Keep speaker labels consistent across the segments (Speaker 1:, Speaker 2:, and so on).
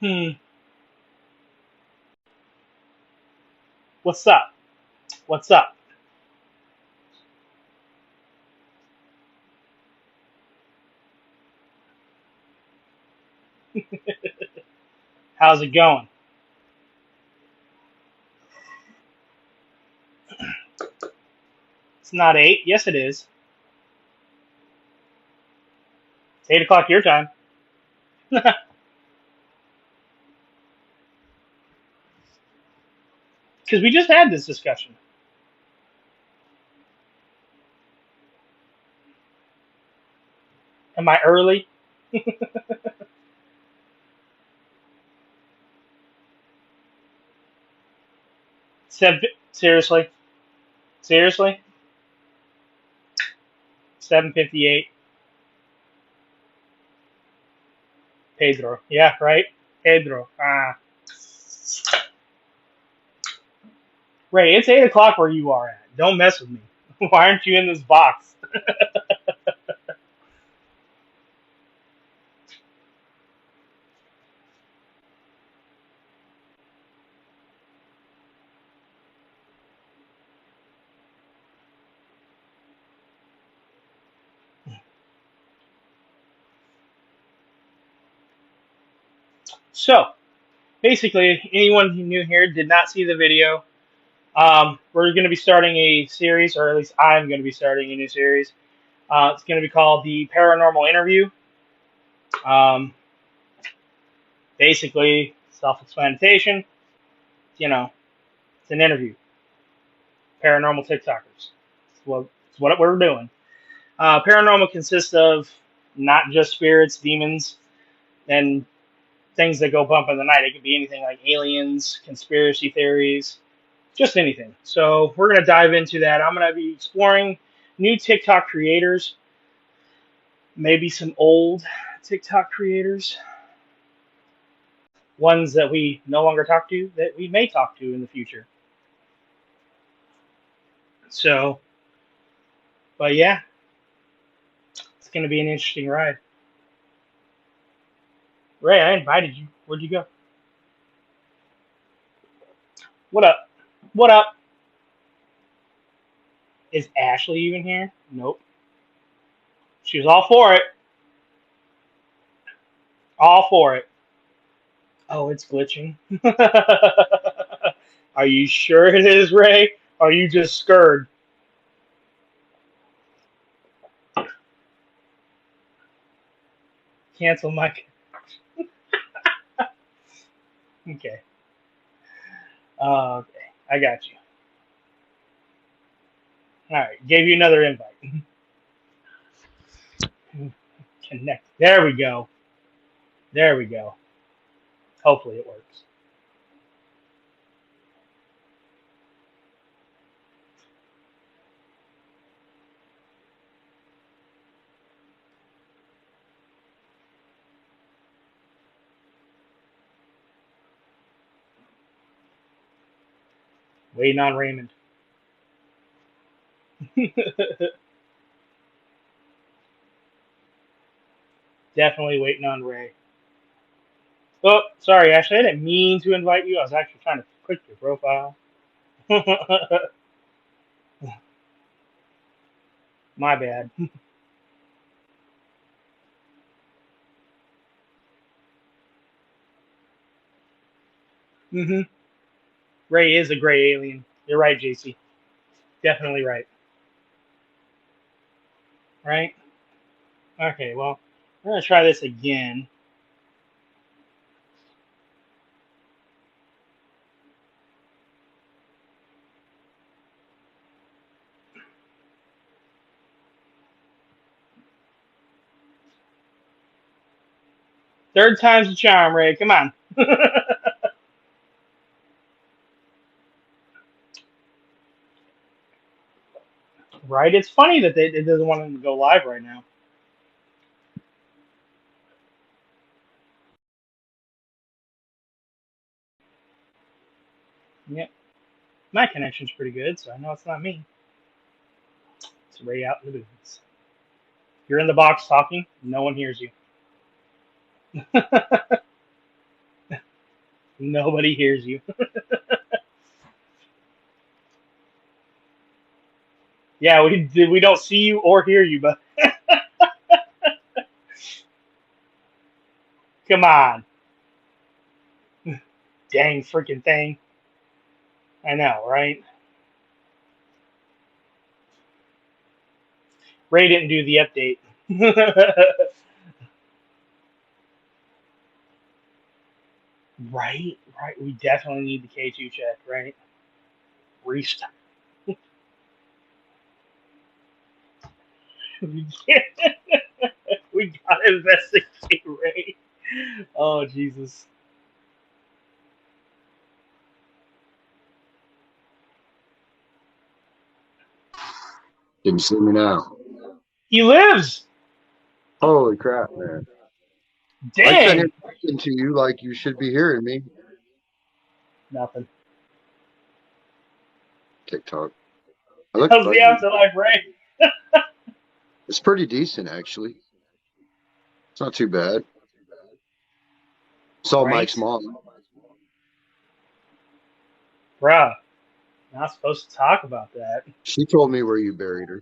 Speaker 1: Hmm. What's up? What's up? How's it going? It's not 8. Yes, it is. It's 8 o'clock your time. Because we just had this discussion. Am I early? Seriously? Seriously? 7:58. Pedro. Yeah, right? Pedro. Ray, it's 8 o'clock where you are at. Don't mess with me. Why aren't you in this box? So, basically, anyone who new here did not see the video. We're going to be starting a series, or at least I'm going to be starting a new series. It's going to be called the Paranormal Interview. Um, Basically, self-explanation. You know, it's an interview. Paranormal TikTokers. It's what we're doing. Paranormal consists of not just spirits, demons, and things that go bump in the night. It could be anything like aliens, conspiracy theories, just anything. So we're going to dive into that. I'm going to be exploring new TikTok creators, maybe some old TikTok creators, ones that we no longer talk to, that we may talk to in the future. So, but yeah, it's going to be an interesting ride. Ray, I invited you. Where'd you go? What up? What up? Is Ashley even here? Nope. She was all for it. All for it. Oh, it's glitching. Are you sure it is, Ray? Or are you just scared? Cancel my. Okay. Okay. I got you. All right. Gave you another invite. Connect. There we go. There we go. Hopefully it works. Waiting on Raymond. Definitely waiting on Ray. Oh, sorry, Ashley. I didn't mean to invite you. I was actually trying to click your profile. My bad. Hmm. Ray is a gray alien. You're right, JC. Definitely right. Right? Okay, well, we're going to try this again. Third time's the charm, Ray. Come on. Right? It's funny that it doesn't want him to go live right now. Yep. My connection's pretty good, so I know it's not me. It's Ray out in the booth. You're in the box talking. No one hears you. Nobody hears you. Yeah, we don't see you or hear you, but come on. Dang freaking thing. I know, right? Ray didn't do the update. Right, right. We definitely need the K2 check, right? Restart. we gotta investigate Ray. Oh Jesus.
Speaker 2: Can you see me now?
Speaker 1: He lives.
Speaker 2: Holy crap, man. I sat here
Speaker 1: Dang.
Speaker 2: talking to you like you should be hearing me.
Speaker 1: Nothing.
Speaker 2: TikTok. I look
Speaker 1: How's the
Speaker 2: fuzzy.
Speaker 1: afterlife, Ray?
Speaker 2: It's pretty decent, actually. It's not too bad. Saw Mike's
Speaker 1: Right?
Speaker 2: mom.
Speaker 1: Bruh. Not supposed to talk about that.
Speaker 2: She told me where you buried her.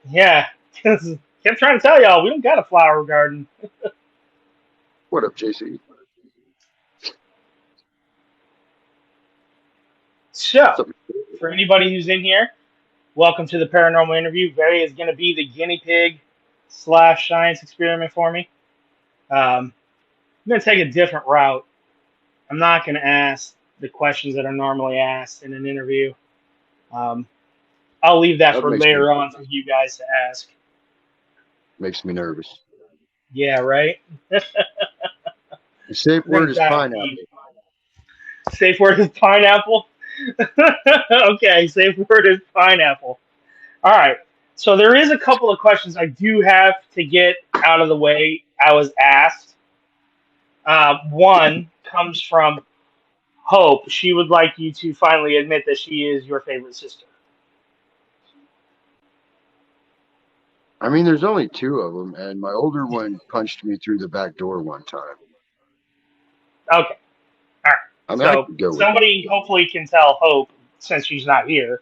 Speaker 1: Yeah, because kept trying to tell y'all we don't got a flower garden.
Speaker 2: What up, JC?
Speaker 1: So,
Speaker 2: What's up?
Speaker 1: for anybody who's in here, welcome to the Paranormal Interview. Barry is going to be the guinea pig slash science experiment for me. I'm going to take a different route. I'm not going to ask the questions that are normally asked in an interview. Um, I'll leave that
Speaker 2: That
Speaker 1: for
Speaker 2: makes me
Speaker 1: later on for you guys to ask.
Speaker 2: nervous.
Speaker 1: Yeah, right?
Speaker 2: The safe
Speaker 1: We're going
Speaker 2: word
Speaker 1: to
Speaker 2: is
Speaker 1: dive deep.
Speaker 2: pineapple.
Speaker 1: Safe word is pineapple. Okay, safe word is pineapple. All right. So there is a couple of questions I do have to get out of the way. I was asked. One comes from Hope. She would like you to finally admit that she is your favorite sister.
Speaker 2: I mean, there's only two of them, and my older one punched me through the back door one time.
Speaker 1: Okay. All right.
Speaker 2: I mean, I
Speaker 1: So
Speaker 2: could go with that.
Speaker 1: somebody hopefully can tell Hope, since she's not here,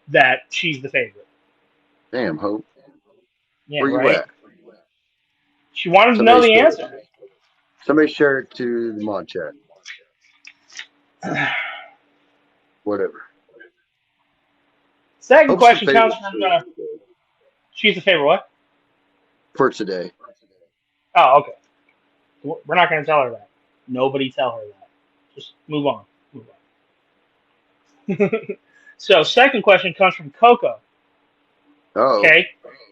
Speaker 1: that she's the favorite.
Speaker 2: Damn, Hope.
Speaker 1: Yeah,
Speaker 2: Where you
Speaker 1: right?
Speaker 2: at?
Speaker 1: She wanted to know
Speaker 2: Somebody
Speaker 1: the
Speaker 2: share it.
Speaker 1: answer.
Speaker 2: Somebody share it to the mod chat. Whatever.
Speaker 1: Second
Speaker 2: Hope's the
Speaker 1: question comes
Speaker 2: favorite
Speaker 1: from she's the favorite what?
Speaker 2: for today.
Speaker 1: Oh, okay. We're not going to tell her that. Nobody tell her that. Just move on. Move on. So, second question comes from Coco.
Speaker 2: Oh,
Speaker 1: Okay.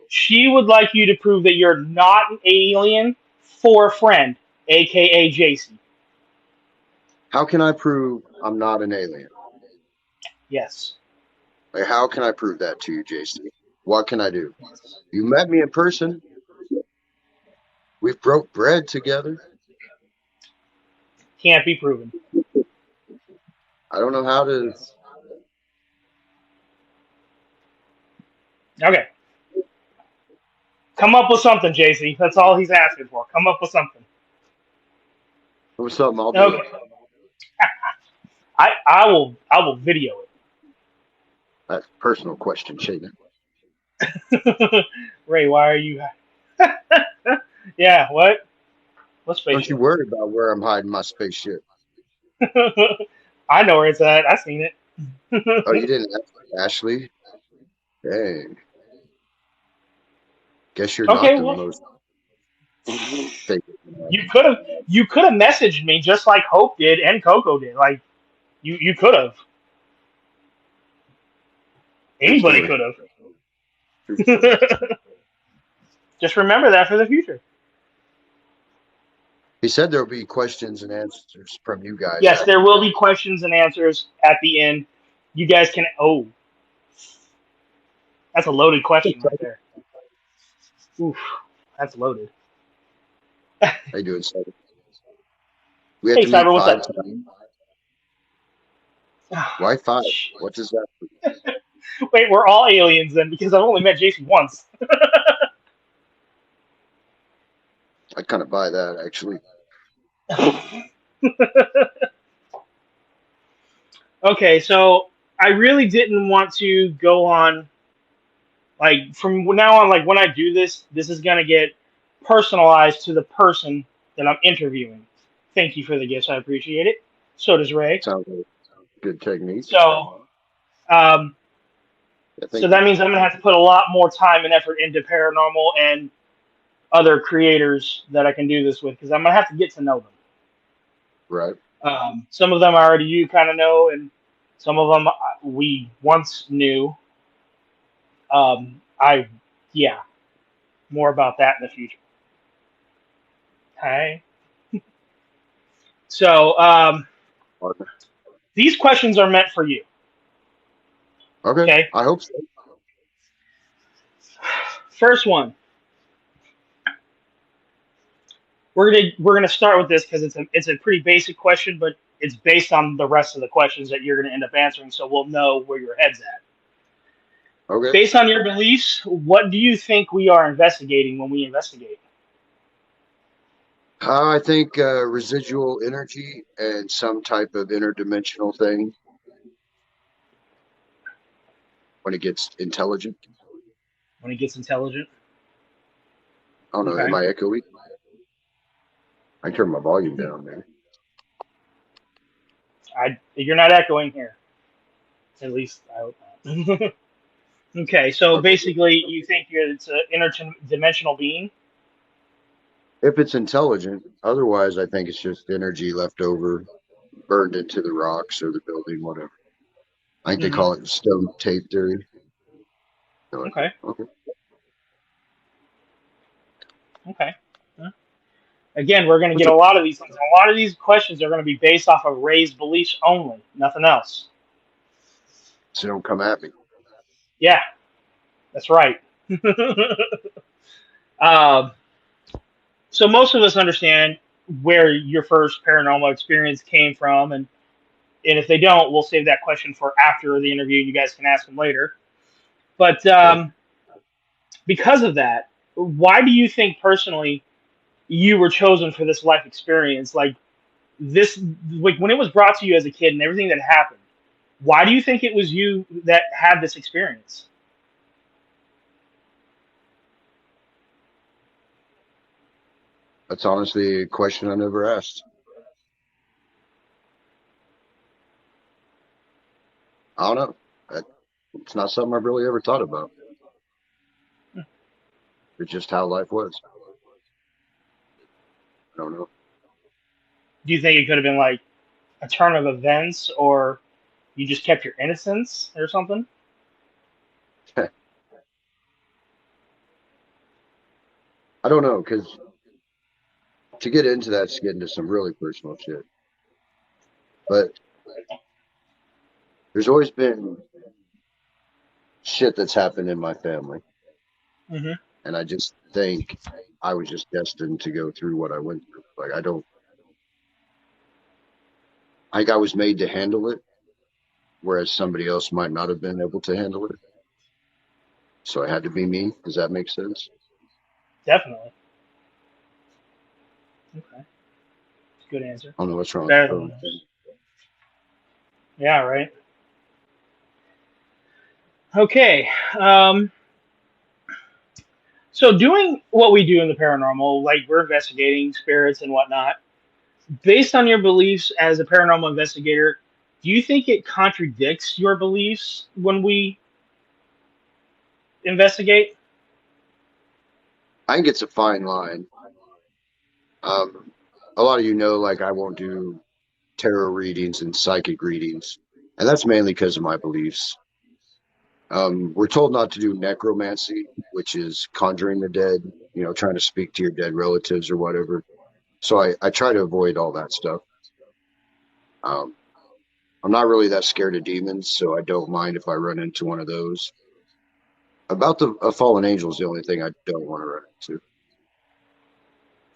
Speaker 1: She would like you to prove that you're not an alien for a friend, aka JC.
Speaker 2: how can I prove I'm not an alien?
Speaker 1: Yes.
Speaker 2: Like, how can I prove that to you, JC? What can I do? You met me in person. We've broke bread together.
Speaker 1: Can't be proven.
Speaker 2: I don't know how to.
Speaker 1: Okay. Come up with something, JC. That's all he's asking for. Come up with something.
Speaker 2: What's something? I'll do it.
Speaker 1: Okay. I will video
Speaker 2: That's a personal question, Shaden.
Speaker 1: it. Ray, why are you Yeah, what? What
Speaker 2: Don't you
Speaker 1: spaceship?
Speaker 2: worry about where I'm hiding my spaceship.
Speaker 1: I know where it's at. I seen
Speaker 2: Oh, you
Speaker 1: it.
Speaker 2: didn't ask Ashley? Dang. Guess you're not
Speaker 1: Okay,
Speaker 2: the
Speaker 1: well,
Speaker 2: most favorite.
Speaker 1: you could have messaged me just like Hope did and Coco did. Like you could have.
Speaker 2: True
Speaker 1: Anybody
Speaker 2: story.
Speaker 1: could
Speaker 2: True story.
Speaker 1: have. Just remember that for the future.
Speaker 2: He said there'll be questions and answers from you guys
Speaker 1: Yes,
Speaker 2: at
Speaker 1: there
Speaker 2: the
Speaker 1: will be questions and answers at the end. You guys can. Oh, that's a loaded question right there. Oof, that's loaded.
Speaker 2: How you doing, Cyber? We have
Speaker 1: Hey,
Speaker 2: to meet
Speaker 1: Cyber, what's
Speaker 2: five
Speaker 1: up?
Speaker 2: times. Why five? What does that mean?
Speaker 1: Wait, we're all aliens then because I've only met Jason once.
Speaker 2: I kind of buy that, actually.
Speaker 1: Okay, so I really didn't want to go on, like, from now on, like, when I do this, this is going to get personalized to the person that I'm interviewing. Thank you for the gifts. I appreciate it. So does Ray.
Speaker 2: Sounds like a good technique.
Speaker 1: So, um,
Speaker 2: Yeah,
Speaker 1: so
Speaker 2: thank
Speaker 1: that
Speaker 2: you.
Speaker 1: means I'm going to have to put a lot more time and effort into paranormal and other creators that I can do this with because I'm going to have to get to know them.
Speaker 2: Right.
Speaker 1: Some of them I already you kind of know, and some of them we once knew. I, yeah, more about that in the future. Okay. So
Speaker 2: Okay.
Speaker 1: these questions are meant for you.
Speaker 2: Okay.
Speaker 1: Okay.
Speaker 2: I hope so.
Speaker 1: First one. We're gonna start with this because it's a pretty basic question, but it's based on the rest of the questions that you're gonna end up answering, so we'll know where your head's at.
Speaker 2: Okay.
Speaker 1: Based on your beliefs, what do you think we are investigating when we investigate?
Speaker 2: I think residual energy and some type of interdimensional thing when it gets intelligent.
Speaker 1: When it gets intelligent?
Speaker 2: I don't know. Am
Speaker 1: Okay.
Speaker 2: I echoey? I can turn my volume down, man.
Speaker 1: You're not echoing here. At least I hope not. Okay, so
Speaker 2: Okay.
Speaker 1: basically, you think it's an interdimensional being?
Speaker 2: If it's intelligent, otherwise, I think it's just energy left over, burned into the rocks or the building, whatever. I think they
Speaker 1: Hmm.
Speaker 2: call it stone tape theory. So,
Speaker 1: Okay.
Speaker 2: okay.
Speaker 1: Okay. Huh. Again, we're going to
Speaker 2: What's
Speaker 1: get a
Speaker 2: up?
Speaker 1: lot of these things. A lot of these questions are going to be based off of Ray's beliefs only, nothing else.
Speaker 2: So don't come at me.
Speaker 1: Yeah, that's right. um, so most of us understand where your first paranormal experience came from, and if they don't, we'll save that question for after the interview. You guys can ask them later. But
Speaker 2: Okay.
Speaker 1: because of that, why do you think personally you were chosen for this life experience? Like this, like when it was brought to you as a kid and everything that happened, why do you think it was you that had this experience?
Speaker 2: That's honestly a question I never asked. I don't know. That, it's not something I've really ever thought about. It's just how life was. I don't know.
Speaker 1: Do you think it could have been like a turn of events, or you just kept your innocence or something?
Speaker 2: I don't know because to get into that's to get into some really personal shit. But there's always been shit that's happened in my family,
Speaker 1: Hmm.
Speaker 2: and I just think I was just destined to go through what I went through. Like I don't. I think I was made to handle it, whereas somebody else might not have been able to handle it. So I had to be me. Does that make sense?
Speaker 1: Definitely. Okay, good answer.
Speaker 2: I don't know what's wrong with the
Speaker 1: Better than
Speaker 2: phone.
Speaker 1: most. Yeah, right. Okay. Um, so doing what we do in the paranormal, like we're investigating spirits and whatnot, based on your beliefs as a paranormal investigator, do you think it contradicts your beliefs when we investigate?
Speaker 2: I think it's a fine line. Um, a lot of you know, like I won't do tarot readings and psychic readings, and that's mainly because of my beliefs. We're told not to do necromancy, which is conjuring the dead, trying to speak to your dead relatives or whatever. So I try to avoid all that stuff. Um, I'm not really that scared of demons, so I don't mind if I run into one of those. About the a fallen angel is the only thing I don't want to run into.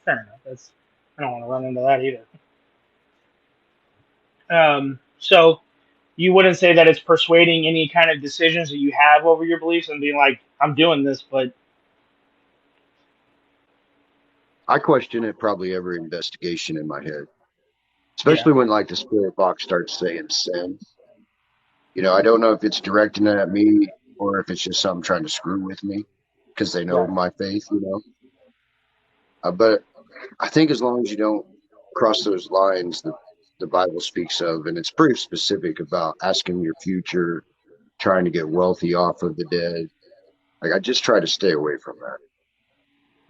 Speaker 1: Fair enough. That's I don't want to run into that either. So you wouldn't say that it's persuading any kind of decisions that you have over your beliefs and being like, I'm doing this, but
Speaker 2: I question it probably every investigation in my head.
Speaker 1: Yeah.
Speaker 2: especially when like the spirit box starts saying sin. I don't know if it's directing it at me or if it's just something trying to screw with me because they know
Speaker 1: Right.
Speaker 2: my faith. But I think as long as you don't cross those lines that the Bible speaks of, and it's pretty specific about asking your future, trying to get wealthy off of the dead. Like I just try to stay away from that.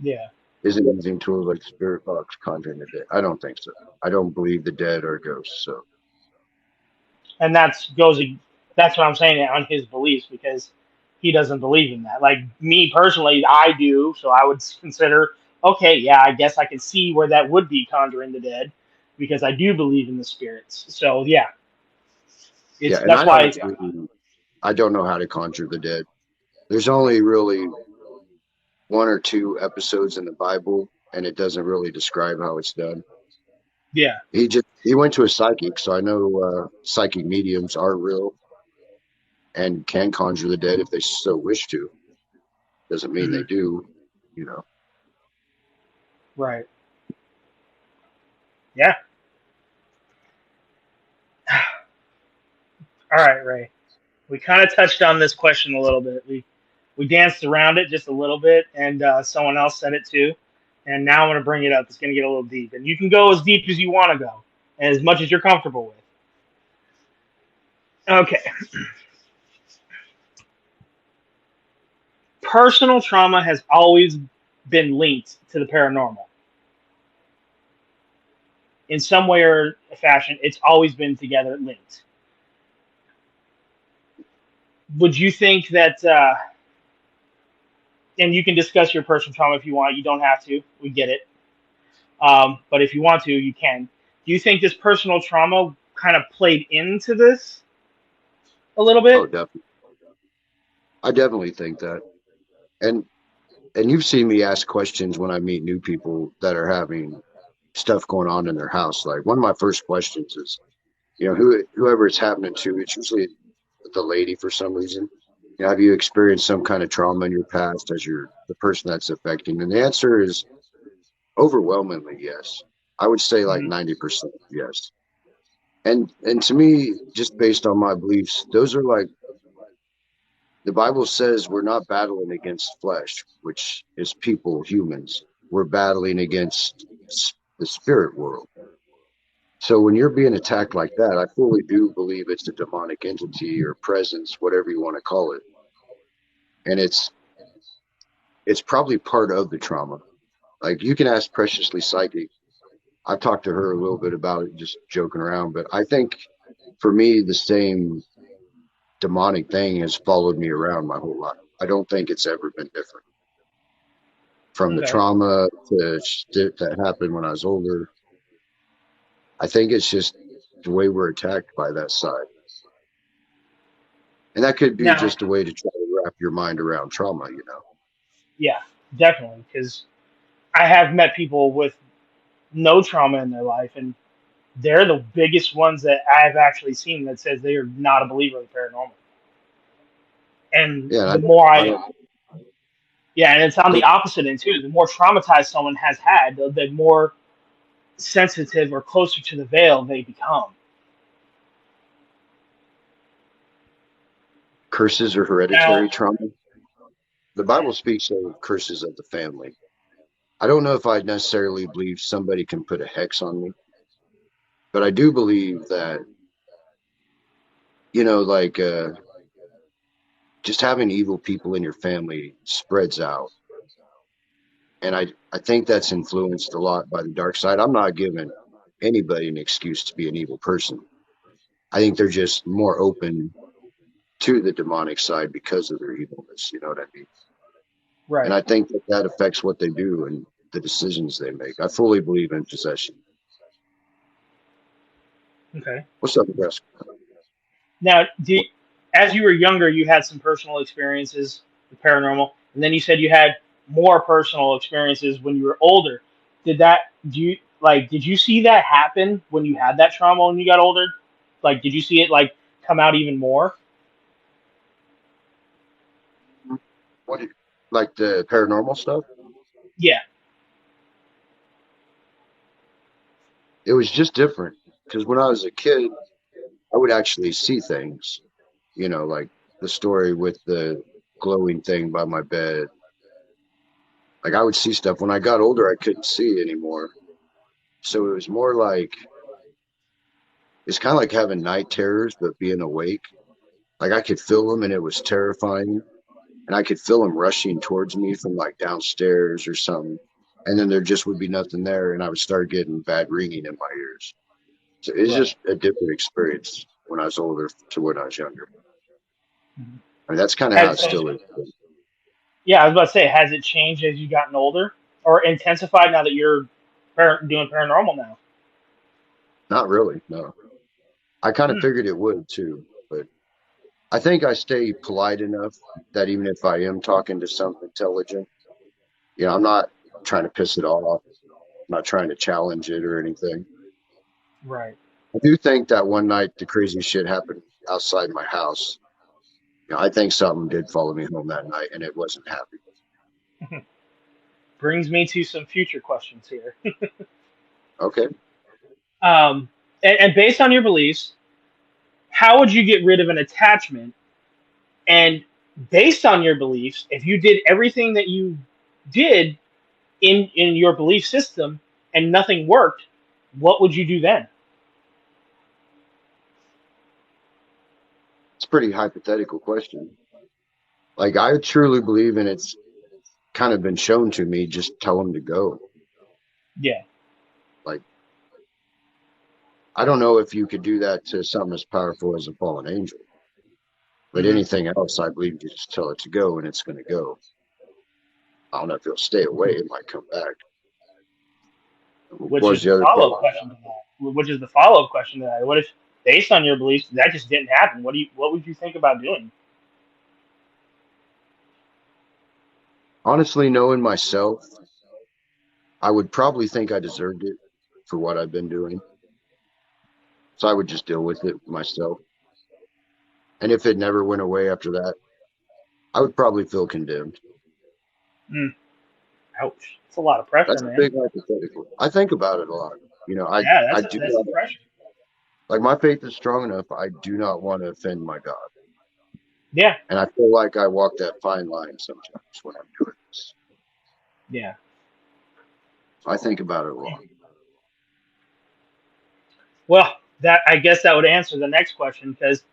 Speaker 1: Yeah.
Speaker 2: Isn't anything tools like spirit box conjuring the dead? I don't think so. I don't believe the dead are ghosts. So
Speaker 1: And that's what I'm saying on his beliefs because he doesn't believe in that. Like me personally, I do, so I would consider okay, yeah, I guess I can see where that would be conjuring the dead because I do believe in the spirits. So yeah,
Speaker 2: yeah,
Speaker 1: it's
Speaker 2: and
Speaker 1: that's why it's,
Speaker 2: I don't know how to conjure the dead. There's only really one or two episodes in the Bible, and it doesn't really describe how it's done.
Speaker 1: yeah.
Speaker 2: He went to a psychic, so I know psychic mediums are real and can conjure the dead if they so wish to. Doesn't mean
Speaker 1: Hmm.
Speaker 2: they do, you know.
Speaker 1: Right. Yeah. All right, Ray. We kind of touched on this question a little bit. We danced around it just a little bit, and someone else said it too. And now I'm going to bring it up. It's going to get a little deep, and you can go as deep as you want to go, and as much as you're comfortable with. Okay, personal trauma has always been linked to the paranormal in some way or fashion. It's always been together linked. Would you think that? And you can discuss your personal trauma if you want. You don't have to. We get it. But if you want to, you can. Do you think this personal trauma kind of played into this a little
Speaker 2: Oh,
Speaker 1: bit?
Speaker 2: definitely. I definitely think that. And you've seen me ask questions when I meet new people that are having stuff going on in their house. Like one of my first questions is, whoever it's happening to, it's usually the lady for some reason. Have you experienced some kind of trauma in your past as you're the person that's affecting? And the answer is overwhelmingly yes. I would say like
Speaker 1: Mm-hmm.
Speaker 2: 90% yes. And to me, just based on my beliefs, those are like the Bible says we're not battling against flesh, which is people, humans. We're battling against the spirit world. So when you're being attacked like that, I fully do believe it's a demonic entity or presence, whatever you want to call it. And it's probably part of the trauma. Like you can ask Preciously Psychic. I've talked to her a little bit about it, just joking around. But I think for me, the same demonic thing has followed me around my whole life. I don't think it's ever been different. From the
Speaker 1: Okay.
Speaker 2: trauma to shit that happened when I was older, I think it's just the way we're attacked by that side. And that could be
Speaker 1: Now,
Speaker 2: just a way to try to wrap your mind around trauma.
Speaker 1: yeah, definitely, because I have met people with no trauma in their life, and they're the biggest ones that I've actually seen that says they are not a believer in the paranormal. And
Speaker 2: Yeah,
Speaker 1: the
Speaker 2: and
Speaker 1: more
Speaker 2: I don't,
Speaker 1: yeah, and it's on the
Speaker 2: go,
Speaker 1: opposite end too. The more traumatized someone has had, the more sensitive or closer to the veil they become.
Speaker 2: curses or
Speaker 1: Now,
Speaker 2: hereditary trauma. The Bible speaks of curses of the family. I don't know if I necessarily believe somebody can put a hex on me, but I do believe that, like just having evil people in your family spreads out. And I think that's influenced a lot by the dark side. I'm not giving anybody an excuse to be an evil person. I think they're just more open to the demonic side because of their evilness. You know what I mean? And
Speaker 1: right.
Speaker 2: I think that that affects what they do and the decisions they make. I fully believe in possession.
Speaker 1: Okay.
Speaker 2: What's up, Nebraska?
Speaker 1: Now,
Speaker 2: What,
Speaker 1: as you were younger, you had some personal experiences with paranormal, and then you said you had more personal experiences when you were older. Did you see that happen when you had that trauma when you got older? Like, did you see it like come out even more?
Speaker 2: what, like the paranormal stuff?
Speaker 1: Yeah.
Speaker 2: It was just different. because when I was a kid, I would actually see things, like the story with the glowing thing by my bed. Like I would see stuff. When I got older, I couldn't see anymore. So it was more like it's kind of like having night terrors, but being awake. Like I could feel them and it was terrifying. And I could feel them rushing towards me from like downstairs or something. And then there just would be nothing there. And I would start getting bad ringing in my ears. So it's
Speaker 1: Right.
Speaker 2: just a different experience when I was older to when I was younger.
Speaker 1: Mhm.
Speaker 2: I mean, that's kind of how
Speaker 1: Has
Speaker 2: it still is.
Speaker 1: Yeah, I was about to say, has it changed as you gotten older or intensified now that you're doing paranormal now?
Speaker 2: Not really, no. I kind of
Speaker 1: Hmm.
Speaker 2: figured it would too, but I think I stay polite enough that even if I am talking to something intelligent, I'm not trying to piss it off. I'm not trying to challenge it or anything.
Speaker 1: Right.
Speaker 2: I do think that one night the crazy shit happened outside my house. I think something did follow me home that night, and it wasn't happy.
Speaker 1: Brings me to some future questions here.
Speaker 2: Okay,
Speaker 1: Um, and based on your beliefs, how would you get rid of an attachment? And based on your beliefs, if you did everything that you did in your belief system and nothing worked, what would you do then?
Speaker 2: it's a pretty hypothetical question. Like I truly believe, and it's kind of been shown to me. Just tell them to go.
Speaker 1: Yeah.
Speaker 2: Like I don't know if you could do that to something as powerful as a fallen angel, but
Speaker 1: Hmm.
Speaker 2: anything else, I believe you just tell it to go, and it's going to go. I don't know if it'll stay away. It might come back. What
Speaker 1: Which
Speaker 2: was
Speaker 1: is the
Speaker 2: the other
Speaker 1: follow up
Speaker 2: question?
Speaker 1: question to that. Which is the follow up question to that. What if, based on your beliefs, that just didn't happen? What would you think about doing?
Speaker 2: Honestly, knowing myself, I would probably think I deserved it for what I've been doing. So I would just deal with it myself. And if it never went away after that, I would probably feel condemned.
Speaker 1: Mm, ouch! It's a lot of pressure,
Speaker 2: That's a
Speaker 1: man.
Speaker 2: big hypothetical. I think about it a lot.
Speaker 1: Yeah,
Speaker 2: I
Speaker 1: that's
Speaker 2: do
Speaker 1: that's
Speaker 2: not,
Speaker 1: some pressure.
Speaker 2: like my faith is strong enough. I do not want to offend my God.
Speaker 1: Yeah,
Speaker 2: And I feel like I walk that fine line sometimes when I'm doing this.
Speaker 1: yeah.
Speaker 2: I think about it a lot.
Speaker 1: Well, that I guess that would answer the next question because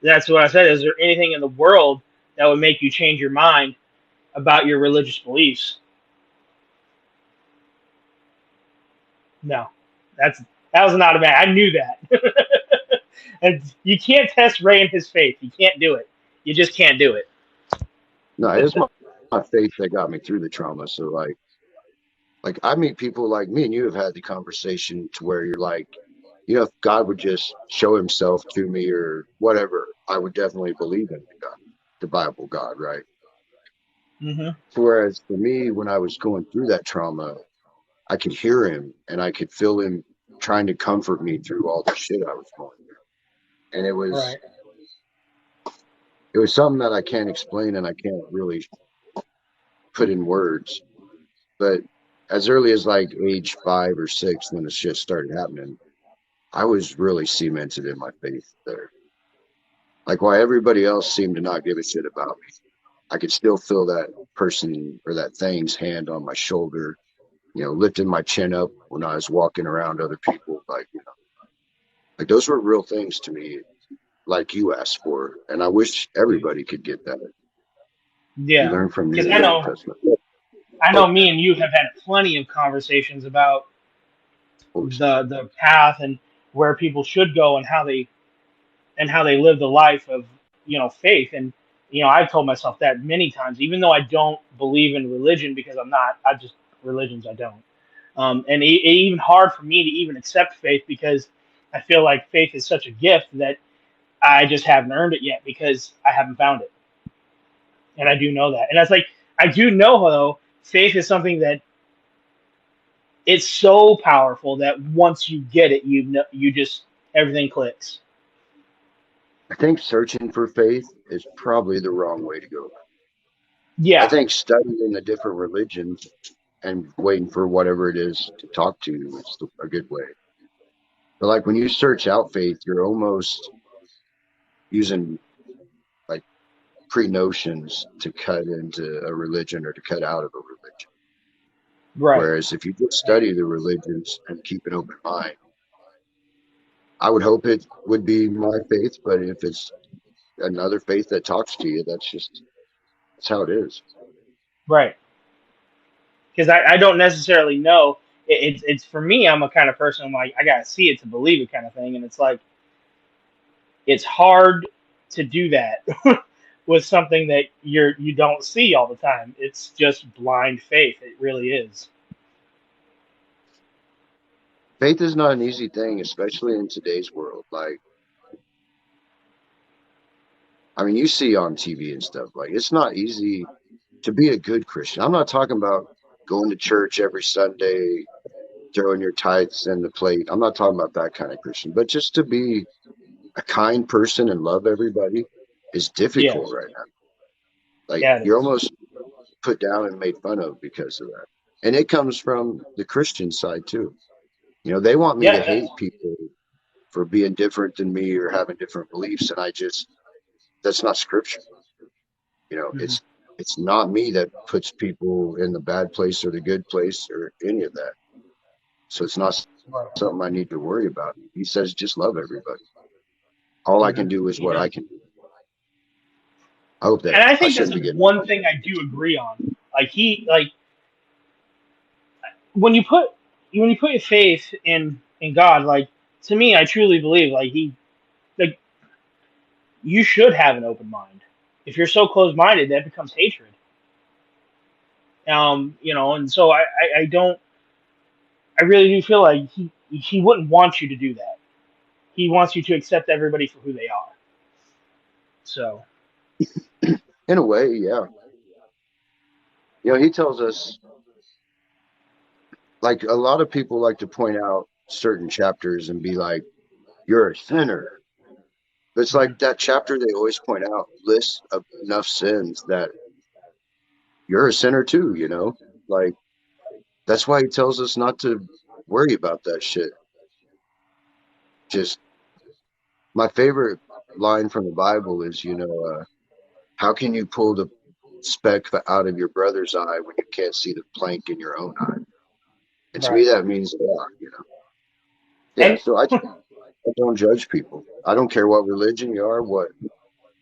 Speaker 1: that's what I said. Is there anything in the world that would make you change your mind about your religious beliefs? No, that was an automatic. I knew that. And you can't test Ray and his faith. You can't do it. You just can't do it.
Speaker 2: No, it's my faith that got me through the trauma. So like I meet people like me and you have had the conversation to where you're like, if God would just show himself to me or whatever, I would definitely believe in God, the Bible God, right?
Speaker 1: Hmm.
Speaker 2: So whereas for me, when I was going through that trauma, I could hear him and I could feel him trying to comfort me through all the shit I was going through. And
Speaker 1: Right.
Speaker 2: it was something that I can't explain and I can't really put in words. But as early as like age 5 or 6, when the shit started happening, I was really cemented in my faith there. Like why everybody else seemed to not give a shit about me. I could still feel that person or that thing's hand on my shoulder, lifting my chin up when I was walking around other people. Like those were real things to me, like you asked for. And I wish everybody could get that. You
Speaker 1: Yeah,
Speaker 2: learn from
Speaker 1: because
Speaker 2: your Old Testament.
Speaker 1: I know
Speaker 2: Oh,
Speaker 1: me and you have had plenty of conversations about
Speaker 2: Holy
Speaker 1: the path and where people should go and how they live the life of faith. And I've told myself that many times, even though I don't believe in religion because I just religions I don't. And even hard for me to even accept faith because I feel like faith is such a gift that I just haven't earned it yet because I haven't found it. And I do know that. And that's like I do know though faith is something that it's so powerful that once you get it, you just everything clicks.
Speaker 2: I think searching for faith is probably the wrong way to go. I
Speaker 1: Yeah,
Speaker 2: think studying the different religions and waiting for whatever it is to talk to is a good way. But like when you search out faith, you're almost using like pre-notions to cut into a religion or to cut out of a religion.
Speaker 1: Right.
Speaker 2: Whereas if you just study the religions and keep an open mind, I would hope it would be my faith, but if it's another faith that talks to you, that's how it is.
Speaker 1: Right. Because I don't necessarily know. It's for me. I'm a kind of person. I'm like I gotta see it to believe it, kind of thing. And it's like it's hard to do that with something that you don't see all the time. It's just blind faith. It really is.
Speaker 2: Faith is not an easy thing, especially in today's world. Like, I mean, you see on TV and stuff, like, it's not easy to be a good Christian. I'm not talking about going to church every Sunday, throwing your tithes in the plate. I'm not talking about that kind of Christian, but just to be a kind person and love everybody is
Speaker 1: Yeah.
Speaker 2: difficult right now. Like,
Speaker 1: Yeah, it
Speaker 2: you're
Speaker 1: is.
Speaker 2: almost put down and made fun of because of that. And it comes from the Christian side too. You know, they want me to
Speaker 1: Yeah.
Speaker 2: hate people for being different than me or having different beliefs. And that's not scripture. You know,
Speaker 1: Hmm.
Speaker 2: it's not me that puts people in the bad place or the good place or any of that. So it's not
Speaker 1: Right.
Speaker 2: something I need to worry about. He says just love everybody. All I
Speaker 1: Hmm.
Speaker 2: can do is
Speaker 1: He
Speaker 2: what I
Speaker 1: does.
Speaker 2: can do. I hope
Speaker 1: And
Speaker 2: that
Speaker 1: I
Speaker 2: I
Speaker 1: think that's
Speaker 2: shouldn't be getting.
Speaker 1: one thing I do agree on. Like when you put your faith in God, like to me, I truly believe like you should have an open mind. If you're so closed minded, that becomes hatred. And so I don't. I really do feel like he wouldn't want you to do that. He wants you to accept everybody for who they are. So
Speaker 2: In a way, yeah. You know, he tells us, like, a lot of people like to point out certain chapters and be like, you're a sinner. It's
Speaker 1: mhm,
Speaker 2: like that chapter they always point out lists of enough sins that you're a sinner too, you know? Like, that's why he tells us not to worry about that shit. Just my favorite line from the Bible is, how can you pull the speck out of your brother's eye when you can't see the plank in your own eye? And to me,
Speaker 1: right.
Speaker 2: that means a lot, you know? Yeah,
Speaker 1: And
Speaker 2: so I don't judge people. I don't care what religion you are, what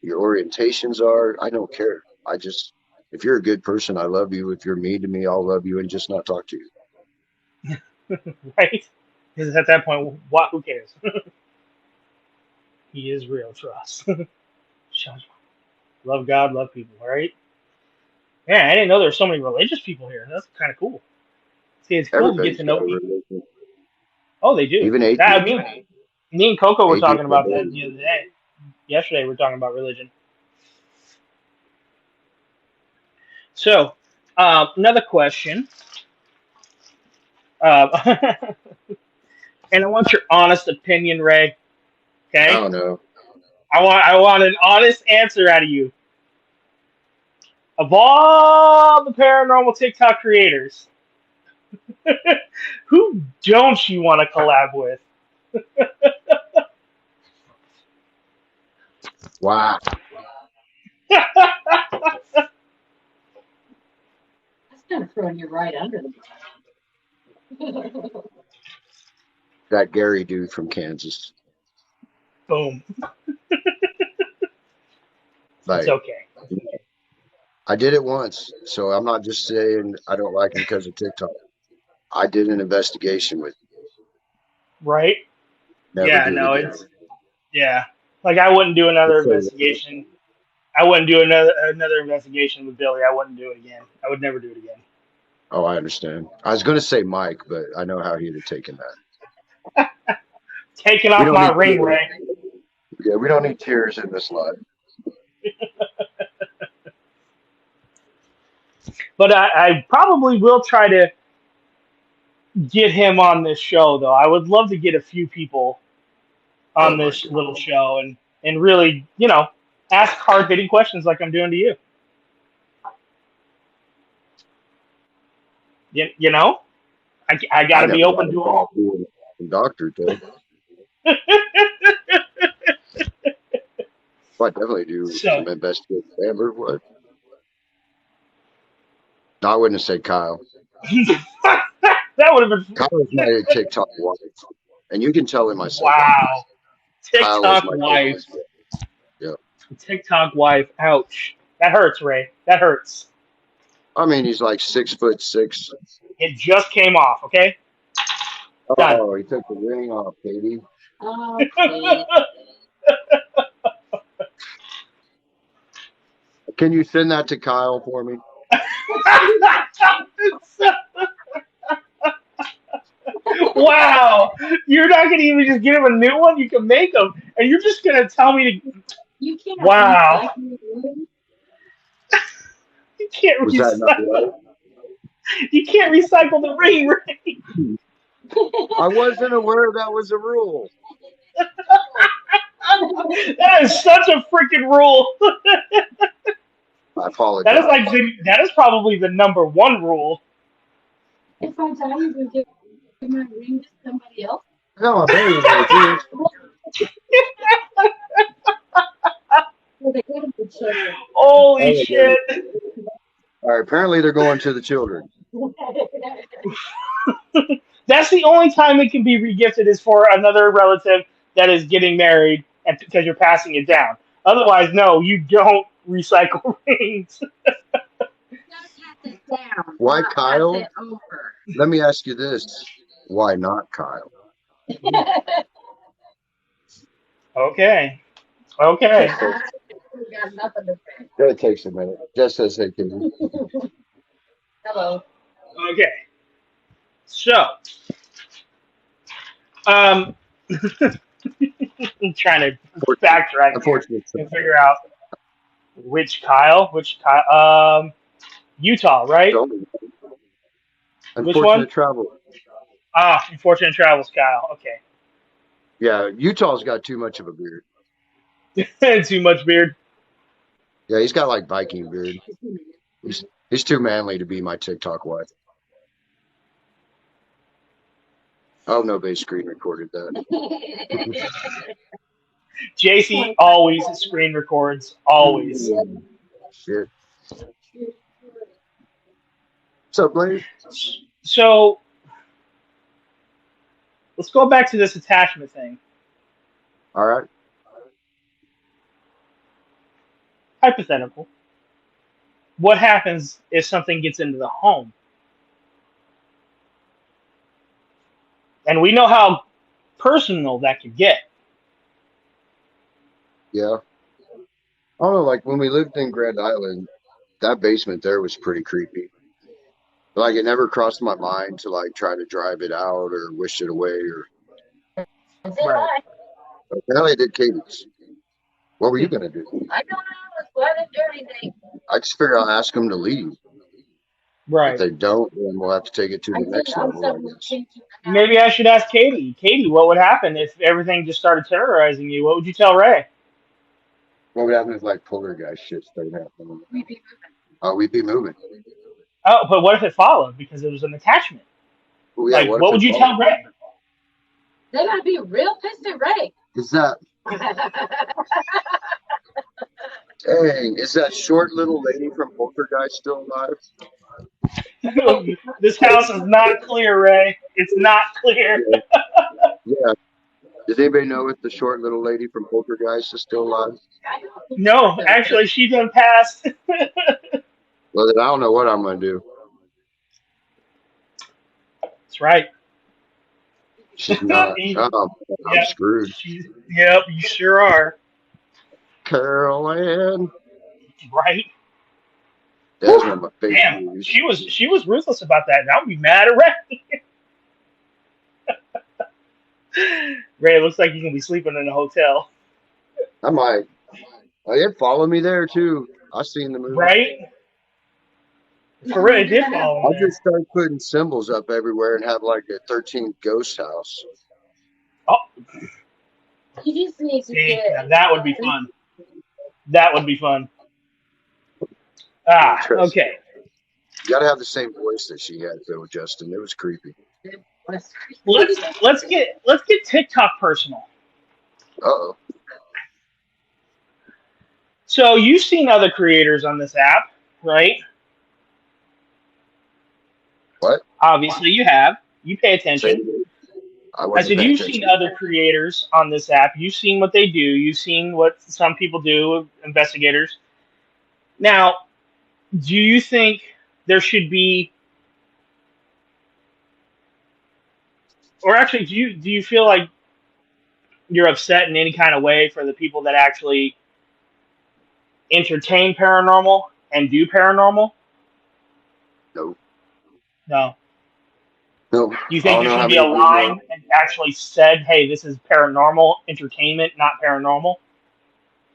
Speaker 2: your orientations are. I don't care. If you're a good person, I love you. If you're mean to me, I'll love you and just not talk to you.
Speaker 1: right, because at that point, what? Who cares? He is real to us. Love God, love people. All right. Man, I didn't know there were so many religious people here. That's kind of cool. See, it's cool to get
Speaker 2: Everybody's
Speaker 1: to
Speaker 2: got
Speaker 1: know
Speaker 2: a
Speaker 1: people.
Speaker 2: religion.
Speaker 1: Oh, they do.
Speaker 2: Even
Speaker 1: That, I
Speaker 2: atheists.
Speaker 1: mean, me and Coco were talking
Speaker 2: Atheists are
Speaker 1: about that
Speaker 2: very.
Speaker 1: the other day. Yesterday, we were talking about religion. So, another question, uh, and I want your honest opinion, Ray.
Speaker 2: I
Speaker 1: Okay,
Speaker 2: don't know.
Speaker 1: I want an honest answer out of you. Of all the paranormal TikTok creators, who don't you want to collab with?
Speaker 2: Wow.
Speaker 3: That's kind of throwing you right under the
Speaker 2: That Gary dude from Kansas.
Speaker 1: Boom. It's
Speaker 2: Like,
Speaker 1: okay,
Speaker 2: I did it once. So I'm not just saying I don't like him because of TikTok. I did an investigation with
Speaker 1: right?
Speaker 2: never
Speaker 1: Yeah,
Speaker 2: do it
Speaker 1: no,
Speaker 2: again.
Speaker 1: it's yeah. Like I wouldn't do another
Speaker 2: It's so
Speaker 1: investigation. I wouldn't do another investigation with Billy. I wouldn't do it again. I would never do it again.
Speaker 2: Oh, I understand. I was going to say Mike, but I know how he'd have taken that.
Speaker 1: Taking
Speaker 2: We
Speaker 1: off
Speaker 2: don't
Speaker 1: my
Speaker 2: need
Speaker 1: ring,
Speaker 2: tears.
Speaker 1: Ray.
Speaker 2: Yeah, we don't need tears in this life.
Speaker 1: But I probably will try to get him on this show, though. I would love to get a few people
Speaker 2: Oh
Speaker 1: on
Speaker 2: my
Speaker 1: this
Speaker 2: god.
Speaker 1: little show and really, ask hard hitting questions like I'm doing to you. You know, I got
Speaker 2: I
Speaker 1: to be
Speaker 2: never got
Speaker 1: open to all.
Speaker 2: involved with a doctor though. Well, I definitely do
Speaker 1: So
Speaker 2: some investigative. Amber, what? No, I wouldn't have said Kyle.
Speaker 1: that would have been
Speaker 2: Kyle is my TikTok wife, and you can tell him I said that.
Speaker 1: wow.
Speaker 2: Kyle is
Speaker 1: TikTok
Speaker 2: my
Speaker 1: wife.
Speaker 2: TikTok wife. Yeah.
Speaker 1: TikTok wife. Ouch. That hurts, Ray. That hurts.
Speaker 2: I mean, he's like 6'6".
Speaker 1: It just came off. Okay. Done.
Speaker 2: Oh, he took the ring off, baby.
Speaker 3: Oh, please.
Speaker 2: Can you send that to Kyle for me?
Speaker 1: Wow. You're not going to even just give him a new one? You can make them. And you're just going to tell me to.
Speaker 3: You can't
Speaker 1: Wow.
Speaker 3: recycle your room.
Speaker 1: You can't
Speaker 2: Was that not right?
Speaker 1: recycle. You can't recycle the ring, Ray.
Speaker 2: I wasn't aware that was a rule.
Speaker 1: That is such a freaking rule.
Speaker 2: I apologize.
Speaker 1: That is probably the number one rule.
Speaker 3: If I tell you to give my ring to somebody else,
Speaker 2: No, I bet it is.
Speaker 3: for the good of the children.
Speaker 1: Holy
Speaker 2: Oh,
Speaker 1: shit.
Speaker 2: All right, apparently they're going to the children.
Speaker 1: That's the only time it can be regifted is for another relative that is getting married and because you're passing it down. Otherwise, no, you don't recycle rings.
Speaker 2: Why Kyle? Let me ask you this. Why not Kyle?
Speaker 1: Okay. Okay.
Speaker 3: We got nothing to say.
Speaker 2: That takes a minute. Just as they can.
Speaker 3: Hello.
Speaker 1: Okay. So, um, I'm trying to backtrack here
Speaker 2: Unfortunately,
Speaker 1: and figure out which Kyle, Utah, right? Which one?
Speaker 2: unfortunate travel.
Speaker 1: Ah, Unfortunate Travels, Kyle. Okay.
Speaker 2: Yeah, Utah's got too much of a beard.
Speaker 1: Too much beard.
Speaker 2: Yeah, he's got like Viking beard. He's too manly to be my TikTok wife. Oh, nobody screen recorded that.
Speaker 1: JC always screen records. Always.
Speaker 2: Shit. What's up, Blaine?
Speaker 1: So let's go back to this attachment thing.
Speaker 2: All right.
Speaker 1: Hypothetical. What happens if something gets into the home? And we know how personal that could get.
Speaker 2: Yeah. I don't know, like when we lived in Grand Island, that basement there was pretty creepy. Like it never crossed my mind to like try to drive it out or wish it away or
Speaker 1: Right.
Speaker 2: apparently I did Katie's. What were you gonna do?
Speaker 3: I don't know. It's quite a dirty thing.
Speaker 2: I just figure I'll ask them to leave. If
Speaker 1: Right.
Speaker 2: they don't, then we'll have to take it to the next level, I guess.
Speaker 1: Maybe I should ask Katie. Katie, what would happen if everything just started terrorizing you? What would you tell Ray?
Speaker 2: What would happen if like poltergeist shit started happening?
Speaker 3: We'd be moving.
Speaker 2: Oh, we'd be moving.
Speaker 1: Oh, but what if it followed because it was an attachment?
Speaker 2: Oh, yeah,
Speaker 1: Like,
Speaker 2: what
Speaker 1: what
Speaker 2: if
Speaker 1: would
Speaker 2: it
Speaker 1: you
Speaker 2: followed?
Speaker 1: tell Ray?
Speaker 3: They gotta be real pissed at Ray.
Speaker 2: Is that dang, is that short little lady from Poltergeist still alive?
Speaker 1: This house is not clear, Ray. It's not clear.
Speaker 2: Yeah. Does anybody know if the short little lady from Poltergeist is still alive?
Speaker 1: No, actually, she done passed.
Speaker 2: Well, then I don't know what I'm gonna do.
Speaker 1: That's right.
Speaker 2: She's not. Oh, I'm
Speaker 1: Yep.
Speaker 2: screwed.
Speaker 1: Yep, you sure are.
Speaker 2: Carol Ann.
Speaker 1: Right?
Speaker 2: That's one of my favorite
Speaker 1: Damn,
Speaker 2: movies.
Speaker 1: she was ruthless about that, and I would be mad at Ray. Ray, it looks like you're gonna be sleeping in a hotel.
Speaker 2: I might. Oh, it followed me there too. I seen the movie.
Speaker 1: Right? For real, it did follow
Speaker 2: I'll
Speaker 1: him there.
Speaker 2: just start putting symbols up everywhere and have like a 13th ghost house.
Speaker 1: Oh,
Speaker 3: You just need to
Speaker 1: see,
Speaker 3: get.
Speaker 1: now that would be fun. That would be fun. Ah, okay.
Speaker 2: You gotta have the same voice that she had though, Justin. It was creepy.
Speaker 1: Let's get TikTok personal.
Speaker 2: Uh-oh.
Speaker 1: So you've seen other creators on this app, right?
Speaker 2: What?
Speaker 1: Obviously, you have. You pay
Speaker 2: Say it
Speaker 1: attention.
Speaker 2: again. I
Speaker 1: I
Speaker 2: wasn't
Speaker 1: said
Speaker 2: paying
Speaker 1: you've seen
Speaker 2: attention.
Speaker 1: other creators on this app. You've seen what they do. You've seen what some people do, investigators. Now, do you think there should be, or actually, do you feel like you're upset in any kind of way for the people that actually entertain paranormal and do paranormal?
Speaker 2: No.
Speaker 1: No.
Speaker 2: No.
Speaker 1: Do you
Speaker 2: I
Speaker 1: think
Speaker 2: don't
Speaker 1: there
Speaker 2: know how
Speaker 1: should be
Speaker 2: many
Speaker 1: a
Speaker 2: people.
Speaker 1: line and actually said, "Hey, this is paranormal entertainment, not paranormal"?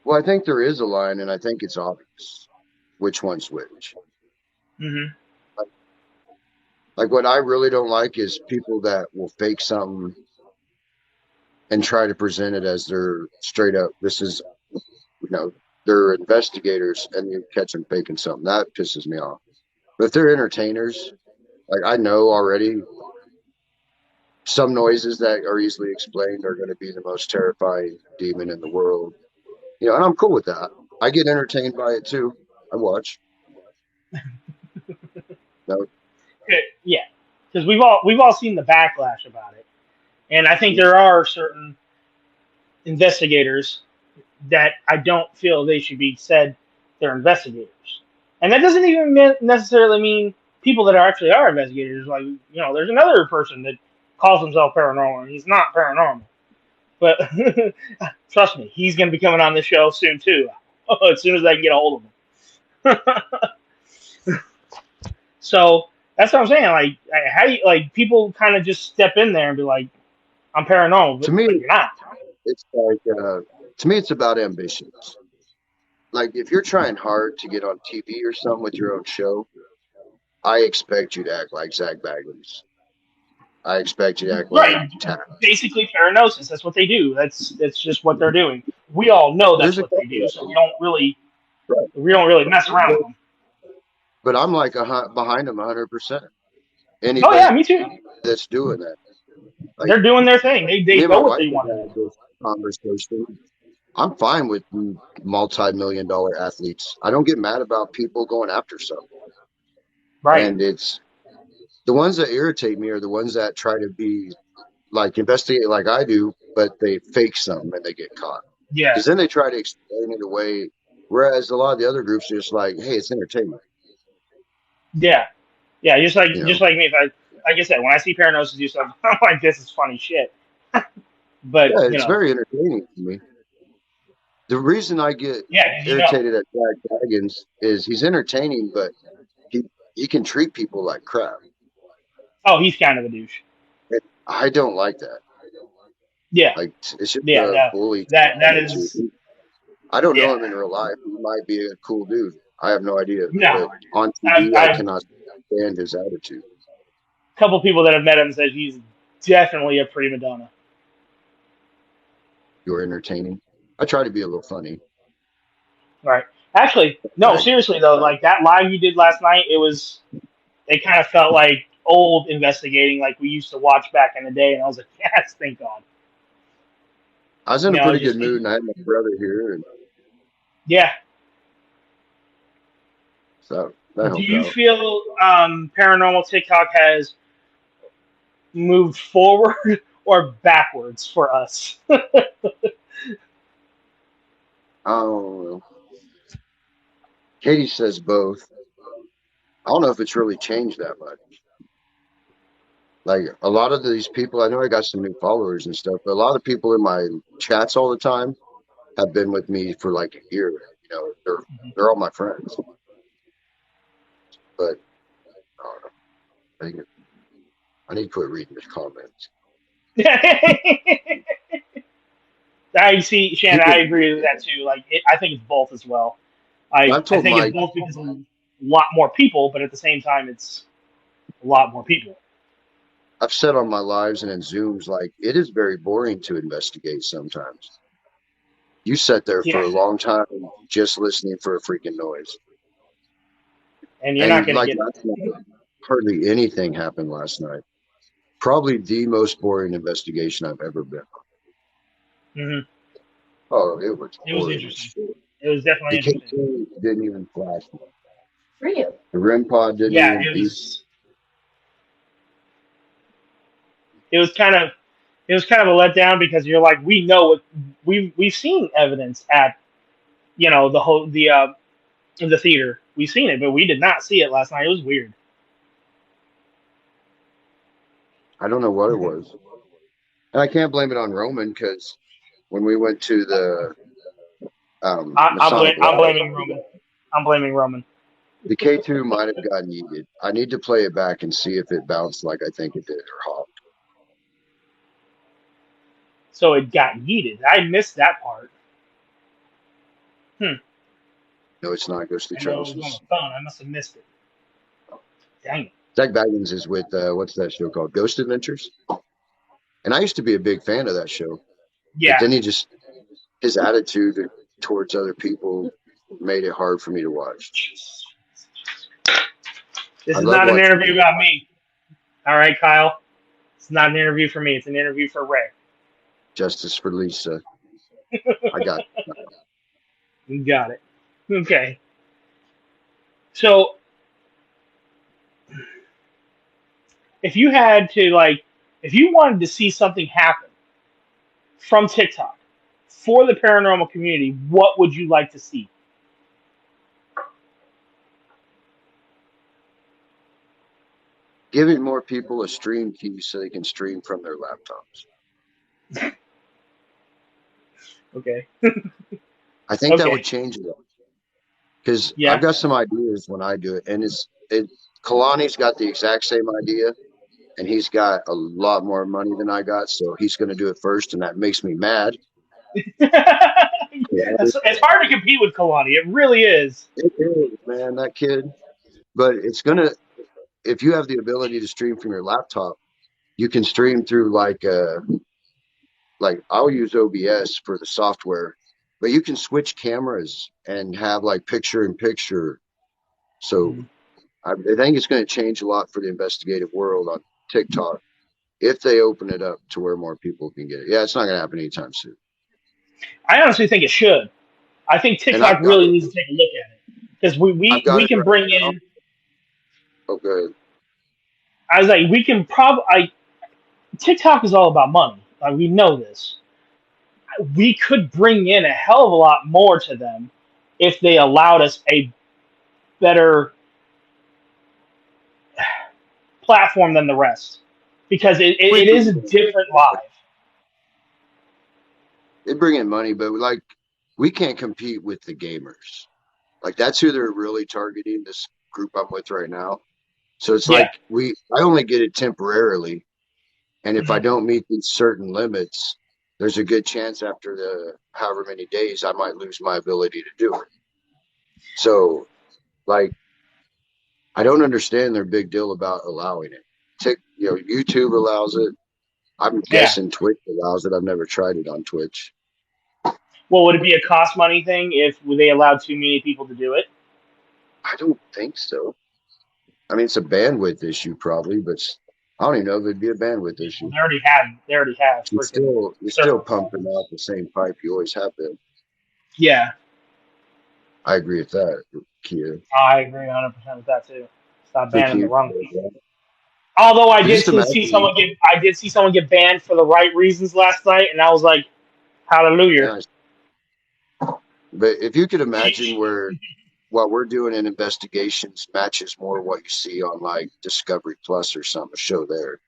Speaker 2: Well, I think there is a line, and I think it's obvious which one's which.
Speaker 1: Mm-hmm.
Speaker 2: Like what I really don't like is people that will fake something and try to present it as they're straight up. This is, you know, they're investigators, and you catch them faking something. That pisses me off. But if they're entertainers, like I know already, some noises that are easily explained are going to be the most terrifying demon in the world. You know, and I'm cool with that. I get entertained by it too. I watch. No,
Speaker 1: Yeah, because we've all seen the backlash about it, and I think there are certain investigators that I don't feel they should be said they're investigators, and that doesn't even necessarily mean people that are investigators. Like there's another person that calls himself paranormal, and he's not paranormal. But trust me, he's going to be coming on the show soon too. As soon as I can get a hold of him. So that's what I'm saying. Like, how you like people kind of just step in there and be like, "I'm paranormal,"
Speaker 2: to
Speaker 1: but
Speaker 2: me,
Speaker 1: you're not.
Speaker 2: it's like to me, it's about ambitions. Like if you're trying hard to get on TV or something with your own show, I expect you to act like Zach Baggins. I expect you to act like
Speaker 1: Right.
Speaker 2: Tad.
Speaker 1: Basically, paranosis. That's what they do. That's just what they're doing. We all know that's
Speaker 2: There's a
Speaker 1: what they
Speaker 2: couple
Speaker 1: do.
Speaker 2: of
Speaker 1: So
Speaker 2: them, right?
Speaker 1: we don't really mess around
Speaker 2: But,
Speaker 1: with them.
Speaker 2: but I'm like behind them 100%.
Speaker 1: Oh
Speaker 2: Anybody
Speaker 1: yeah, me too.
Speaker 2: that's doing that, like
Speaker 1: They're doing their thing. They
Speaker 2: me and my
Speaker 1: know what
Speaker 2: wife
Speaker 1: they
Speaker 2: have
Speaker 1: want to
Speaker 2: had
Speaker 1: do.
Speaker 2: this conversation. I'm fine with multi-million dollar athletes. I don't get mad about people going after something.
Speaker 1: Right.
Speaker 2: And it's the ones that irritate me are the ones that try to be like investigate like I do, but they fake something and they get caught.
Speaker 1: Yeah.
Speaker 2: Because then they try to explain it away. Whereas a lot of the other groups are just like, hey, it's entertainment,
Speaker 1: Yeah. Yeah. Just like
Speaker 2: you
Speaker 1: just
Speaker 2: know?
Speaker 1: like me. If I like I said, when I see paranosis do something, I'm like, this is funny shit. But
Speaker 2: Yeah, it's very entertaining to me. The reason I get
Speaker 1: yeah,
Speaker 2: irritated at Jack Dragons is he's entertaining, but he he can treat people like crap.
Speaker 1: oh, he's kind of a douche.
Speaker 2: And I don't like that.
Speaker 1: Yeah.
Speaker 2: Like it's just
Speaker 1: Yeah.
Speaker 2: a
Speaker 1: No.
Speaker 2: bully
Speaker 1: That
Speaker 2: attitude.
Speaker 1: is.
Speaker 2: I don't know
Speaker 1: Yeah.
Speaker 2: him in real life. He might be a cool dude. I have no idea.
Speaker 1: No.
Speaker 2: But on
Speaker 1: I've,
Speaker 2: TV, I
Speaker 1: I've
Speaker 2: cannot stand his attitude.
Speaker 1: a couple people that have met him said he's definitely a prima donna.
Speaker 2: You're entertaining. I try to be a little funny.
Speaker 1: Right. Actually, no,
Speaker 2: I,
Speaker 1: seriously though, like that live you did last night, it kind of felt like old investigating like we used to watch back in the day, and I was like, yes, thank God.
Speaker 2: I was in a pretty good
Speaker 1: Just
Speaker 2: mood, and I had my brother here, and
Speaker 1: yeah.
Speaker 2: so that
Speaker 1: Do
Speaker 2: helped
Speaker 1: you
Speaker 2: out.
Speaker 1: feel paranormal TikTok has moved forward or backwards for us?
Speaker 2: Oh, Katie says both. I don't know if it's really changed that much. Like a lot of these people, I know I got some new followers and stuff, but a lot of people in my chats all the time have been with me for like a year. You know, they're all my friends. But I don't know. I think I need to quit reading the comments.
Speaker 1: I see, Shannon. I
Speaker 2: People,
Speaker 1: agree with that too. Like, I think it's both as well.
Speaker 2: I've
Speaker 1: I
Speaker 2: told
Speaker 1: think it's
Speaker 2: Mike,
Speaker 1: both because a lot more people, but at the same time, it's a lot more people.
Speaker 2: I've said on my lives and in Zooms, like it is very boring to investigate sometimes. You sat there for
Speaker 1: Yeah,
Speaker 2: a long time just listening for a freaking noise.
Speaker 1: and you're not
Speaker 2: And
Speaker 1: going to
Speaker 2: like
Speaker 1: get.
Speaker 2: last night, hardly anything happened last night. Probably the most boring investigation I've ever been.
Speaker 1: Mhm.
Speaker 2: Oh, it was
Speaker 1: It was
Speaker 2: boring as
Speaker 1: interesting.
Speaker 2: shit.
Speaker 1: It was definitely
Speaker 2: The
Speaker 1: interesting.
Speaker 2: K2 didn't even flash me.
Speaker 3: Really?
Speaker 2: The REM pod didn't
Speaker 1: Yeah,
Speaker 2: even
Speaker 1: it
Speaker 2: beep.
Speaker 1: was. It was kind of. It was kind of a letdown because you're like, we know what we've seen evidence at the whole the theater. We've seen it, but we did not see it last night. It was weird.
Speaker 2: I don't know what it was. And I can't blame it on Roman because when we went to the Masonic
Speaker 1: I'm
Speaker 2: Lodge,
Speaker 1: blaming Roman. I'm blaming Roman.
Speaker 2: the K2 might have gotten yeeted. I need to play it back and see if it bounced like I think it did or hopped.
Speaker 1: So it got yeeted. I missed that part. Hmm.
Speaker 2: No, it's not Ghostly
Speaker 1: I know it was on the
Speaker 2: Trounces.
Speaker 1: phone. I must have missed it. Dang it.
Speaker 2: Zach Baggins is with, what's that show called? Ghost Adventures? And I used to be a big fan of that show. But
Speaker 1: Yeah.
Speaker 2: then his attitude towards other people made it hard for me to watch.
Speaker 1: This
Speaker 2: I
Speaker 1: is
Speaker 2: love
Speaker 1: not an
Speaker 2: watching
Speaker 1: interview about me. All right, Kyle. It's not an interview for me. It's an interview for Ray.
Speaker 2: Justice for Lisa. I got
Speaker 1: You got it. Okay. So if you had to if you wanted to see something happen from TikTok for the paranormal community, what would you like to see?
Speaker 2: giving more people a stream key so they can stream from their laptops.
Speaker 1: Okay.
Speaker 2: I think that would
Speaker 1: Okay.
Speaker 2: change it because I've
Speaker 1: Yeah.
Speaker 2: got some ideas when I do it, and Kalani's got the exact same idea, and he's got a lot more money than I got, so he's going to do it first, and that makes me mad. It
Speaker 1: It's hard to compete with Kalani. It really is.
Speaker 2: is, man, that kid. But it's gonna if you have the ability to stream from your laptop, you can stream through like I'll use OBS for the software, but you can switch cameras and have like picture in picture. So
Speaker 1: Mhm.
Speaker 2: I think it's going to change a lot for the investigative world on TikTok if they open it up to where more people can get it. Yeah, it's not going to happen anytime soon.
Speaker 1: I honestly think it should. I think
Speaker 2: And
Speaker 1: TikTok really needs to take a look at it because
Speaker 2: I've got
Speaker 1: we
Speaker 2: it
Speaker 1: can
Speaker 2: right
Speaker 1: bring
Speaker 2: now.
Speaker 1: in.
Speaker 2: Okay,
Speaker 1: I was like, we can probably. TikTok is all about money. Like we know this. We could bring in a hell of a lot more to them if they allowed us a better platform than the rest because
Speaker 2: we
Speaker 1: it is a different live.
Speaker 2: they bring in money, but we can't compete with the gamers. Like that's who they're really targeting. This group I'm with right now. So it's
Speaker 1: Yeah.
Speaker 2: like I only get it temporarily, and if I
Speaker 1: Hmm.
Speaker 2: don't meet these certain limits, there's a good chance after the however many days I might lose my ability to do it. So like I don't understand their big deal about allowing it. YouTube allows it. I'm
Speaker 1: Yeah.
Speaker 2: guessing Twitch allows it. I've never tried it on Twitch.
Speaker 1: Well, would it be a cost money thing if they allowed too many people to do it?
Speaker 2: I don't think so. I mean, it's a bandwidth issue probably, but I don't even know if it'd be a bandwidth
Speaker 1: Well,
Speaker 2: issue.
Speaker 1: they already have freaking
Speaker 2: You're still
Speaker 1: server
Speaker 2: pumping
Speaker 1: farms.
Speaker 2: out the same pipe you always have been.
Speaker 1: Yeah,
Speaker 2: I agree with that, Kia.
Speaker 1: I agree 100% with that too. Stop
Speaker 2: Think
Speaker 1: banning the
Speaker 2: you
Speaker 1: wrong people. Although
Speaker 2: just imagine,
Speaker 1: I did see someone get banned for the right reasons last night, and I was like, hallelujah.
Speaker 2: yeah. But if you could imagine where what we're doing in investigations matches more what you see on like Discovery Plus or some show there,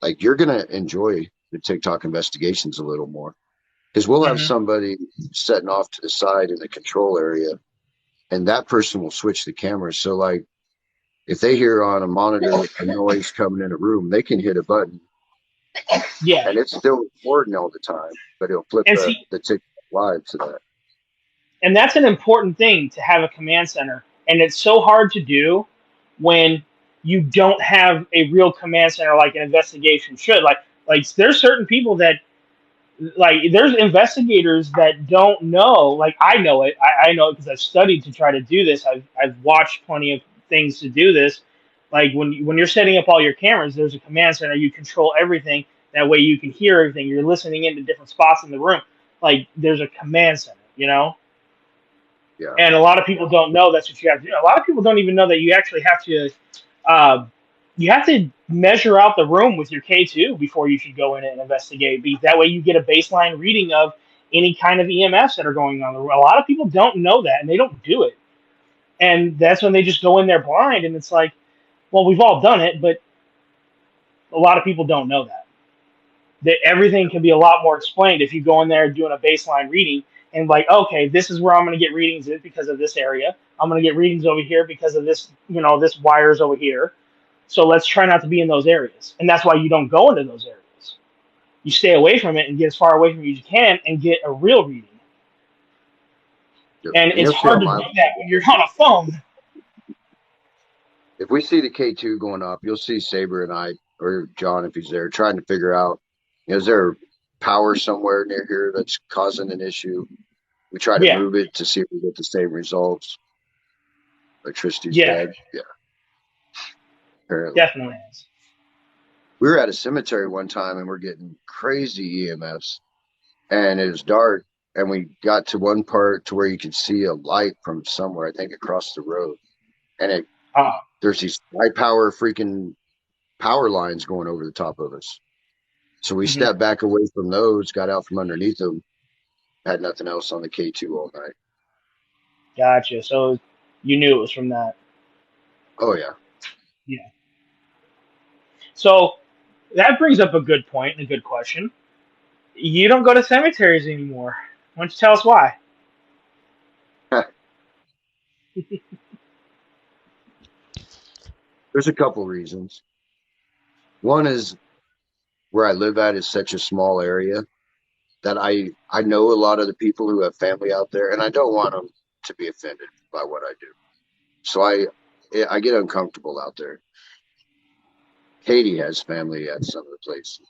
Speaker 2: like you're gonna enjoy the TikTok investigations a little more because we'll have
Speaker 1: Hmm.
Speaker 2: somebody setting off to the side in the control area, and that person will switch the camera. So like if they hear on a monitor a noise coming in a room, they can hit a button
Speaker 1: Yeah,
Speaker 2: and it's still recording all the time, but it'll flip
Speaker 1: and see,
Speaker 2: the TikTok live to that.
Speaker 1: and that's an important thing to have a command center, and it's so hard to do when you don't have a real command center like an investigation should. Like there's certain people that there's investigators that don't know. Like I know it. I know it because I've studied to try to do this. I've watched plenty of things to do this. Like when you're setting up all your cameras, there's a command center. You control everything. That way you can hear everything. You're listening into different spots in the room. like there's a command center, you know.
Speaker 2: Yeah.
Speaker 1: And a lot of people don't know that's what you have to do. A lot of people don't even know that you actually uh, you have to measure out the room with your K2 before you should go in and investigate. Because that way you get a baseline reading of any kind of EMFs that are going on. A lot of people don't know that, and they don't do it. And that's when they just go in there blind, and it's like, well, we've all done it, but a lot of people don't know that. That everything can be a lot more explained if you go in there doing a baseline reading and like, okay, this is where I'm going to get readings because of this area. I'm going to get readings over here because of this, this wire's over here. So let's try not to be in those areas. And that's why you don't go into those areas. You stay away from it and get as far away from it as you can and get a real reading.
Speaker 2: Yep.
Speaker 1: And
Speaker 2: And
Speaker 1: it's
Speaker 2: you'll see on
Speaker 1: hard to do that when you're on a phone.
Speaker 2: if we see the K2 going up, you'll see Saber and I, or John if he's there, trying to figure out, is there power somewhere near here that's causing an issue? We try to
Speaker 1: Yeah,
Speaker 2: move it to see if we get the same results. Electricity's
Speaker 1: yeah,
Speaker 2: dead. Yeah, apparently.
Speaker 1: definitely is.
Speaker 2: We were at a cemetery one time and we're getting crazy EMFs, and it was dark. And we got to one part to where you could see a light from somewhere, I think across the road. And
Speaker 1: Uh,
Speaker 2: there's these high power freaking power lines going over the top of us. So we
Speaker 1: mhm.
Speaker 2: stepped back away from those, got out from underneath them, had nothing else on the K2 all night.
Speaker 1: Gotcha. So you knew it was from that.
Speaker 2: Oh, yeah.
Speaker 1: Yeah. So that brings up a good point and a good question. You don't go to cemeteries anymore. Why don't you tell us why?
Speaker 2: There's a couple reasons. One is where I live at is such a small area that I know a lot of the people who have family out there, and I don't want them to be offended by what I do. So I get uncomfortable out there. Katie has family at some of the places.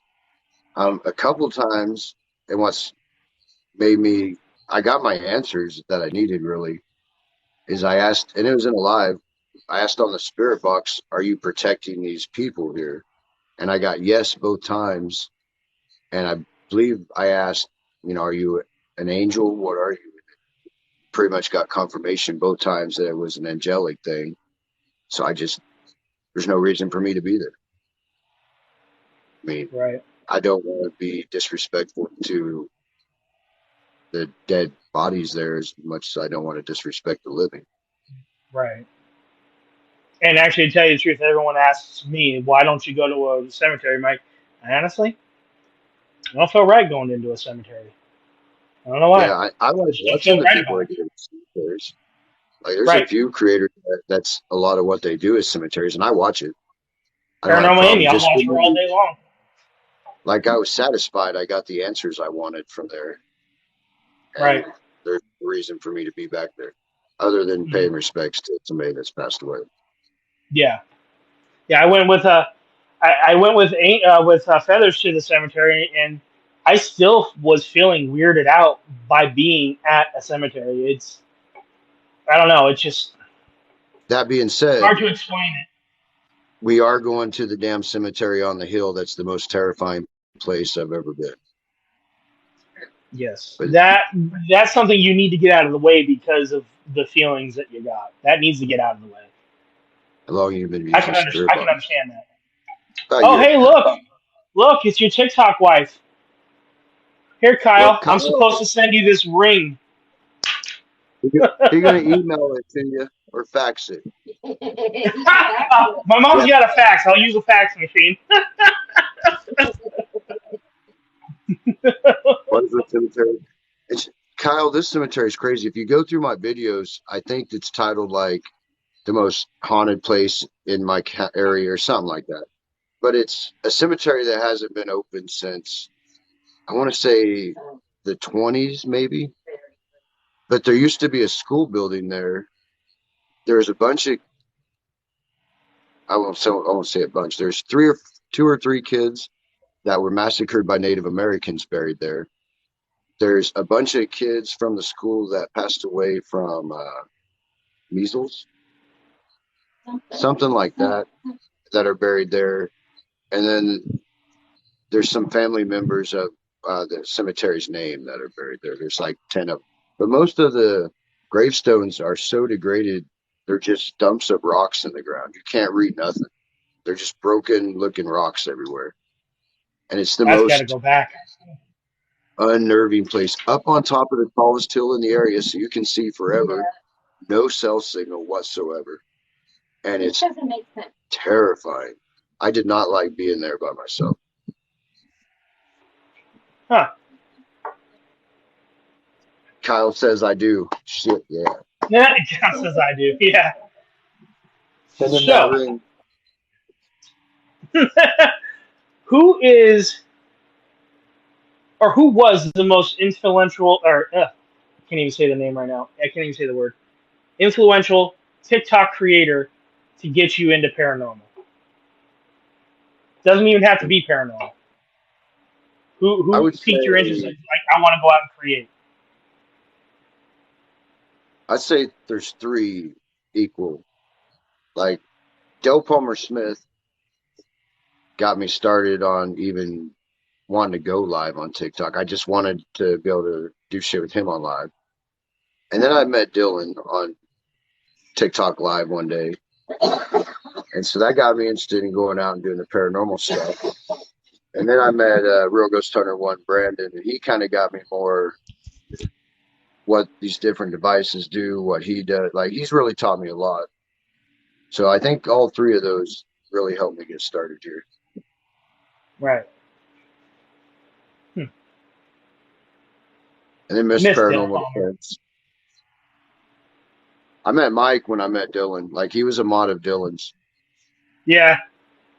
Speaker 2: A couple times, and what's made me I got my answers that I needed really is I asked, and it was in a live. I asked on the spirit box, "Are you protecting these people here?" And I got yes both times. And I believe I asked, "Are you an angel? What are you?" Pretty much got confirmation both times that it was an angelic thing. So there's no reason for me to be there. I mean,
Speaker 1: Right,
Speaker 2: I don't want to be disrespectful to the dead bodies there as much as I don't want to disrespect the living.
Speaker 1: right. And actually, to tell you the truth, everyone asks me, why don't you go to a cemetery, Mike? Honestly, I don't feel right going into a cemetery. I don't know why.
Speaker 2: Yeah, I
Speaker 1: I
Speaker 2: like
Speaker 1: just don't
Speaker 2: watching
Speaker 1: feel
Speaker 2: the
Speaker 1: right
Speaker 2: people
Speaker 1: about
Speaker 2: that
Speaker 1: it.
Speaker 2: get in cemeteries. Like, there's a
Speaker 1: Right.
Speaker 2: few creators that's a lot of what they do is cemeteries, and I watch it. I don't have a
Speaker 1: Paranormal
Speaker 2: problem.
Speaker 1: Amy, I'll
Speaker 2: Just
Speaker 1: watch her all day long.
Speaker 2: like I was satisfied I got the answers I wanted from there,
Speaker 1: Right.
Speaker 2: and there's no reason for me to be back there other than
Speaker 1: Hmm.
Speaker 2: paying respects to somebody that's passed away.
Speaker 1: Yeah. Yeah, I went with feathers to the cemetery, and I still was feeling weirded out by being at a cemetery. I don't know. It's just
Speaker 2: That being
Speaker 1: hard
Speaker 2: said,
Speaker 1: to explain it.
Speaker 2: we are going to the damn cemetery on the hill. That's the most terrifying place I've ever been.
Speaker 1: Yes,
Speaker 2: But
Speaker 1: that's something you need to get out of the way because of the feelings that you got. That needs to get out of the way.
Speaker 2: how long have you been using spirit
Speaker 1: I can
Speaker 2: box?
Speaker 1: understand that.
Speaker 2: About a
Speaker 1: Oh,
Speaker 2: year and
Speaker 1: hey,
Speaker 2: a half.
Speaker 1: look, it's your TikTok wife. Here,
Speaker 2: Well,
Speaker 1: Kyle, I'm
Speaker 2: Kyle,
Speaker 1: supposed to send you this ring.
Speaker 2: you're gonna email it to you or fax it.
Speaker 1: My mom's
Speaker 2: Yeah,
Speaker 1: got a fax. I'll use a fax machine.
Speaker 2: what is the cemetery? It's Kyle. This cemetery is crazy. If you go through my videos, I think it's titled like the most haunted place in my area or something like that. But it's a cemetery that hasn't been open since I want to say the 20s, maybe. But there used to be a school building there. There was a bunch of I won't say a bunch. There's two or three kids that were massacred by Native Americans buried there. There's a bunch of kids from the school that passed away from measles, something like that are buried there. And then there's some family members of the cemetery's name that are buried there. There's like 10 of them. But most of the gravestones are so degraded, they're just stumps of rocks in the ground. You can't read nothing. They're just broken looking rocks everywhere. And it's the
Speaker 1: That's got to
Speaker 2: most
Speaker 1: go back.
Speaker 2: unnerving place up on top of the tallest hill in the area so you can see forever. No cell signal whatsoever. And it's terrifying. I did not like being there by myself.
Speaker 1: Huh.
Speaker 2: Kyle says I do. Shit, yeah.
Speaker 1: Yeah, John says I do. Yeah.
Speaker 2: Send in that
Speaker 1: So,
Speaker 2: ring.
Speaker 1: who is or who was the most influential, or I can't even say the name right now. I can't even say the word. Influential TikTok creator to get you into paranormal. Doesn't even have to be paranormal.
Speaker 2: I
Speaker 1: Who
Speaker 2: would
Speaker 1: piqued your interest?
Speaker 2: say
Speaker 1: Like, I want to go out and create.
Speaker 2: I'd say there's three equal. Like Del Palmer Smith got me started on even wanting to go live on TikTok. I just wanted to be able to do shit with him on live. And then I met Dylan on TikTok live one day. And so that got me interested in going out and doing the paranormal stuff. And then I met Real Ghost Hunter 1 Brandon, and he kind of got me more what these different devices do, what he does. Like, he's really taught me a lot. So I think all three of those really helped me get started here.
Speaker 1: Right.
Speaker 2: And then Mr.
Speaker 1: Miss Del
Speaker 2: Paranormal
Speaker 1: Palmer.
Speaker 2: Defense. I met Mike when I met Dylan. Like, he was a mod of Dylan's.
Speaker 1: Yeah,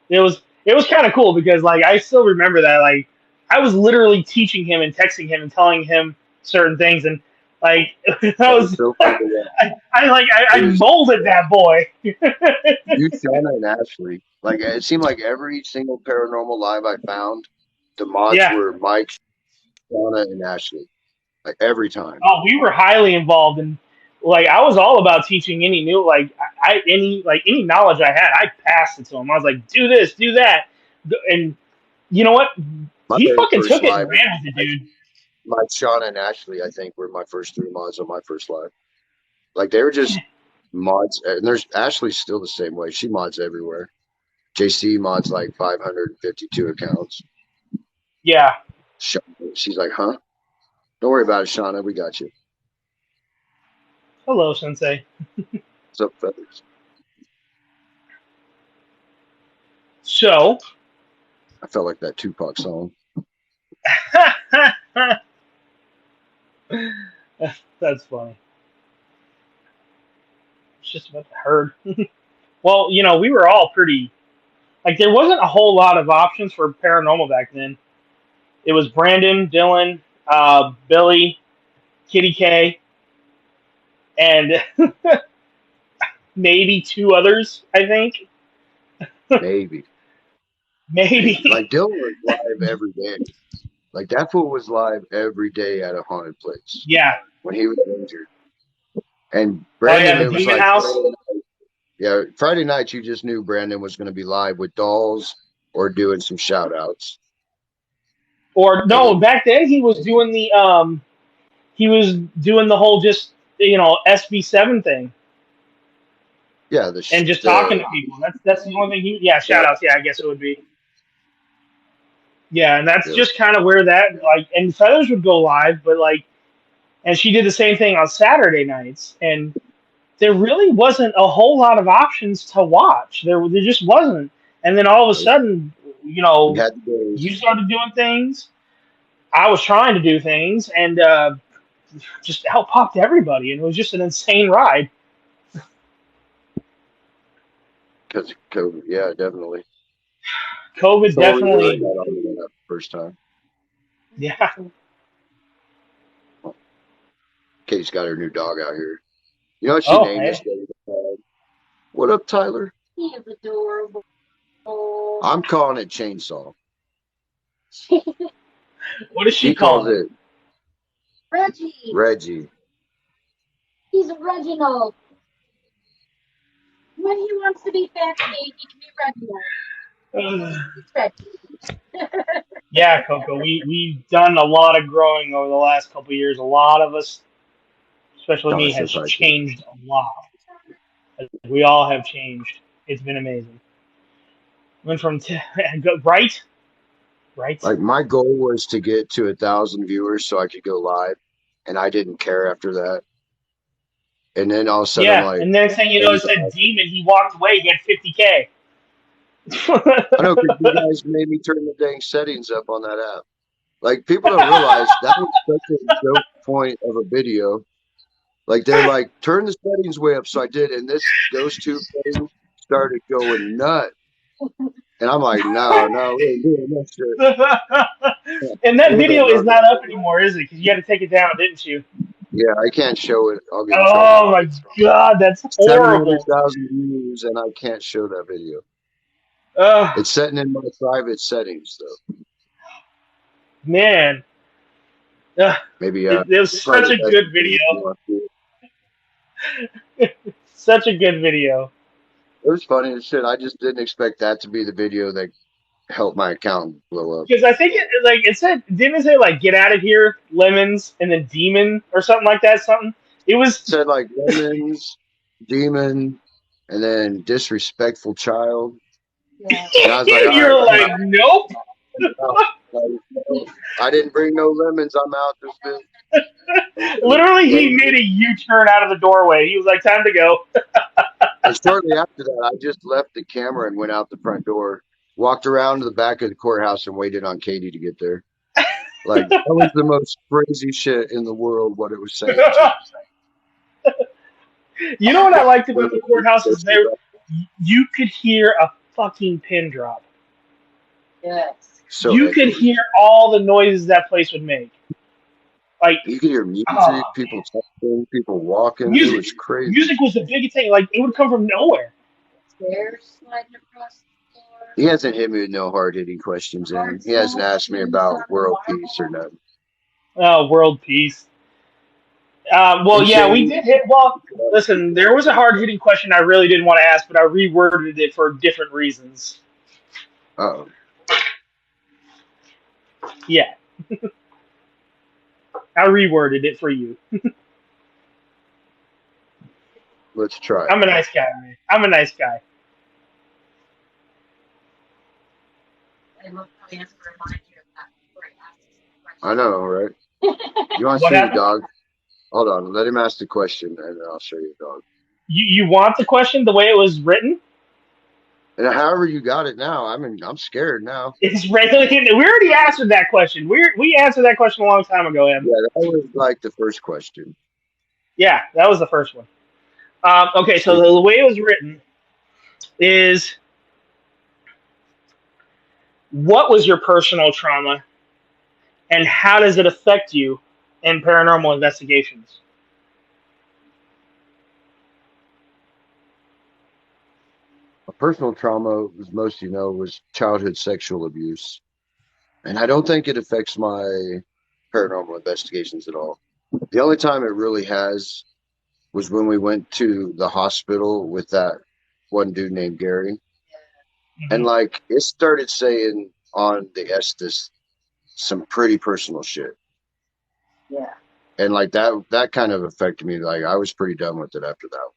Speaker 1: it was kind of cool because like I still remember that like I was literally teaching him and texting him and telling him certain things and like I
Speaker 2: That was
Speaker 1: was
Speaker 2: so cool.
Speaker 1: I
Speaker 2: It was
Speaker 1: molded that boy.
Speaker 2: you, Shauna, and Ashley. Like, it seemed like every single paranormal live I found, the mods
Speaker 1: Yeah.
Speaker 2: were Mike, Shauna, and Ashley. Like, every time.
Speaker 1: Oh, we were highly involved and like I was all about teaching any new like any knowledge I had I passed it to him. I was like do this, do that, and you know what?
Speaker 2: My
Speaker 1: He
Speaker 2: very
Speaker 1: fucking
Speaker 2: first
Speaker 1: took it
Speaker 2: live
Speaker 1: and
Speaker 2: was
Speaker 1: ran with it, dude.
Speaker 2: Mike, Shauna, and Ashley, I think, were my first three mods on my first live. Like, they were just mods. And there's Ashley's still the same way. She mods everywhere. JC mods like 552 accounts.
Speaker 1: Yeah.
Speaker 2: She's like, huh? Don't worry about it, Shauna. We got you.
Speaker 1: Hello, Sensei.
Speaker 2: What's up, feathers?
Speaker 1: So,
Speaker 2: I felt like that Tupac song.
Speaker 1: that's funny. It's just about the herd. Well, we were all pretty like there wasn't a whole lot of options for paranormal back then. It was Brandon, Dylan, Billy, Kitty K, and maybe two others. I think
Speaker 2: Maybe.
Speaker 1: maybe.
Speaker 2: Like, Dylan was live every day. Like, that fool was live every day at a haunted place
Speaker 1: Yeah.
Speaker 2: when he was injured. And
Speaker 1: Oh yeah,
Speaker 2: Brandon,
Speaker 1: the
Speaker 2: it was
Speaker 1: Demon
Speaker 2: like,
Speaker 1: House.
Speaker 2: yeah, Friday night you just knew Brandon was going to be live with dolls or doing some shout outs.
Speaker 1: Or no,
Speaker 2: And
Speaker 1: back then he was doing the whole just SB7 thing.
Speaker 2: yeah,
Speaker 1: And just talking to people. That's the only thing shout outs, I guess it would be. Yeah, and that's
Speaker 2: yeah.
Speaker 1: just kind of where that like and Feathers would go live, but like and she did the same thing on Saturday nights and there really wasn't a whole lot of options to watch. There just wasn't. And then all of a sudden,
Speaker 2: We had
Speaker 1: you
Speaker 2: those.
Speaker 1: started doing things. I was trying to do things and just out popped everybody and it was just an insane ride.
Speaker 2: Because of COVID, yeah, definitely.
Speaker 1: COVID
Speaker 2: So we were
Speaker 1: definitely,
Speaker 2: that first time.
Speaker 1: yeah.
Speaker 2: Katie's got her new dog out here. You know what she
Speaker 1: Oh,
Speaker 2: named this
Speaker 1: hey.
Speaker 2: dog? What up, Tyler?
Speaker 3: He is adorable.
Speaker 2: I'm calling it Chainsaw.
Speaker 1: What does she
Speaker 2: He calls
Speaker 1: call it?
Speaker 2: it
Speaker 3: Reggie.
Speaker 2: Reggie.
Speaker 3: He's Reginald. When he wants to be fancy, he can be Reginald.
Speaker 1: Yeah, Coco, we've done a lot of growing over the last couple of years. A lot of us, especially
Speaker 2: No,
Speaker 1: me,
Speaker 2: it's
Speaker 1: has
Speaker 2: just like
Speaker 1: changed a lot. We all have changed. It's been amazing. Went from right, right.
Speaker 2: my goal was to get to 1,000 viewers so I could go live, and I didn't care after that. And then all of a sudden, I'm
Speaker 1: Yeah,
Speaker 2: like,
Speaker 1: and next thing you know, it said
Speaker 2: 10,000.
Speaker 1: demon. He walked away. He had 50K.
Speaker 2: I know because you guys made me turn the dang settings up on that app. Like people don't realize that was such a joke point of a video. Like they're like, turn the settings way up, so I did, and this ghost tube thing started going nuts. And I'm like, no, we ain't doing that shit.
Speaker 1: And that
Speaker 2: We're
Speaker 1: video
Speaker 2: letting
Speaker 1: is
Speaker 2: our
Speaker 1: not up anymore, is it? Because you had to take it down, didn't you?
Speaker 2: yeah, I can't show it. I'll get in trouble.
Speaker 1: Oh my
Speaker 2: It's
Speaker 1: God, that's horrible.
Speaker 2: 700,000 views, and I can't show that video.
Speaker 1: Oh
Speaker 2: It's setting in my private settings though.
Speaker 1: man, Ugh,
Speaker 2: Maybe
Speaker 1: it was such a
Speaker 2: private
Speaker 1: good
Speaker 2: messaging
Speaker 1: video.
Speaker 2: if you want to.
Speaker 1: Such a good video.
Speaker 2: It was funny as shit. I just didn't expect that to be the video that helped my account blow up.
Speaker 1: Because I think it said, didn't it say like get out of here, lemons, and then demon or something like that? Something. It
Speaker 2: It
Speaker 1: was.
Speaker 2: said like lemons, demon, and then disrespectful child.
Speaker 3: Yeah.
Speaker 2: And I was like, all right,
Speaker 1: You're like, nope.
Speaker 2: I'm out. Like, no, I didn't bring no lemons. I'm out this bitch.
Speaker 1: Literally, he made a U-turn out of the doorway. He was like, time to go.
Speaker 2: And shortly after that, I just left the camera and went out the front door, walked around to the back of the courthouse, and waited on Katie to get there. Like that was the most crazy shit in the world. What it was saying to.
Speaker 1: You know what I liked about the courthouse is you could hear a fucking pin drop.
Speaker 3: Yes.
Speaker 2: So
Speaker 1: You could
Speaker 2: echoey.
Speaker 1: hear all the noises that place would make. Like,
Speaker 2: You could hear music,
Speaker 1: oh,
Speaker 2: people talking, people walking. It
Speaker 1: music.
Speaker 2: was crazy.
Speaker 1: Music was the biggest thing. Like, it would come from nowhere.
Speaker 3: Stairs sliding across the floor.
Speaker 2: He hasn't hit me with no hard hitting questions, and he hasn't asked me about world peace or nothing.
Speaker 1: Oh, world peace. Well,
Speaker 2: And
Speaker 1: yeah, we
Speaker 2: Shane,
Speaker 1: did hit. Well, listen, there was a hard hitting question I really didn't want to ask, but I reworded it for different reasons.
Speaker 2: oh,
Speaker 1: Yeah, I reworded it for you.
Speaker 2: let's try it.
Speaker 1: I'm a nice guy, man. I'm a nice guy.
Speaker 3: I love how you have to remind you of that before he asks the question.
Speaker 2: I know, right? You want to
Speaker 1: What
Speaker 2: see the
Speaker 1: happened?
Speaker 2: dog? Hold on, let him ask the question, and then I'll show you the dog.
Speaker 1: You want the question the way it was written?
Speaker 2: And however you got it now, I'm scared now.
Speaker 1: It's really. We already answered that question. We answered that question a long time ago, Em.
Speaker 2: Yeah, that was like the first question.
Speaker 1: Yeah, that was the first one. Okay, so the way it was written is, what was your personal trauma, and how does it affect you in paranormal investigations?
Speaker 2: A personal trauma, as most of you know, was childhood sexual abuse. And I don't think it affects my paranormal investigations at all. The only time it really has was when we went to the hospital with that one dude named Gary. And
Speaker 1: Mhm.
Speaker 2: like it started saying on the Estes some pretty personal shit.
Speaker 3: Yeah.
Speaker 2: And like that kind of affected me. Like I was pretty done with it after that.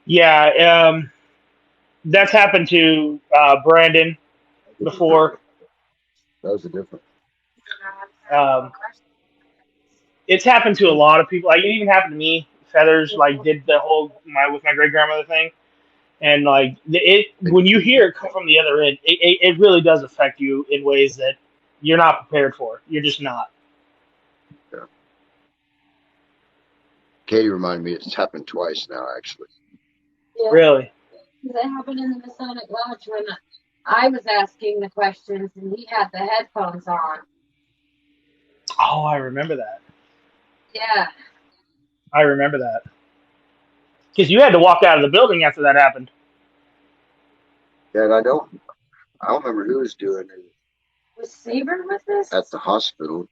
Speaker 1: Yeah, that's happened to Brandon before.
Speaker 2: That was a different.
Speaker 1: Um, it's happened to a lot of people. Like it even happened to me. Feathers like did the whole with my great grandmother thing, and like it when you hear it come from the other end, it really does affect you in ways that you're not prepared for. You're just not.
Speaker 2: Yeah. Katie reminded me it's happened twice now, actually.
Speaker 3: Yeah.
Speaker 1: Really.
Speaker 3: That happened in the Masonic Lodge when I was asking the questions and he had the headphones on.
Speaker 1: Oh, I remember that.
Speaker 3: Yeah.
Speaker 1: I remember that. Because you had to walk out of the building after that happened.
Speaker 2: Yeah, and I don't remember who was doing it
Speaker 3: Was Saber with us?
Speaker 2: at the hospital.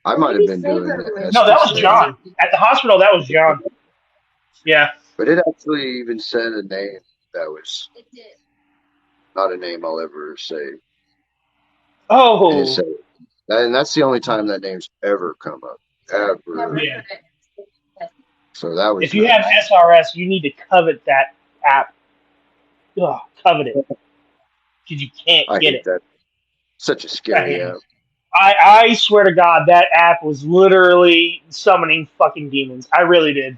Speaker 2: I might have been doing it.
Speaker 1: No, that was John. At the hospital, that was John. Yeah.
Speaker 2: But it actually even said a name that was.
Speaker 3: It did.
Speaker 2: not a name I'll ever say.
Speaker 1: Oh,
Speaker 2: And that's the only time that name's ever come up. Ever.
Speaker 3: Never
Speaker 1: Yeah.
Speaker 3: heard it.
Speaker 2: So that was
Speaker 1: if you have
Speaker 2: nice.
Speaker 1: SRS, you need to covet that app. Ugh, covet it because you can't
Speaker 2: I
Speaker 1: get
Speaker 2: hate
Speaker 1: it.
Speaker 2: that. Such a scary app.
Speaker 1: I swear to God, that app was literally summoning fucking demons. I really did.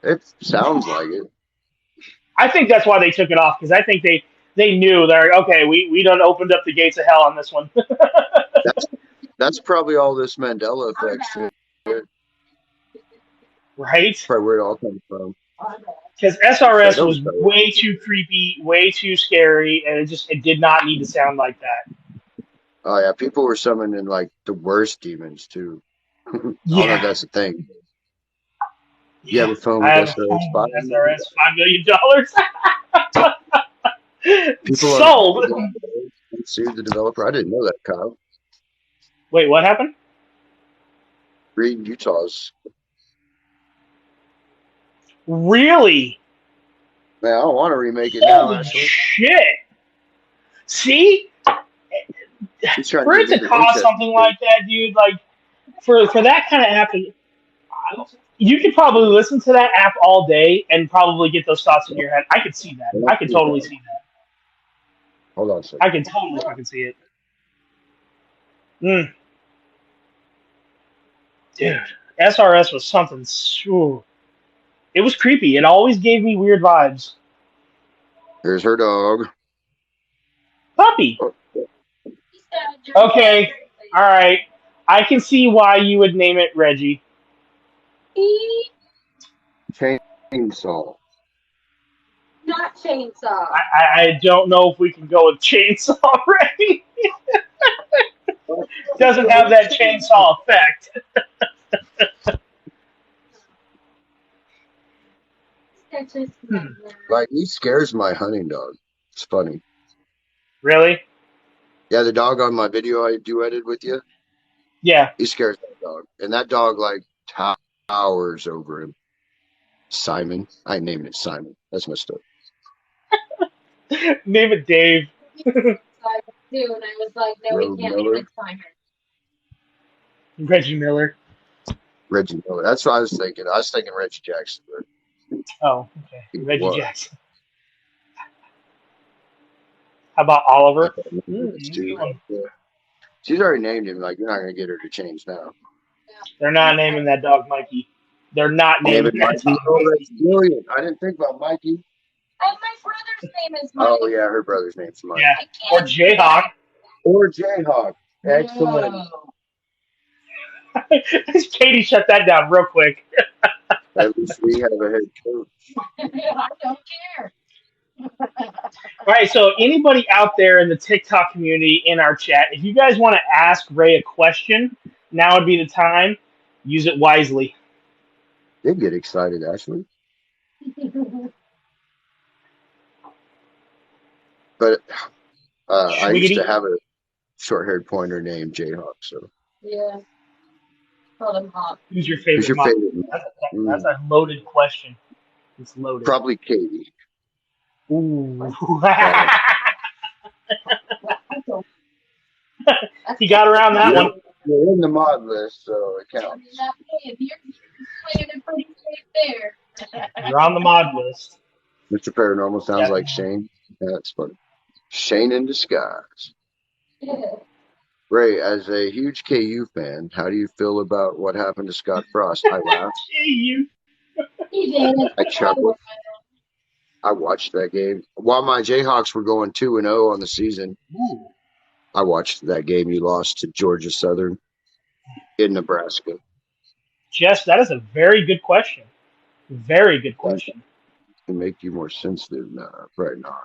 Speaker 2: It sounds like it.
Speaker 1: I think that's why they took it off because I think they knew they're like, okay. We done opened up the gates of hell on this one,
Speaker 2: That's probably all this Mandela effect shit.
Speaker 1: right?
Speaker 2: Probably where it all comes from.
Speaker 1: Because
Speaker 2: So
Speaker 1: SRS
Speaker 2: don't
Speaker 1: was
Speaker 2: tell it.
Speaker 1: way too creepy, way too scary, and it did not need to sound like that.
Speaker 2: Oh yeah, people were summoning like the worst demons too. I don't know if
Speaker 1: Yeah,
Speaker 2: that's a thing. You have
Speaker 1: yeah.
Speaker 2: a phone
Speaker 1: I
Speaker 2: with
Speaker 1: have a
Speaker 2: SRS
Speaker 1: phone
Speaker 2: five.
Speaker 1: with SRS, $5 million.
Speaker 2: People are
Speaker 1: Sold.
Speaker 2: sued the developer. I didn't know that, Kyle.
Speaker 1: Wait, what happened?
Speaker 2: Read Utah's.
Speaker 1: Really?
Speaker 2: Man, I don't want to remake it now.
Speaker 1: Holy
Speaker 2: Actually,
Speaker 1: shit! See,
Speaker 2: he's trying to
Speaker 1: for
Speaker 2: get
Speaker 1: it
Speaker 2: me
Speaker 1: to
Speaker 2: to
Speaker 1: cost
Speaker 2: Winchester.
Speaker 1: something like that, dude, like for that kind of app, you could probably listen to that app all day and probably get those thoughts in your head. I could see that. I could totally see that.
Speaker 2: Hold on a second.
Speaker 1: I can totally fucking see it. Mm. Dude, SRS was something. Ooh. It was creepy. It always gave me weird vibes.
Speaker 2: Here's her dog.
Speaker 1: Puppy.
Speaker 2: Oh,
Speaker 1: Okay. All right. I can see why you would name it Reggie.
Speaker 2: chainsaw.
Speaker 3: Not chainsaw.
Speaker 1: I don't know if we can go with chainsaw already. Doesn't have that chainsaw effect.
Speaker 2: Like he scares my hunting dog. It's funny.
Speaker 1: Really?
Speaker 2: Yeah, the dog on my video I duetted with you.
Speaker 1: Yeah.
Speaker 2: He scares that dog, and that dog like towers over him. Simon. I named it Simon. That's messed up.
Speaker 1: Name it Dave.
Speaker 3: So I do, and I was like, no, we
Speaker 2: Rogue
Speaker 3: can't
Speaker 2: Miller.
Speaker 3: name it Simon.
Speaker 1: Reggie Miller.
Speaker 2: Reggie Miller. That's what I was thinking. I was thinking Reggie Jackson, but
Speaker 1: Oh, okay. Reggie
Speaker 2: what?
Speaker 1: Jackson. How about Oliver?
Speaker 2: She's already named him. Like you're not gonna get her to change now.
Speaker 1: They're not naming that dog Mikey. They're not
Speaker 2: Name
Speaker 1: naming
Speaker 2: it
Speaker 1: that
Speaker 2: Mikey.
Speaker 1: dog
Speaker 2: Oh,
Speaker 1: Mikey.
Speaker 2: that's brilliant. I didn't think about Mikey.
Speaker 3: And my brother's name is Mike.
Speaker 2: Oh yeah, her brother's name's Mike.
Speaker 1: Yeah. Or Jayhawk.
Speaker 2: Or Jayhawk. Excellent.
Speaker 3: No.
Speaker 1: Katie shut that down real quick.
Speaker 2: At least we have a head coach.
Speaker 3: I don't care.
Speaker 1: All right, so anybody out there in the TikTok community in our chat, if you guys want to ask Ray a question, now would be the time. Use it wisely.
Speaker 2: Did get excited, Ashley. But I used to have a short-haired pointer named Jayhawk. So
Speaker 3: yeah. Call him Hawk.
Speaker 1: Who's your favorite?
Speaker 2: who's your favorite?
Speaker 1: That's a loaded question. It's loaded.
Speaker 2: Probably Katie.
Speaker 1: Ooh. He got around that one.
Speaker 2: You're in the mod list, so it counts.
Speaker 3: You're playing it pretty safe there.
Speaker 1: You're on the mod list.
Speaker 2: Mr. Paranormal sounds
Speaker 1: Yeah.
Speaker 2: like Shane. Yeah, that's funny. Shane in disguise.
Speaker 3: Yeah.
Speaker 2: Ray, as a huge KU fan, how do you feel about what happened to Scott Frost? I laughed.
Speaker 1: You.
Speaker 3: He did.
Speaker 2: I chuckled. I watched that game. While my Jayhawks were going 2-0 on the season,
Speaker 1: Ooh.
Speaker 2: I watched that game you lost to Georgia Southern in Nebraska.
Speaker 1: Jess, that is a very good question. Very good question.
Speaker 2: To make you more sensitive now, right now.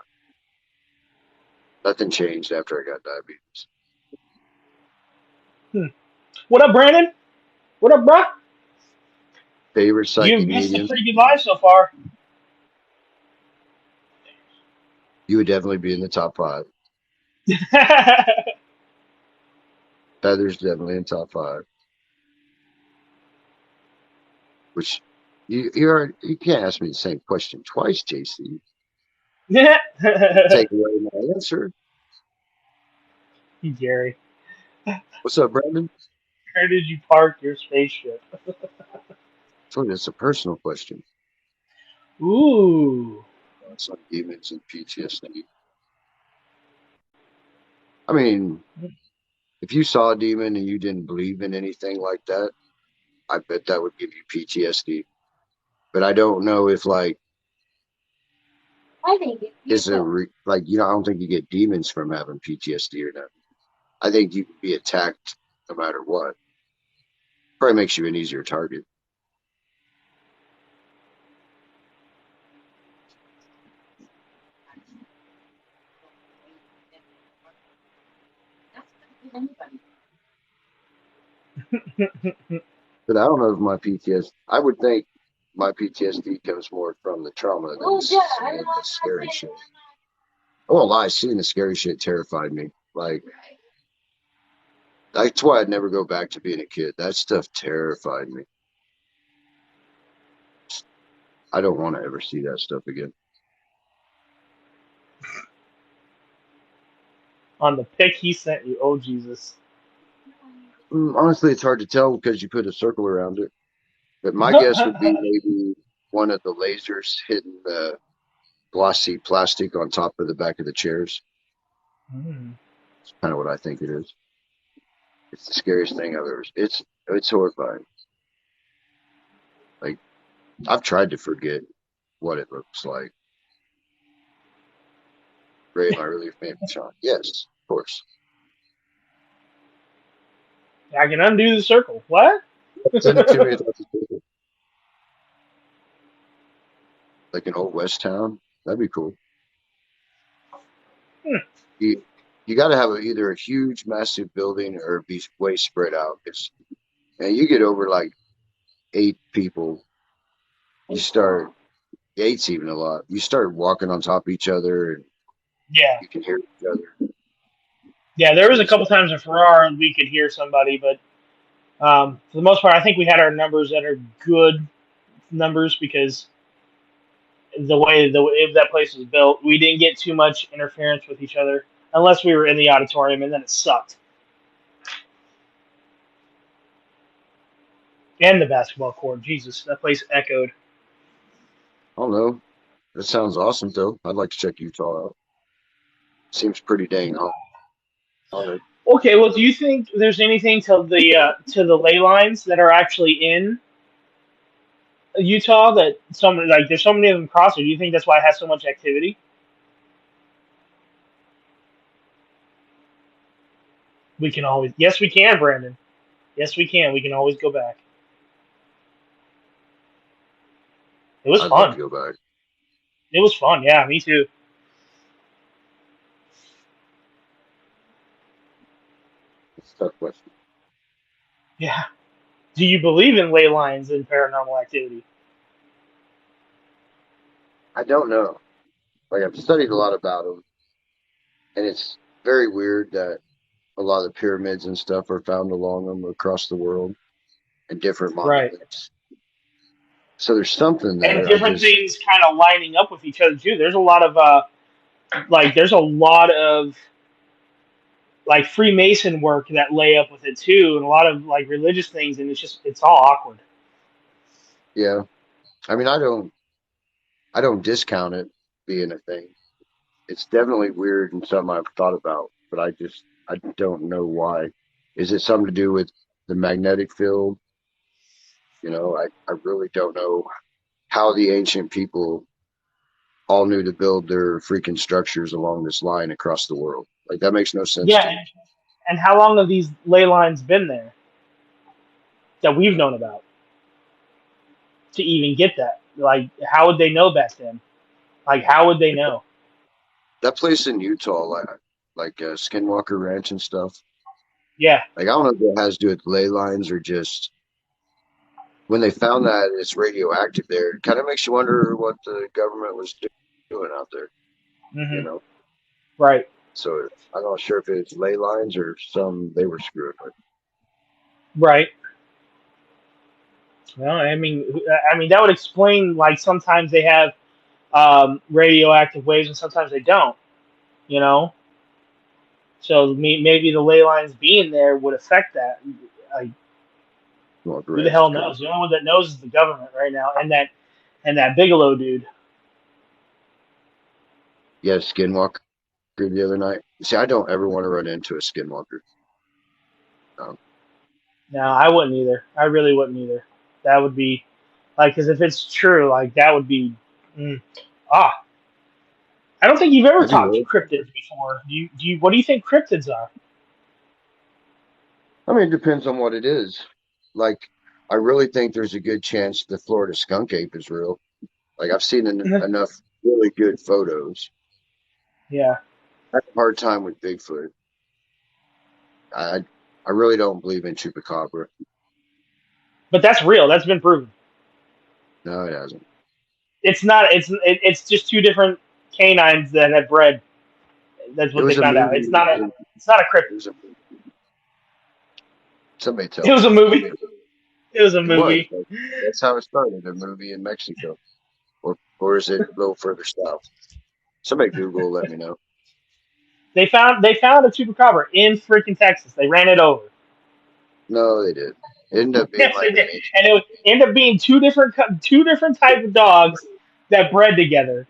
Speaker 2: Nothing changed after I got diabetes.
Speaker 1: What up, Brandon? What up, bro?
Speaker 2: Favorite psychic
Speaker 1: You've missed a
Speaker 2: medium?
Speaker 1: pretty good live so far.
Speaker 2: You would definitely be in the top 5. Feather's definitely in top 5. Which you can't ask me the same question twice, JC. Take away my answer.
Speaker 1: Gary,
Speaker 2: What's up, Brandon?
Speaker 1: where did you park your spaceship?
Speaker 2: So it's a personal question.
Speaker 1: Ooh.
Speaker 2: It's on demons and PTSD. I mean, if you saw a demon and you didn't believe in anything like that, I bet that would give you PTSD. But I don't know if like
Speaker 3: I think if you
Speaker 2: is a
Speaker 3: took
Speaker 2: like I don't think you get demons from having PTSD or not. I think you can be attacked no matter what. Probably makes you an easier target.
Speaker 3: that's what anybody.
Speaker 2: But I don't know if my PTSD. I would think my PTSD comes more from the trauma than
Speaker 3: Oh yeah, I know.
Speaker 2: seeing the scary shit. I won't lie, seeing the scary shit terrified me. Like that's why I'd never go back to being a kid. That stuff terrified me. I don't want to ever see that stuff again.
Speaker 1: On the pic he sent you. Oh, Jesus.
Speaker 2: Honestly, it's hard to tell because you put a circle around it. But my guess would be maybe one of the lasers hitting the glossy plastic on top of the back of the chairs.
Speaker 1: Hmm.
Speaker 2: It's kind of what I think it is. It's the scariest thing I've ever. It's horrifying. Like I've tried to forget what it looks like. Ray, am I really famous, Sean? Yes, of course.
Speaker 1: I can undo the circle. What?
Speaker 2: Send it to me. Like an old West town. That'd be cool.
Speaker 1: Hmm.
Speaker 2: You you got to have either a huge, massive building or be way spread out. And you get over like 8 people, you start eight's even a lot. You start walking on top of each other and
Speaker 1: Yeah.
Speaker 2: you can hear each other.
Speaker 1: Yeah, there was a
Speaker 2: Scary
Speaker 1: couple
Speaker 2: stuff.
Speaker 1: times in Ferrara we could hear somebody, but for the most part, I think we had our numbers that are good numbers because the way that place was built, we didn't get too much interference with each other unless we were in the auditorium, and then it sucked. And the basketball court, Jesus, that place echoed.
Speaker 2: I don't know. That sounds awesome though. I'd like to check Utah out. Seems pretty dang haunted.
Speaker 1: Okay, well, do you think there's anything to the ley lines that are actually in Utah that some like there's so many of them across there? Do you think that's why it has so much activity? We can always, yes, we can, Brandon. Yes, we can. We can always go back. It was
Speaker 2: I'd love to
Speaker 1: fun.
Speaker 2: go back.
Speaker 1: It was fun. Yeah, me too.
Speaker 2: It's a tough question.
Speaker 1: Yeah. Do you believe in ley lines and paranormal activity?
Speaker 2: I don't know. Like I've studied a lot about them, and it's very weird that a lot of the pyramids and stuff are found along them across the world and different
Speaker 1: Right.
Speaker 2: monuments. So there's something
Speaker 1: And
Speaker 2: there. I
Speaker 1: different
Speaker 2: just,
Speaker 1: things kind of lining up with each other too. There's a lot of there's a lot of like Freemason work that lay up with it too, and a lot of like religious things, and it's all awkward.
Speaker 2: yeah. I mean, I don't discount it being a thing. It's definitely weird and something I've thought about, but I don't know why. Is it something to do with the magnetic field? I really don't know how the ancient people all knew to build their freaking structures along this line across the world. Like that makes no sense to
Speaker 1: Yeah,
Speaker 2: me.
Speaker 1: and how long have these ley lines been there that we've known about to even get that? Like, how would they know back then? Like, how would they know?
Speaker 2: That place in Utah, like Skinwalker Ranch and stuff.
Speaker 1: Yeah.
Speaker 2: Like I don't know if it has to do with ley lines or just when they found that it's radioactive there. It kind of makes you wonder what the government was doing out there. You
Speaker 1: Hmm.
Speaker 2: know,
Speaker 1: Right.
Speaker 2: so I'm not sure if it's ley lines or some they were screwing with.
Speaker 1: Right. Well, I mean that would explain like sometimes they have. radioactive waves, and sometimes they don't. You know, so maybe the ley lines being there would affect that. Like, who the
Speaker 2: Ranch is
Speaker 1: hell
Speaker 2: crazy.
Speaker 1: knows? The only one that knows is the government right now, and that Bigelow dude.
Speaker 2: Yeah, Skinwalker the other night. See, I don't ever want to run into a Skinwalker.
Speaker 1: No, I wouldn't either. I really wouldn't either. That would be like, because if it's true, like that would be. Mm, ah, I don't think you've ever
Speaker 2: Have you
Speaker 1: talked to
Speaker 2: really?
Speaker 1: cryptids before. Do you? What do you think cryptids are?
Speaker 2: I mean, it depends on what it is. Like, I really think there's a good chance the Florida skunk ape is real. Like, I've seen enough really good photos.
Speaker 1: Yeah,
Speaker 2: I have a hard time with Bigfoot. I I really don't believe in chupacabra.
Speaker 1: but that's real. That's been proven.
Speaker 2: No, it hasn't.
Speaker 1: It's not. It's just two different canines that have bred. That's
Speaker 2: It
Speaker 1: what they
Speaker 2: was a
Speaker 1: found out.
Speaker 2: movie.
Speaker 1: It's not a. It's not a
Speaker 2: It
Speaker 1: cryptid.
Speaker 2: was a somebody
Speaker 1: It
Speaker 2: tell
Speaker 1: was
Speaker 2: me.
Speaker 1: a movie. It was a
Speaker 2: It was.
Speaker 1: movie.
Speaker 2: Like, that's how it started. A movie in Mexico, or is it a little further south? Somebody Google, let me know.
Speaker 1: They found a chupacabra in freaking Texas. They ran it over.
Speaker 2: No, they did. It ended up being
Speaker 1: Yes,
Speaker 2: like
Speaker 1: they
Speaker 2: a
Speaker 1: did,
Speaker 2: nature.
Speaker 1: and it ended up being two different type of dogs that bred together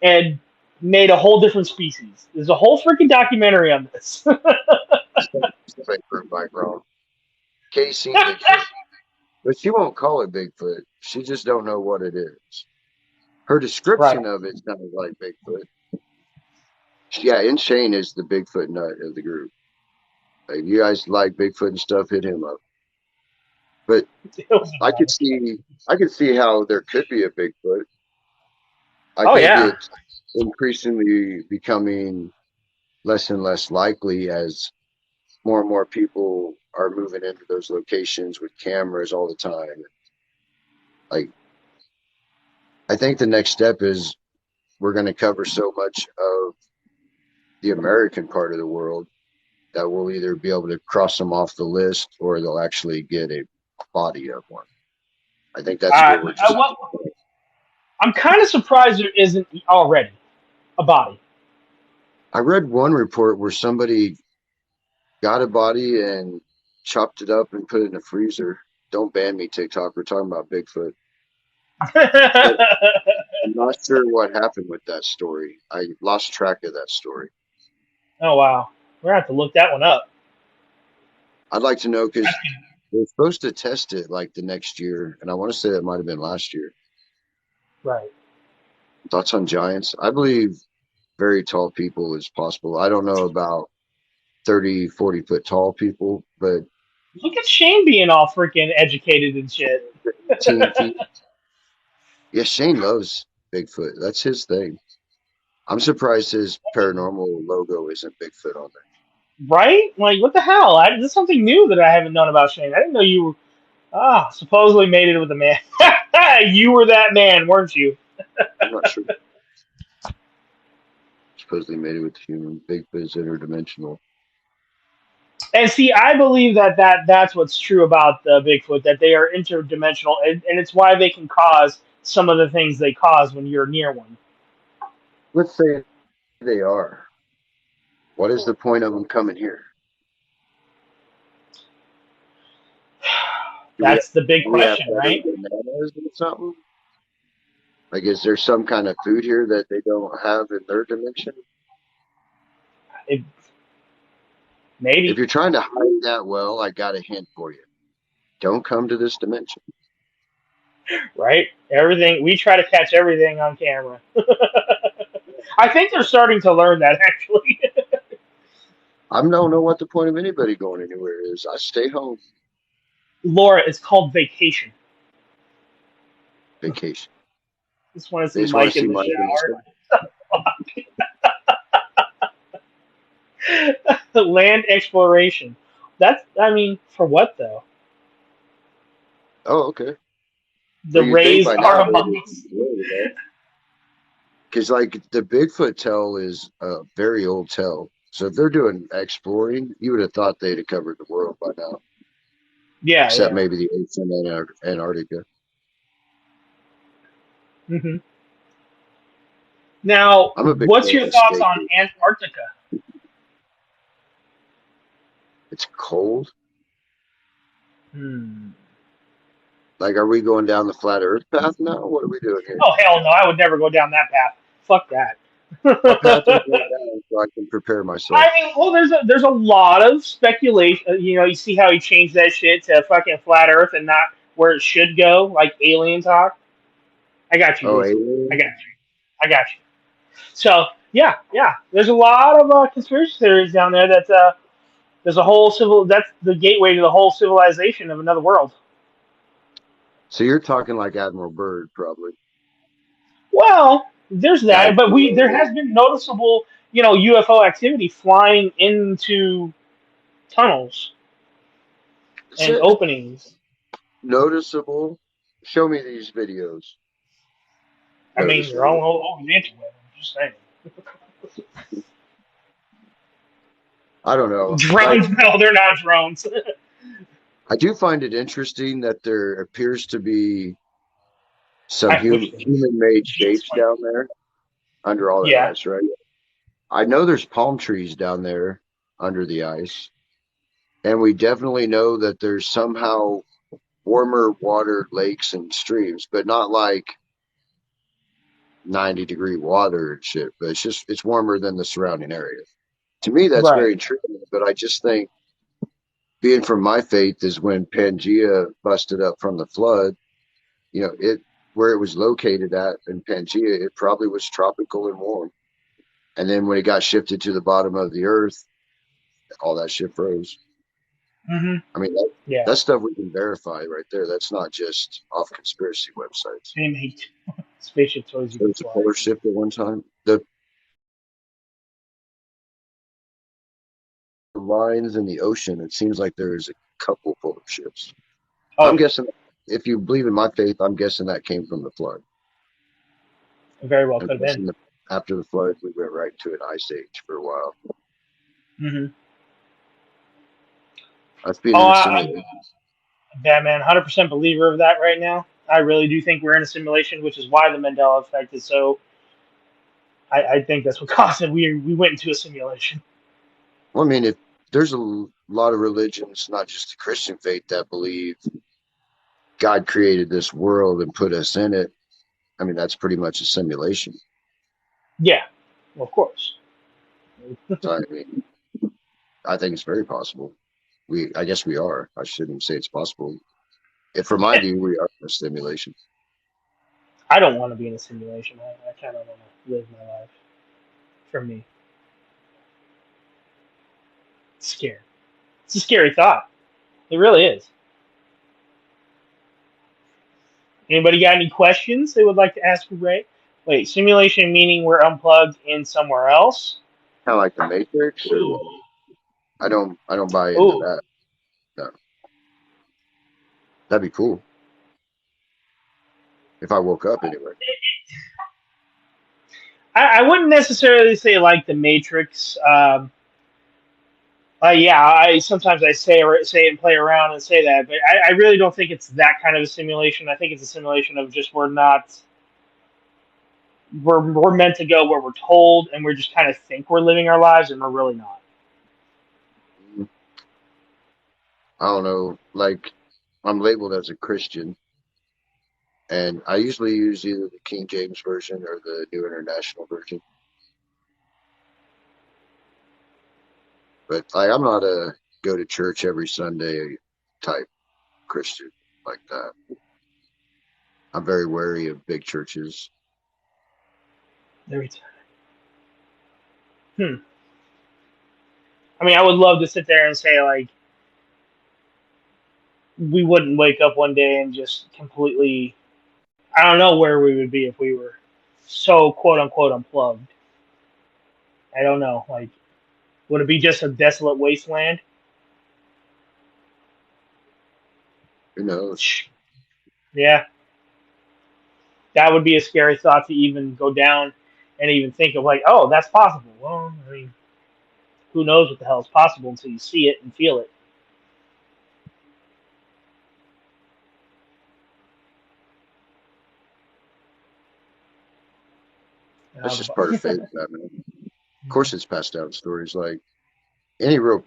Speaker 1: and made a whole different species. There's a whole freaking documentary on this.
Speaker 2: Somebody proved Mike wrong. Kay seen Bigfoot, but she won't call it Bigfoot. She just don't know what it is. Her
Speaker 1: Right.
Speaker 2: description of it sounds like Bigfoot. Yeah, and Shane is the Bigfoot nut of the group. Like, you guys like Bigfoot and stuff, hit him up. But
Speaker 1: It was
Speaker 2: I
Speaker 1: about
Speaker 2: could
Speaker 1: it.
Speaker 2: see, I could see how there could be a Bigfoot. I
Speaker 1: Oh
Speaker 2: think
Speaker 1: yeah.
Speaker 2: it's increasingly becoming less and less likely as more and more people are moving into those locations with cameras all the time. Like, I think the next step is we're going to cover so much of the American part of the world that we'll either be able to cross them off the list or they'll actually get a body of one. I think that's
Speaker 1: I,
Speaker 2: where we're
Speaker 1: I,
Speaker 2: just.
Speaker 1: well, I'm kind of surprised there isn't already a body.
Speaker 2: I read one report where somebody got a body and chopped it up and put it in a freezer. Don't ban me, TikTok. We're talking about Bigfoot. But I'm not sure what happened with that story. I lost track of that story.
Speaker 1: Oh wow, we're gonna have to look that one up.
Speaker 2: I'd like to know because they're supposed to test it like the next year, and I want to say that might have been last year.
Speaker 1: Right.
Speaker 2: Thoughts on giants? I believe very tall people is possible. I don't know about 30, 40 foot tall people, but
Speaker 1: Look at Shane being all freaking educated and shit.
Speaker 2: 18 feet. Yeah, Shane loves Bigfoot. That's his thing. I'm surprised his paranormal logo isn't Bigfoot on there.
Speaker 1: Right? Like, what the hell? This is something new that I haven't known about Shane. I didn't know you were, supposedly mated with a man. You were that man, weren't you?
Speaker 2: I'm not sure. Supposedly made it with human. Bigfoot is interdimensional.
Speaker 1: And see, I believe that's what's true about the Bigfoot, that they are interdimensional, and it's why they can cause some of the things they cause when you're near one.
Speaker 2: Let's say they are. What is the point of them coming here? Do we
Speaker 1: That's the big
Speaker 2: do we have
Speaker 1: question,
Speaker 2: better
Speaker 1: right?
Speaker 2: bananas or something? Like, is there some kind of food here that they don't have in their dimension?
Speaker 1: It,
Speaker 2: If
Speaker 1: maybe,
Speaker 2: you're trying to hide that well, I got a hint for you. Don't come to this dimension.
Speaker 1: right? Everything we try to catch everything on camera. I think they're starting to learn that actually.
Speaker 2: I don't know what the point of anybody going anywhere is. I stay home.
Speaker 1: Laura, it's called Vacation.
Speaker 2: Vacation.
Speaker 1: Just want to
Speaker 2: They
Speaker 1: see
Speaker 2: just want
Speaker 1: Mike
Speaker 2: to see
Speaker 1: in the
Speaker 2: Mike in the sun.
Speaker 1: shower. Land exploration. That's, I mean, for what though?
Speaker 2: Oh, okay.
Speaker 1: The
Speaker 2: Well, you'd think
Speaker 1: rays
Speaker 2: by
Speaker 1: are
Speaker 2: now they'd
Speaker 1: among us.
Speaker 2: know. Because, like, the Bigfoot tell is a very old tell. So if they're doing exploring, you would have thought they'd have covered the world by now,
Speaker 1: Yeah,
Speaker 2: except
Speaker 1: yeah.
Speaker 2: maybe the ocean and Antarctica.
Speaker 1: Hmm. Now,
Speaker 2: I'm a big
Speaker 1: what's
Speaker 2: fan
Speaker 1: your
Speaker 2: of
Speaker 1: thoughts on
Speaker 2: snake.
Speaker 1: Antarctica?
Speaker 2: It's cold.
Speaker 1: Hmm.
Speaker 2: Like, are we going down the flat Earth path now? What are we doing here?
Speaker 1: Oh hell no! I would never go down that path. Fuck that.
Speaker 2: What path are we going down so I can prepare myself?
Speaker 1: I mean, well, there's a lot of speculation. You see how he changed that shit to fucking flat Earth and not where it should go, like alien talk. I got you,
Speaker 2: Oh,
Speaker 1: Jason. I
Speaker 2: alien?
Speaker 1: got you. I got you. So yeah. There's a lot of conspiracy theories down there. That there's a whole civil. That's the gateway to the whole civilization of another world.
Speaker 2: So you're talking like Admiral Byrd, probably.
Speaker 1: Well, there's that,
Speaker 2: Guide
Speaker 1: but there
Speaker 2: through
Speaker 1: has been noticeable, UFO activity flying into tunnels
Speaker 2: Is
Speaker 1: and
Speaker 2: it
Speaker 1: openings.
Speaker 2: noticeable? Show me these videos.
Speaker 1: I mean, they're all
Speaker 2: Noticeable.
Speaker 1: over the interweb. I'm just saying.
Speaker 2: I don't know. Like,
Speaker 1: Drones? No, they're not drones.
Speaker 2: I do find it interesting that there appears to be some
Speaker 1: I wish there was.
Speaker 2: human-made
Speaker 1: Jesus,
Speaker 2: shapes
Speaker 1: like,
Speaker 2: down there under all that
Speaker 1: yeah,
Speaker 2: ice, right? I know there's palm trees down there under the ice, and we definitely know that there's somehow warmer water lakes and streams, but not like 90-degree water and shit, but it's warmer than the surrounding area. To me, that's
Speaker 1: right.
Speaker 2: very intriguing, but I just think being from my faith is when Pangea busted up from the flood, it where it was located at in Pangea, it probably was tropical and warm. And then when it got shifted to the bottom of the earth, all that shit froze.
Speaker 1: Hmm.
Speaker 2: I mean,
Speaker 1: Yeah.
Speaker 2: that's stuff we can verify right there. That's not just off conspiracy websites.
Speaker 1: Same heat. Spaceship toys you
Speaker 2: There
Speaker 1: can
Speaker 2: was a
Speaker 1: fly.
Speaker 2: polar shift at one time. The lines in the ocean, it seems like there's a couple polar shifts.
Speaker 1: Oh
Speaker 2: I'm
Speaker 1: yeah,
Speaker 2: guessing, if you believe in my faith, I'm guessing that came from the flood.
Speaker 1: it very well
Speaker 2: I'm
Speaker 1: could have been.
Speaker 2: guessing that after the flood, we went right to an ice age for a while.
Speaker 1: Hmm.
Speaker 2: That's being
Speaker 1: Oh,
Speaker 2: in a
Speaker 1: I'm
Speaker 2: simulation.
Speaker 1: Batman, 100% believer of that right now. I really do think we're in a simulation, which is why the Mandela effect is so. I think that's what caused it. We went into a simulation.
Speaker 2: Well, I mean, if there's a lot of religions, not just the Christian faith, that believe God created this world and put us in it. I mean, that's pretty much a simulation.
Speaker 1: Yeah, well, of course.
Speaker 2: So, I mean, I think it's very possible. I guess we are. I shouldn't say it's possible. If, from my view, we are in a simulation.
Speaker 1: I don't want to be in a simulation. I kind of want to live my life. For me, it's scary. It's a scary thought. It really is. Anybody got any questions they would like to ask Ray? Wait, simulation meaning we're unplugged in somewhere else?
Speaker 2: Kind of like the Matrix, or what?
Speaker 1: Ooh.
Speaker 2: I don't buy into
Speaker 1: Ooh.
Speaker 2: that. No, that'd be cool if I woke up anyway.
Speaker 1: I wouldn't necessarily say like the Matrix. Yeah, I sometimes I say it and play around and say that, but I really don't think it's that kind of a simulation. I think it's a simulation of just we're meant to go where we're told, and we're just kind of think we're living our lives, and we're really not.
Speaker 2: I don't know. Like, I'm labeled as a Christian, and I usually use either the King James version or the New International version. But I'm not a go to church every Sunday type Christian like that. I'm very wary of big churches.
Speaker 1: Every time. I mean, I would love to sit there and say like we wouldn't wake up one day and just completely. I don't know where we would be if we were so quote unquote unplugged. I don't know. Like, would it be just a desolate wasteland?
Speaker 2: Who knows?
Speaker 1: Yeah, that would be a scary thought to even go down and even think of like, oh, that's possible. Well, I mean, who knows what the hell is possible until you see it and feel it.
Speaker 2: That's just part of faith, man. Of course, it's passed down stories. Like any real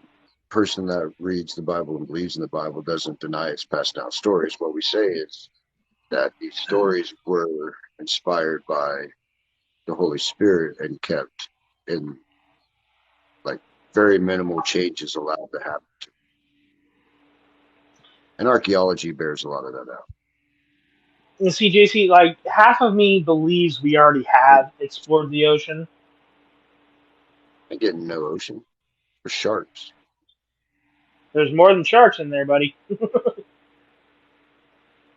Speaker 2: person that reads the Bible and believes in the Bible doesn't deny it's passed down stories. What we say is that these stories were inspired by the Holy Spirit and kept in like very minimal changes allowed to happen. And archaeology bears a lot of that out.
Speaker 1: And see, JC, like half of me believes we already have explored the ocean.
Speaker 2: And getting no ocean for sharks.
Speaker 1: There's more than sharks in there, buddy.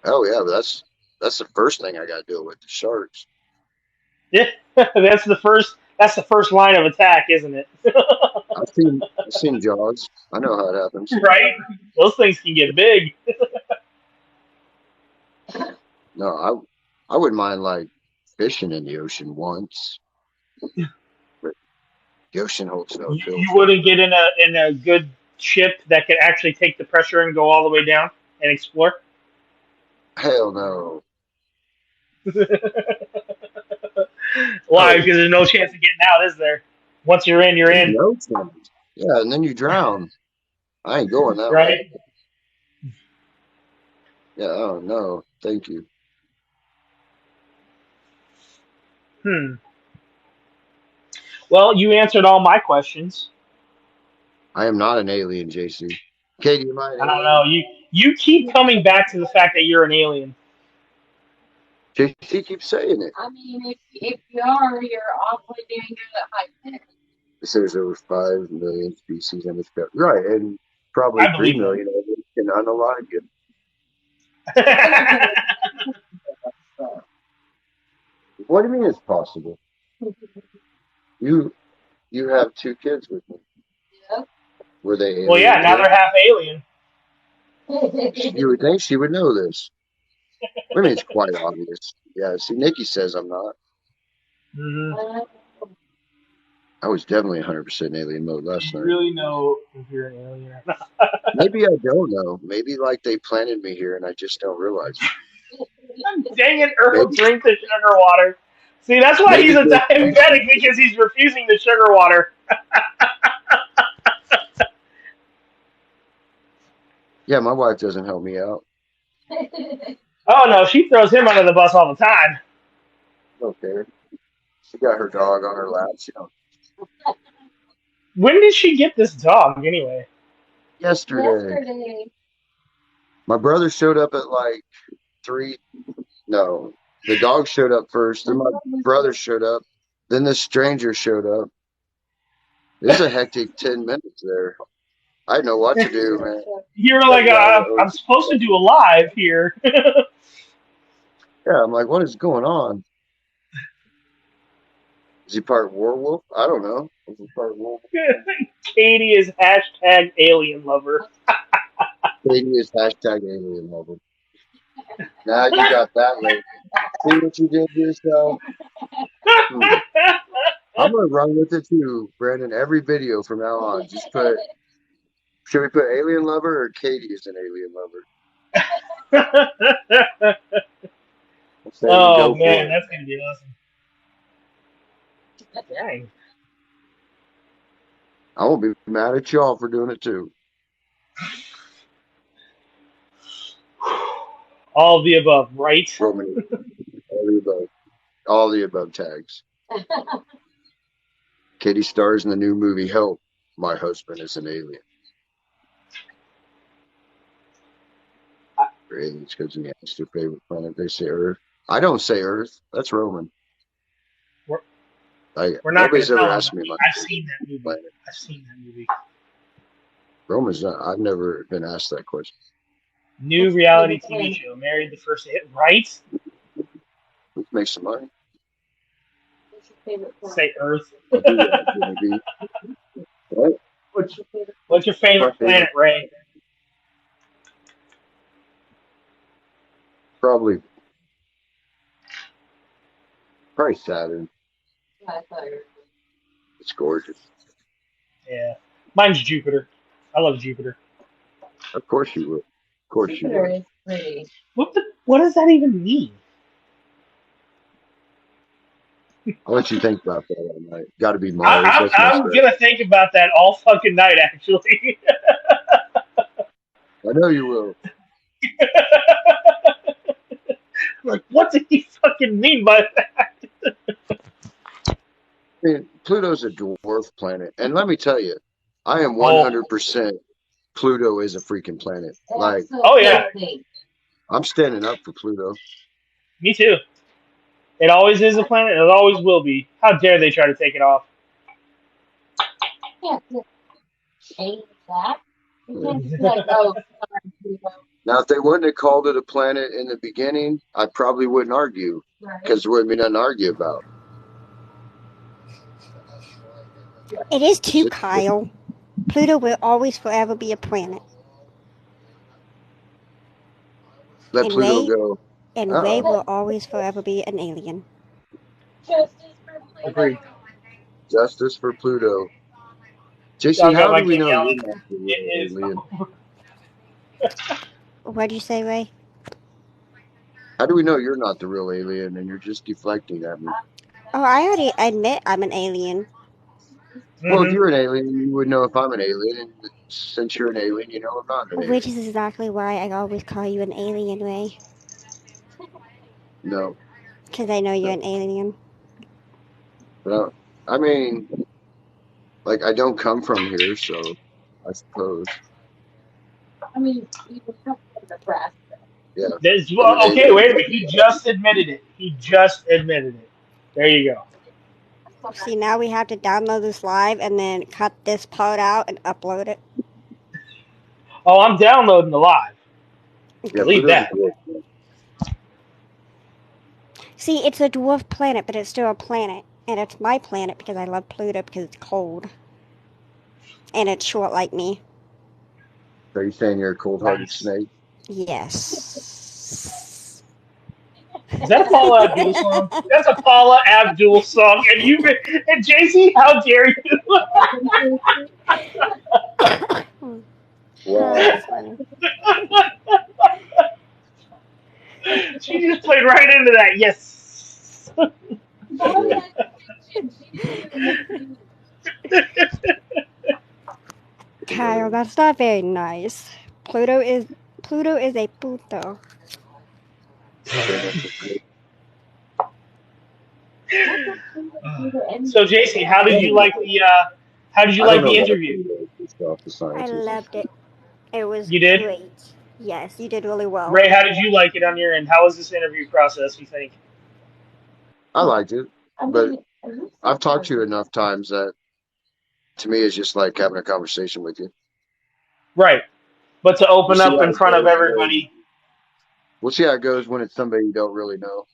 Speaker 2: Oh yeah, but that's the first thing I got to deal with, the sharks.
Speaker 1: Yeah, that's the first. That's the first line of attack, isn't it?
Speaker 2: I've seen Jaws. I know how it happens.
Speaker 1: Right? Those things can get big.
Speaker 2: No, I wouldn't mind like fishing in the ocean once, but the ocean holds no appeal
Speaker 1: You
Speaker 2: for me.
Speaker 1: wouldn't get in a good ship that could actually take the pressure and go all the way down and explore.
Speaker 2: Hell no.
Speaker 1: Why?
Speaker 2: Oh,
Speaker 1: Because there's no chance of getting out, is there? Once you're in, you're
Speaker 2: there's
Speaker 1: in.
Speaker 2: no chance. Yeah, and then you drown. I ain't going that way.
Speaker 1: Right?
Speaker 2: Yeah, oh no, thank you.
Speaker 1: Hmm. Well, you answered all my questions.
Speaker 2: I am not an alien, JC. Katie, am I an
Speaker 1: I don't know.
Speaker 2: alien?
Speaker 1: You keep coming back to the fact that you're an alien.
Speaker 2: JC keeps saying it.
Speaker 3: I mean, if you are, you're awfully dang good at high tech.
Speaker 2: It says over 5 million species in this country. Right, and probably
Speaker 1: I
Speaker 2: 3
Speaker 1: believe
Speaker 2: million of them can unalive you.
Speaker 1: that.
Speaker 2: What do you mean it's possible? You you have 2 kids with me.
Speaker 3: Yep.
Speaker 2: Were they
Speaker 1: Well, yeah.
Speaker 2: alien
Speaker 1: Now
Speaker 2: kids?
Speaker 1: they're half alien.
Speaker 2: You would think she would know this. I mean, it's quite obvious. Yeah, see, Nikki says I'm not.
Speaker 1: Mm-hmm.
Speaker 2: I was definitely 100% alien mode
Speaker 1: Do
Speaker 2: last
Speaker 1: you
Speaker 2: night.
Speaker 1: really know if you're an alien or not?
Speaker 2: Maybe I don't know. Maybe like they planted me here and I just don't realize it.
Speaker 1: Dang it, Earl,
Speaker 2: Maybe,
Speaker 1: drink the sugar water. See, that's why he's
Speaker 2: maybe
Speaker 1: a
Speaker 2: just,
Speaker 1: diabetic, because he's refusing the sugar water.
Speaker 2: yeah, my wife doesn't help me out.
Speaker 1: Oh no, she throws him under the bus all the time.
Speaker 2: Okay. She got her dog on her lap. She don't.
Speaker 1: When did she get this dog anyway?
Speaker 2: Yesterday, my brother showed up at like 3. No, the dog showed up first. Then my brother showed up. Then this stranger showed up. It was a hectic 10 minutes there. I didn't know what to do, man.
Speaker 1: You were
Speaker 2: That
Speaker 1: like,
Speaker 2: guy
Speaker 1: I'm supposed to do a live here.
Speaker 2: yeah, I'm like, what is going on? Is he part werewolf? I don't know. Is he part werewolf?
Speaker 1: Katie is hashtag alien lover.
Speaker 2: Katie is hashtag alien lover. Now you got that right. See what you did to yourself? I'm gonna run with it too, Brandon. Every video from now on, just put. Should we put alien lover or Katie is an alien lover? Say we
Speaker 1: Oh
Speaker 2: go for
Speaker 1: man,
Speaker 2: it.
Speaker 1: that's gonna be awesome. Dang.
Speaker 2: I won't be mad at y'all for doing it too.
Speaker 1: All of the above, right?
Speaker 2: Roman, all the above tags. Katie stars in the new movie Help. My husband is an alien. For aliens because he asked their favorite planet. They say Earth. I don't say Earth. That's Roman.
Speaker 1: We're not going
Speaker 2: Nobody's
Speaker 1: to
Speaker 2: ever
Speaker 1: tell him.
Speaker 2: asked me my
Speaker 1: I've seen that movie.
Speaker 2: planet.
Speaker 1: I've seen that movie.
Speaker 2: Roman's not. I've never been asked that question.
Speaker 1: New reality TV show, Married the First Hit, right?
Speaker 2: Let's make some money.
Speaker 1: Say Earth.
Speaker 2: I'll do that, Jimmy. What?
Speaker 1: What's your favorite planet, Ray?
Speaker 2: Probably Saturn. It's gorgeous.
Speaker 1: Yeah, mine's Jupiter. I love Jupiter.
Speaker 2: Of course you would. Of course you would.
Speaker 3: Is pretty.
Speaker 1: What does that even mean?
Speaker 2: I'll let you think about that all night. Got to be
Speaker 1: I,
Speaker 2: Mars.
Speaker 1: I'm
Speaker 2: That's my
Speaker 1: I'm
Speaker 2: stretch.
Speaker 1: gonna think about that all fucking night. Actually,
Speaker 2: I know you will.
Speaker 1: like, what did he fucking mean by that?
Speaker 2: I mean, Pluto's a dwarf planet, and let me tell you, I am
Speaker 1: Oh,
Speaker 2: 100% Pluto is a freaking planet. Like,
Speaker 1: oh yeah,
Speaker 3: Absolutely.
Speaker 2: I'm standing up for Pluto.
Speaker 1: me too. It always is a planet. It always will be. How dare they try to take it off?
Speaker 3: You can't just change that. You can't just be like, oh, sorry, Pluto.
Speaker 2: Now, if they wouldn't have called it a planet in the beginning, I probably wouldn't argue
Speaker 3: Right.
Speaker 2: because there wouldn't be nothing to argue about.
Speaker 4: It is
Speaker 2: It's
Speaker 4: too,
Speaker 2: just,
Speaker 4: Kyle. Pluto will always forever be a planet.
Speaker 2: let
Speaker 4: And
Speaker 2: Pluto
Speaker 4: Ray
Speaker 2: go.
Speaker 4: and Ray
Speaker 2: Uh-uh.
Speaker 4: will always forever be an alien.
Speaker 3: Justice for
Speaker 1: Agreed.
Speaker 3: Pluto.
Speaker 2: Justice for Pluto. JC,
Speaker 1: Y'all got
Speaker 2: how
Speaker 1: my
Speaker 2: do we
Speaker 1: game
Speaker 2: know you're
Speaker 1: yelling.
Speaker 2: not the
Speaker 1: It
Speaker 2: real
Speaker 1: is
Speaker 2: alien?
Speaker 1: over.
Speaker 4: What'd you say, Ray?
Speaker 2: How do we know you're not the real alien and you're just deflecting at me?
Speaker 4: Oh, I already admit I'm an alien.
Speaker 2: Well, if
Speaker 1: Mm-hmm.
Speaker 2: you're an alien, you would know if I'm an alien, and since you're an alien, you know I'm not an
Speaker 4: Which
Speaker 2: alien.
Speaker 4: is exactly why I always call you an alien, Ray.
Speaker 2: No,
Speaker 4: Because I know you're
Speaker 2: no,
Speaker 4: an alien.
Speaker 2: no. I mean, like, I don't come from here, so I suppose.
Speaker 3: I mean, you would come from Nebraska.
Speaker 2: Yeah, I'm
Speaker 1: Well,
Speaker 2: an
Speaker 1: okay,
Speaker 2: alien.
Speaker 1: wait a minute. He just admitted it. He just admitted it. There you go.
Speaker 4: See, now we have to download this live and then cut this part out and upload it.
Speaker 1: Oh, I'm downloading the live.
Speaker 2: Yeah,
Speaker 1: Believe
Speaker 2: Pluto's a
Speaker 1: that.
Speaker 2: dwarf.
Speaker 4: See, it's a dwarf planet, but it's still a planet. And it's my planet because I love Pluto because it's cold. And it's short like me.
Speaker 2: Are you saying you're a cold-hearted
Speaker 1: Nice.
Speaker 2: snake?
Speaker 4: Yes.
Speaker 1: Is that a Paula Abdul song? That's a Paula Abdul song. And JC, how dare you?
Speaker 4: Oh,
Speaker 2: Wow.
Speaker 4: that's funny.
Speaker 1: She just played right into that. Yes.
Speaker 2: She did.
Speaker 4: Kyle, that's not very nice. Pluto is a puto.
Speaker 2: Yeah, that's a good.
Speaker 1: So JC, how did you
Speaker 2: I don't
Speaker 1: like
Speaker 2: know
Speaker 1: the
Speaker 2: why
Speaker 1: interview?
Speaker 2: Pluto is just off the
Speaker 4: I
Speaker 2: scientists.
Speaker 4: loved it. It was
Speaker 1: You did?
Speaker 4: great. Yes, you did really well.
Speaker 1: Ray, how did you like it on your end? How was this interview process, you think?
Speaker 2: I liked it, but I've talked to you enough times that to me it's just like having a conversation with you.
Speaker 1: Right. But to
Speaker 2: You
Speaker 1: open
Speaker 2: see
Speaker 1: up
Speaker 2: how
Speaker 1: in
Speaker 2: it
Speaker 1: front of
Speaker 2: goes when
Speaker 1: everybody.
Speaker 2: we'll see how it goes when it's somebody you don't really know.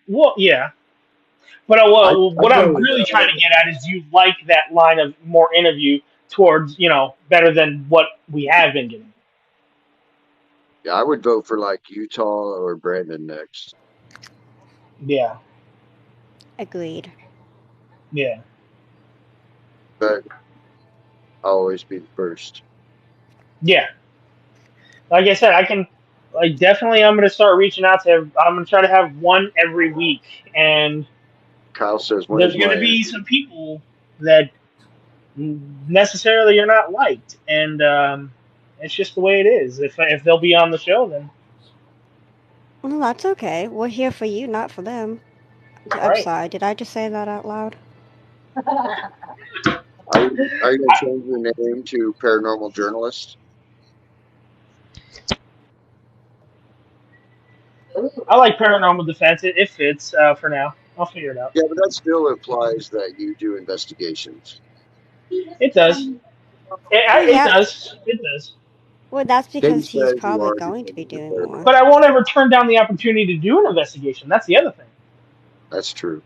Speaker 1: Well, yeah. But
Speaker 2: I
Speaker 1: what I'm
Speaker 2: go
Speaker 1: really trying to get at is, you like that line of more interview towards, better than what we have been getting.
Speaker 2: yeah, I would vote for like Utah or Brandon next.
Speaker 1: Yeah.
Speaker 4: Agreed.
Speaker 1: Yeah.
Speaker 2: But I'll always be the first.
Speaker 1: Yeah. Like I said, I can, like, definitely I'm going to start reaching out to, I'm going to try to have one every week. And
Speaker 2: Kyle says, when
Speaker 1: there's
Speaker 2: is
Speaker 1: going
Speaker 2: my
Speaker 1: to be
Speaker 2: interview?
Speaker 1: some people that necessarily are not liked. And it's just the way it is. If they'll be on the show, then
Speaker 4: Well, that's okay. We're here for you, not for them. I'm
Speaker 1: right.
Speaker 4: sorry, did I just say that out loud?
Speaker 2: Are you going to change your name to Paranormal Journalist?
Speaker 1: I like Paranormal Defense. It fits for now. I'll figure it out.
Speaker 2: Yeah, but that still implies that you do investigations.
Speaker 1: It does.
Speaker 4: Well,
Speaker 1: It
Speaker 4: yeah.
Speaker 1: does. It does.
Speaker 4: Well, that's
Speaker 2: Katie
Speaker 4: because he's
Speaker 2: says you
Speaker 4: probably
Speaker 2: are
Speaker 4: going to be
Speaker 2: becoming
Speaker 4: doing
Speaker 2: a
Speaker 4: more.
Speaker 1: But
Speaker 2: paranormal.
Speaker 1: I won't ever turn down the opportunity to do an investigation. That's the other thing.
Speaker 2: That's true.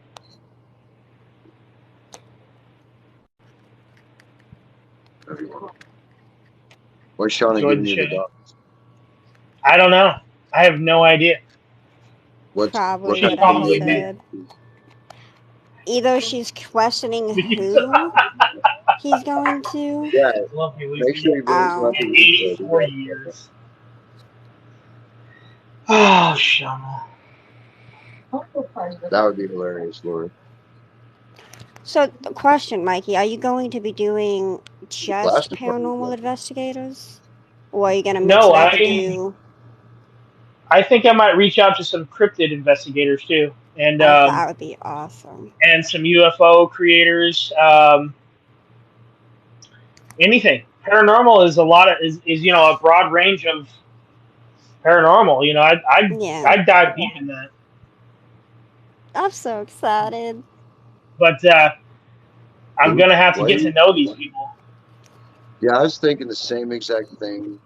Speaker 2: What's Shauna
Speaker 1: Enjoyed
Speaker 2: giving
Speaker 1: the
Speaker 2: you
Speaker 1: show.
Speaker 2: the dog?
Speaker 1: I don't know. I have no idea.
Speaker 2: What
Speaker 4: Probably
Speaker 1: She's
Speaker 2: kind
Speaker 4: what
Speaker 2: of
Speaker 4: I
Speaker 2: video
Speaker 1: probably
Speaker 2: do
Speaker 1: mad.
Speaker 4: said. Either she's questioning
Speaker 1: Because
Speaker 4: who he's going to.
Speaker 2: Yeah,
Speaker 1: love me, leave
Speaker 2: make
Speaker 1: me
Speaker 2: sure you bring
Speaker 4: Um,
Speaker 2: something
Speaker 1: in
Speaker 2: to show.
Speaker 1: 84 years. Oh, Shauna.
Speaker 2: That would be hilarious, Laura.
Speaker 4: So, the question, Mikey, are you going to be doing just
Speaker 2: Last department.
Speaker 4: paranormal investigators? Or are you going to mix
Speaker 1: No,
Speaker 4: it up and do.
Speaker 1: I think I might reach out to some cryptid investigators too,
Speaker 4: Oh, that would be awesome.
Speaker 1: and some UFO creators. Anything paranormal is a lot of is a broad range of paranormal.
Speaker 4: Yeah.
Speaker 1: I'd dive deep in that,
Speaker 4: I'm so excited.
Speaker 1: but I'm gonna have to
Speaker 2: What?
Speaker 1: get to know these people.
Speaker 2: Yeah, I was thinking the same exact thing,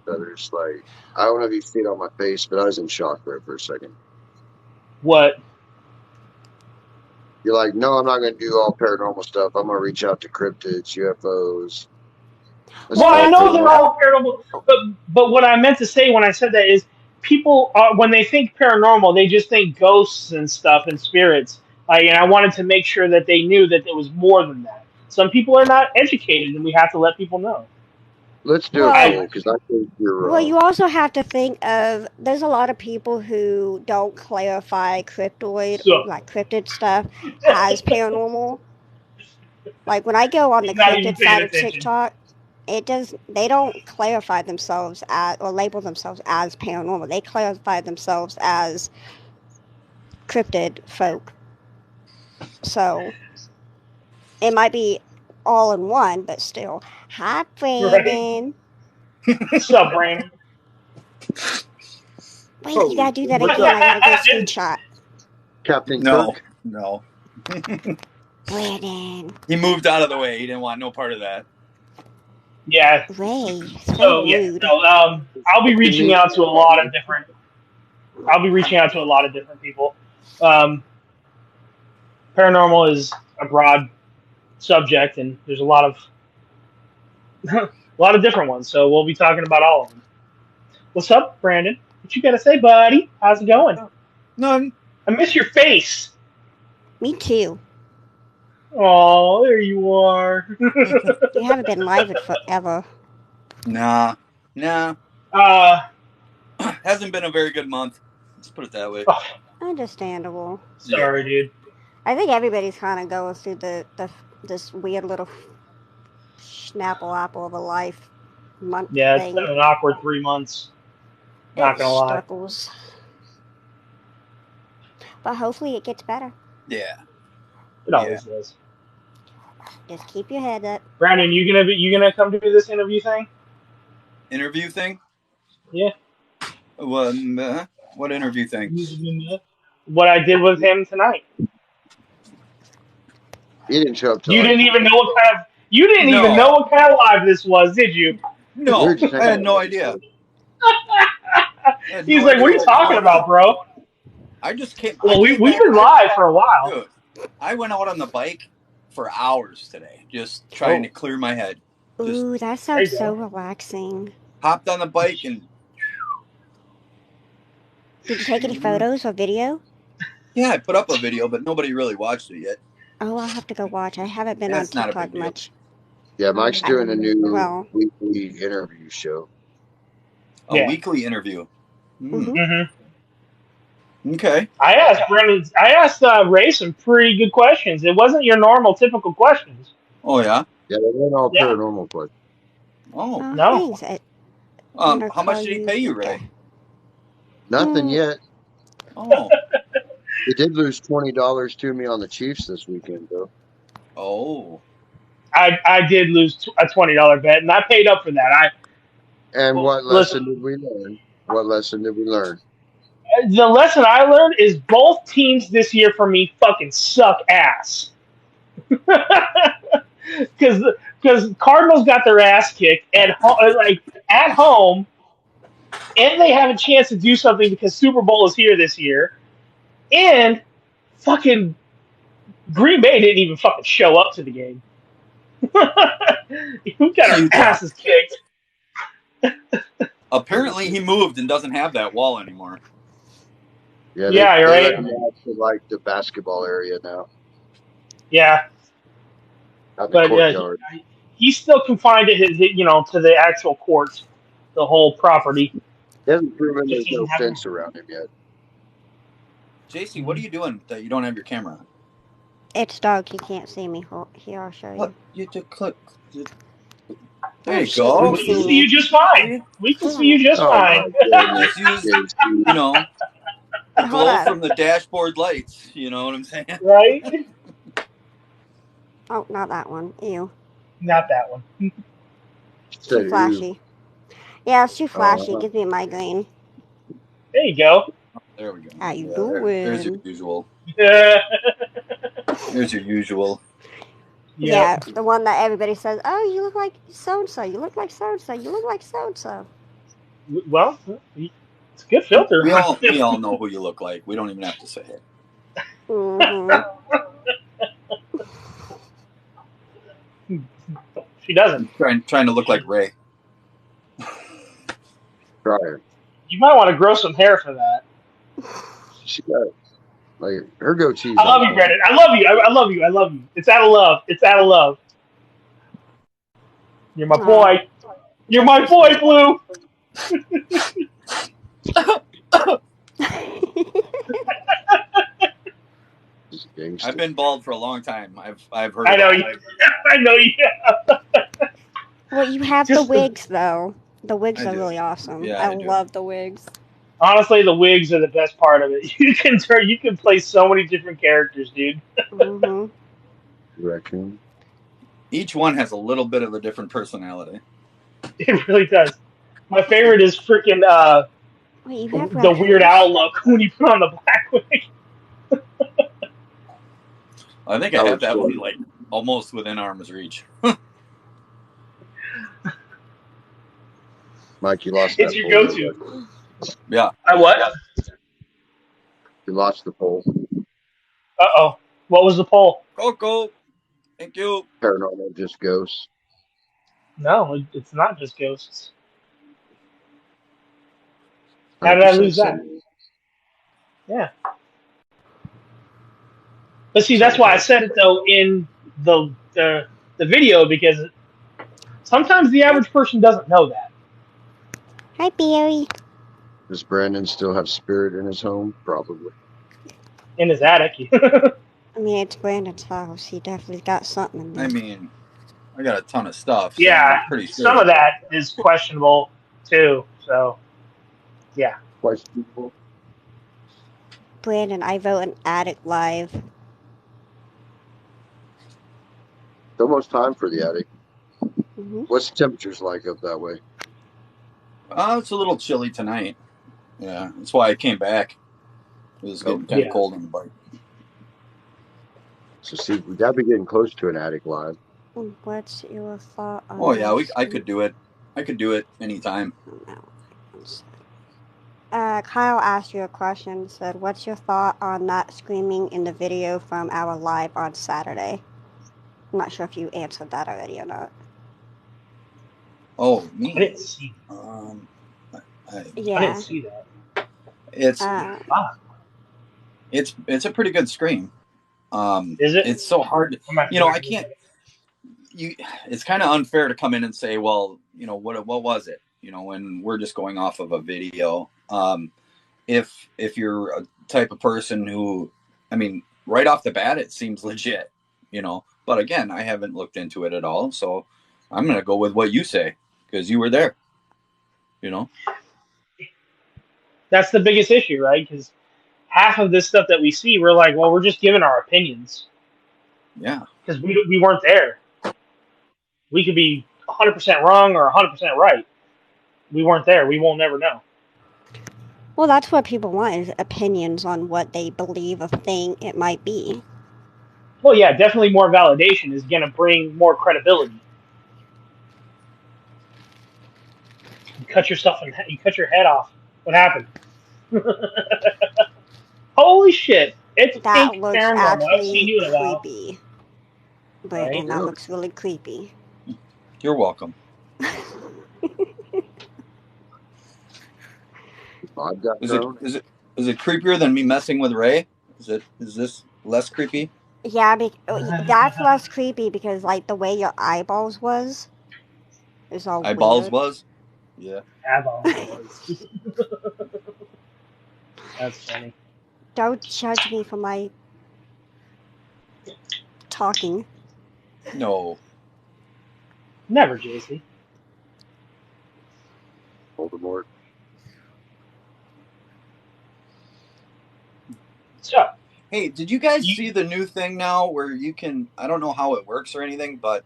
Speaker 2: brothers. Like, I don't know if you see it on my face, but I was in shock there for a second.
Speaker 1: What?
Speaker 2: You're like, no, I'm not going to do all paranormal stuff. I'm going to reach out to cryptids, UFOs.
Speaker 1: Well, I
Speaker 4: That's
Speaker 1: know
Speaker 4: what.
Speaker 1: they're all paranormal, but what I meant to say when I said that is people when they think paranormal, they just think ghosts and stuff and spirits. And I wanted to make sure that they knew that it was more than that. Some people are not educated, and we have to let people know.
Speaker 2: Let's do a
Speaker 4: Well,
Speaker 2: poll because I think you're
Speaker 4: Well,
Speaker 2: wrong.
Speaker 4: you also have to think of there's a lot of people who don't clarify
Speaker 1: So
Speaker 4: cryptid stuff as paranormal. Like when I go on the
Speaker 1: he's not even
Speaker 4: cryptid
Speaker 1: paying
Speaker 4: side of
Speaker 1: attention.
Speaker 4: TikTok, they don't clarify themselves as or label themselves as paranormal. They clarify themselves as cryptid folk. So it might be all in one, but still. Hi,
Speaker 1: Right?
Speaker 4: Brandon.
Speaker 1: What's up, Brandon?
Speaker 4: Wait, you gotta do that
Speaker 5: What's
Speaker 4: again.
Speaker 5: up?
Speaker 4: I gotta get a screenshot.
Speaker 2: Captain
Speaker 5: No,
Speaker 2: Kirk?
Speaker 5: no.
Speaker 4: Brandon.
Speaker 5: He moved out of the way. He didn't want no part of that.
Speaker 1: Yeah.
Speaker 4: Ray, so
Speaker 1: So yeah,
Speaker 4: rude.
Speaker 1: no. I'll be reaching out to a lot of different. I'll be reaching out to a lot of different people. Paranormal is a broad subject, and there's a lot of a lot of different ones. So we'll be talking about all of them. What's up, Brandon? What you got to say, buddy? How's it going?
Speaker 5: None.
Speaker 1: I miss your face.
Speaker 4: Me too.
Speaker 1: Oh, there you are.
Speaker 4: You haven't been live in forever.
Speaker 5: Nah. Hasn't been a very good month. Let's put it that way.
Speaker 1: Oh,
Speaker 4: Understandable.
Speaker 1: sorry, dude.
Speaker 4: I think everybody's kind of going through this weird little snapple apple of a life month
Speaker 1: Yeah, it's been
Speaker 4: thing.
Speaker 1: an awkward 3 months. Not
Speaker 4: It
Speaker 1: gonna lie.
Speaker 4: struggles. But hopefully it gets better.
Speaker 5: Yeah.
Speaker 1: It always does.
Speaker 4: Just keep your head up.
Speaker 1: Brandon, you gonna come do this interview thing?
Speaker 5: Interview thing?
Speaker 1: Yeah.
Speaker 5: Well, what interview thing?
Speaker 1: What I did with him tonight.
Speaker 2: He didn't show up till
Speaker 1: You
Speaker 2: like,
Speaker 1: didn't even know what kind of even know what kind of live this was, did you?
Speaker 5: No,
Speaker 2: We're just
Speaker 5: I had
Speaker 2: hanging
Speaker 5: no
Speaker 2: out.
Speaker 5: idea.
Speaker 1: He's like, "What are you talking about, bro?"
Speaker 5: I just came.
Speaker 1: Well,
Speaker 5: I came
Speaker 1: we've
Speaker 5: back,
Speaker 1: been live for a while.
Speaker 5: Dude, I went out on the bike for hours today, just trying to clear my head. Just
Speaker 4: Ooh, that
Speaker 1: There
Speaker 4: sounds
Speaker 1: you
Speaker 4: so
Speaker 1: go.
Speaker 4: relaxing.
Speaker 5: hopped on the bike and
Speaker 4: Did you take any photos or video?
Speaker 5: yeah, I put up a video, but nobody really watched it yet.
Speaker 4: Oh, I'll have to go watch. I haven't been
Speaker 5: That's
Speaker 4: on
Speaker 5: not a
Speaker 4: TikTok
Speaker 5: big deal.
Speaker 4: much.
Speaker 2: Yeah, Mike's doing a new
Speaker 4: well-
Speaker 2: weekly interview show.
Speaker 5: A
Speaker 1: Yeah.
Speaker 5: weekly interview.
Speaker 4: Mhm.
Speaker 1: Mm-hmm.
Speaker 5: Okay.
Speaker 1: I asked Ray some pretty good questions. It wasn't your normal, typical questions.
Speaker 5: Oh yeah.
Speaker 2: Yeah, they weren't all
Speaker 1: Yeah.
Speaker 2: paranormal questions.
Speaker 5: Oh.
Speaker 4: Oh,
Speaker 1: No.
Speaker 4: thanks.
Speaker 5: How much did he pay you, Ray?
Speaker 2: Nothing yet.
Speaker 5: Oh.
Speaker 2: He did lose $20 to me on the Chiefs this weekend, though.
Speaker 5: Oh.
Speaker 1: I did lose a $20 bet, and I paid up for that.
Speaker 2: And
Speaker 1: Well,
Speaker 2: what lesson did we learn? What lesson did we learn?
Speaker 1: The lesson I learned is both teams this year for me fucking suck ass. Because Cardinals got their ass kicked at home, and they have a chance to do something because Super Bowl is here this year, and fucking Green Bay didn't even fucking show up to the game. We got our asses kicked.
Speaker 5: Apparently he moved and doesn't have that wall anymore.
Speaker 2: Yeah,
Speaker 1: You're right.
Speaker 2: To like the basketball area now.
Speaker 1: Yeah,
Speaker 2: Out in the courtyard.
Speaker 1: he's still confined to to the actual courts, the whole property.
Speaker 2: He hasn't proven
Speaker 1: Just
Speaker 2: there's no
Speaker 1: doesn't have-
Speaker 2: fence around him yet.
Speaker 5: JC, what are you doing that you don't have your camera on?
Speaker 4: It's dark. You can't see me. Here, I'll show
Speaker 5: What?
Speaker 4: you.
Speaker 5: You just click. There
Speaker 4: Oh
Speaker 5: you
Speaker 4: shit! You
Speaker 5: go.
Speaker 4: can
Speaker 1: We can
Speaker 4: see
Speaker 1: see you
Speaker 4: me.
Speaker 1: just fine.
Speaker 5: See?
Speaker 1: We can see
Speaker 4: Damn it!
Speaker 1: you just
Speaker 2: Oh my
Speaker 1: fine.
Speaker 2: goodness.
Speaker 5: Just use,
Speaker 2: JC.
Speaker 5: the
Speaker 4: Hold
Speaker 5: glow
Speaker 4: on.
Speaker 5: from the dashboard lights. You know what I'm saying?
Speaker 1: Right?
Speaker 4: Oh, not that one. Ew.
Speaker 1: Not that one.
Speaker 4: Too
Speaker 2: Said ooh.
Speaker 4: flashy. Yeah, it's too flashy. It
Speaker 2: Uh,
Speaker 4: gives me a migraine.
Speaker 1: There you go.
Speaker 5: There we go.
Speaker 4: How you
Speaker 5: Yeah, there's your
Speaker 4: doing?
Speaker 5: usual.
Speaker 1: Yeah.
Speaker 5: There's your usual.
Speaker 1: Yep.
Speaker 4: Yeah, the one that everybody says, "Oh, you look like so and so. You look like so and so. You look like so and so."
Speaker 1: Well, it's a good filter.
Speaker 5: We all know who you look like. We don't even have to say it.
Speaker 4: Mm-hmm.
Speaker 1: She doesn't.
Speaker 5: Trying to look like Ray.
Speaker 2: try it.
Speaker 1: You might want to grow some hair for that.
Speaker 2: She got like her goatee's
Speaker 1: I love
Speaker 2: on
Speaker 1: you,
Speaker 2: point.
Speaker 1: Brandon. I love you. I love you. I love you. It's out of love. It's out of love. You're my
Speaker 4: Oh,
Speaker 1: boy. You're my boy, Blue.
Speaker 2: She's a gangster.
Speaker 5: I've been bald for a long time. I've heard
Speaker 1: I
Speaker 5: it
Speaker 1: know
Speaker 5: all.
Speaker 1: you. I know you.
Speaker 4: well, you have the
Speaker 1: Just
Speaker 4: wigs though. The wigs
Speaker 5: I
Speaker 4: are
Speaker 5: do.
Speaker 4: really awesome.
Speaker 5: Yeah,
Speaker 4: I
Speaker 5: I do.
Speaker 4: love the wigs.
Speaker 1: honestly, the wigs are the best part of it. You can play so many different characters, dude.
Speaker 4: Mm-hmm.
Speaker 2: Raccoon.
Speaker 5: Each one has a little bit of a different personality.
Speaker 1: It really does. My favorite is freaking
Speaker 4: Wait, you have
Speaker 1: the Weird
Speaker 4: raccoons?
Speaker 1: Al look when you put on the black wig.
Speaker 5: I think I
Speaker 2: That
Speaker 5: have
Speaker 2: looks
Speaker 5: that
Speaker 2: good.
Speaker 5: one like almost within arm's reach.
Speaker 2: Mike, you lost
Speaker 1: It's
Speaker 2: that
Speaker 1: your
Speaker 2: poll.
Speaker 1: go-to.
Speaker 5: Yeah.
Speaker 1: I what?
Speaker 2: You lost the poll.
Speaker 1: Uh-oh. What was the poll?
Speaker 5: Coco. Thank you.
Speaker 2: Paranormal just ghosts.
Speaker 1: No, it's not just ghosts. How did I
Speaker 2: 100%
Speaker 1: lose
Speaker 2: said
Speaker 1: that? Yeah. But see, that's
Speaker 2: sorry,
Speaker 1: why I
Speaker 2: Mike.
Speaker 1: said it though in the video because sometimes the average person doesn't know that
Speaker 4: Hi, Barry.
Speaker 2: Does Brandon still have spirit in his home? Probably.
Speaker 1: in his attic.
Speaker 4: I mean, it's Brandon's house. He definitely got something in
Speaker 5: I
Speaker 4: there.
Speaker 5: mean, I got a ton of stuff, so
Speaker 1: Yeah,
Speaker 5: I'm pretty
Speaker 1: some of
Speaker 5: sure.
Speaker 1: that is questionable too. So yeah,
Speaker 2: Questionable.
Speaker 4: Brandon, I vote an attic live.
Speaker 2: It's almost time for the attic.
Speaker 4: Mm-hmm.
Speaker 2: What's the temperatures like up that way?
Speaker 5: It's a little chilly tonight. Yeah, that's why I came back. It was getting kind of
Speaker 1: yeah.
Speaker 5: cold on the bike.
Speaker 2: So see, we gotta be getting close to an attic live.
Speaker 4: What's your thought on
Speaker 5: Oh yeah,
Speaker 4: that?
Speaker 5: I could do it. I could do it anytime.
Speaker 4: Kyle asked you a question. Said, "What's your thought on that screaming in the video from our live on Saturday?" I'm not sure if you answered that already or not.
Speaker 5: Oh
Speaker 1: I
Speaker 5: me.
Speaker 1: didn't see.
Speaker 5: I,
Speaker 1: I didn't
Speaker 4: Yeah.
Speaker 1: see that.
Speaker 5: it's
Speaker 1: Ah,
Speaker 5: it's a pretty good scream.
Speaker 1: is it?
Speaker 5: It's so hard.
Speaker 1: I'm not
Speaker 5: You know,
Speaker 1: sure.
Speaker 5: I can't. It's kind of unfair to come in and say, well, you know, what was it? You know, when we're just going off of a video. If you're a type of person who, I mean, right off the bat, it seems legit. You know, but again, I haven't looked into it at all, so I'm gonna go with what you say because you were there. You know.
Speaker 1: That's the biggest issue, right? Because half of this stuff that we see, we're like, well, we're just giving our opinions
Speaker 5: Yeah.
Speaker 1: because we weren't there. We could be 100% wrong or 100% right. We weren't there. We won't never know.
Speaker 4: Well, that's what people want is opinions on what they believe a thing it might be.
Speaker 1: Well, yeah, definitely more validation is going to bring more credibility. You cut yourself and you cut your head off. What happened? Holy shit! It's
Speaker 4: That
Speaker 1: pink
Speaker 4: looks
Speaker 1: paranormal. I haven't seen
Speaker 4: actually
Speaker 1: you in a while,
Speaker 4: creepy.
Speaker 1: right?
Speaker 4: Brandon, that looks really creepy.
Speaker 5: You're welcome.
Speaker 2: I've got
Speaker 5: Is it
Speaker 2: drone.
Speaker 5: is it is it creepier than me messing with Ray? Is this less creepy?
Speaker 4: Yeah, that's less creepy because like the way your eyeballs was is all
Speaker 5: Eyeballs
Speaker 4: weird.
Speaker 5: was? Yeah.
Speaker 1: Eyeballs was. That's funny.
Speaker 4: Don't judge me for my talking.
Speaker 5: No.
Speaker 1: Never, JC.
Speaker 2: Voldemort.
Speaker 1: So,
Speaker 5: Hey, did you guys see the new thing now where you can? I don't know how it works or anything, but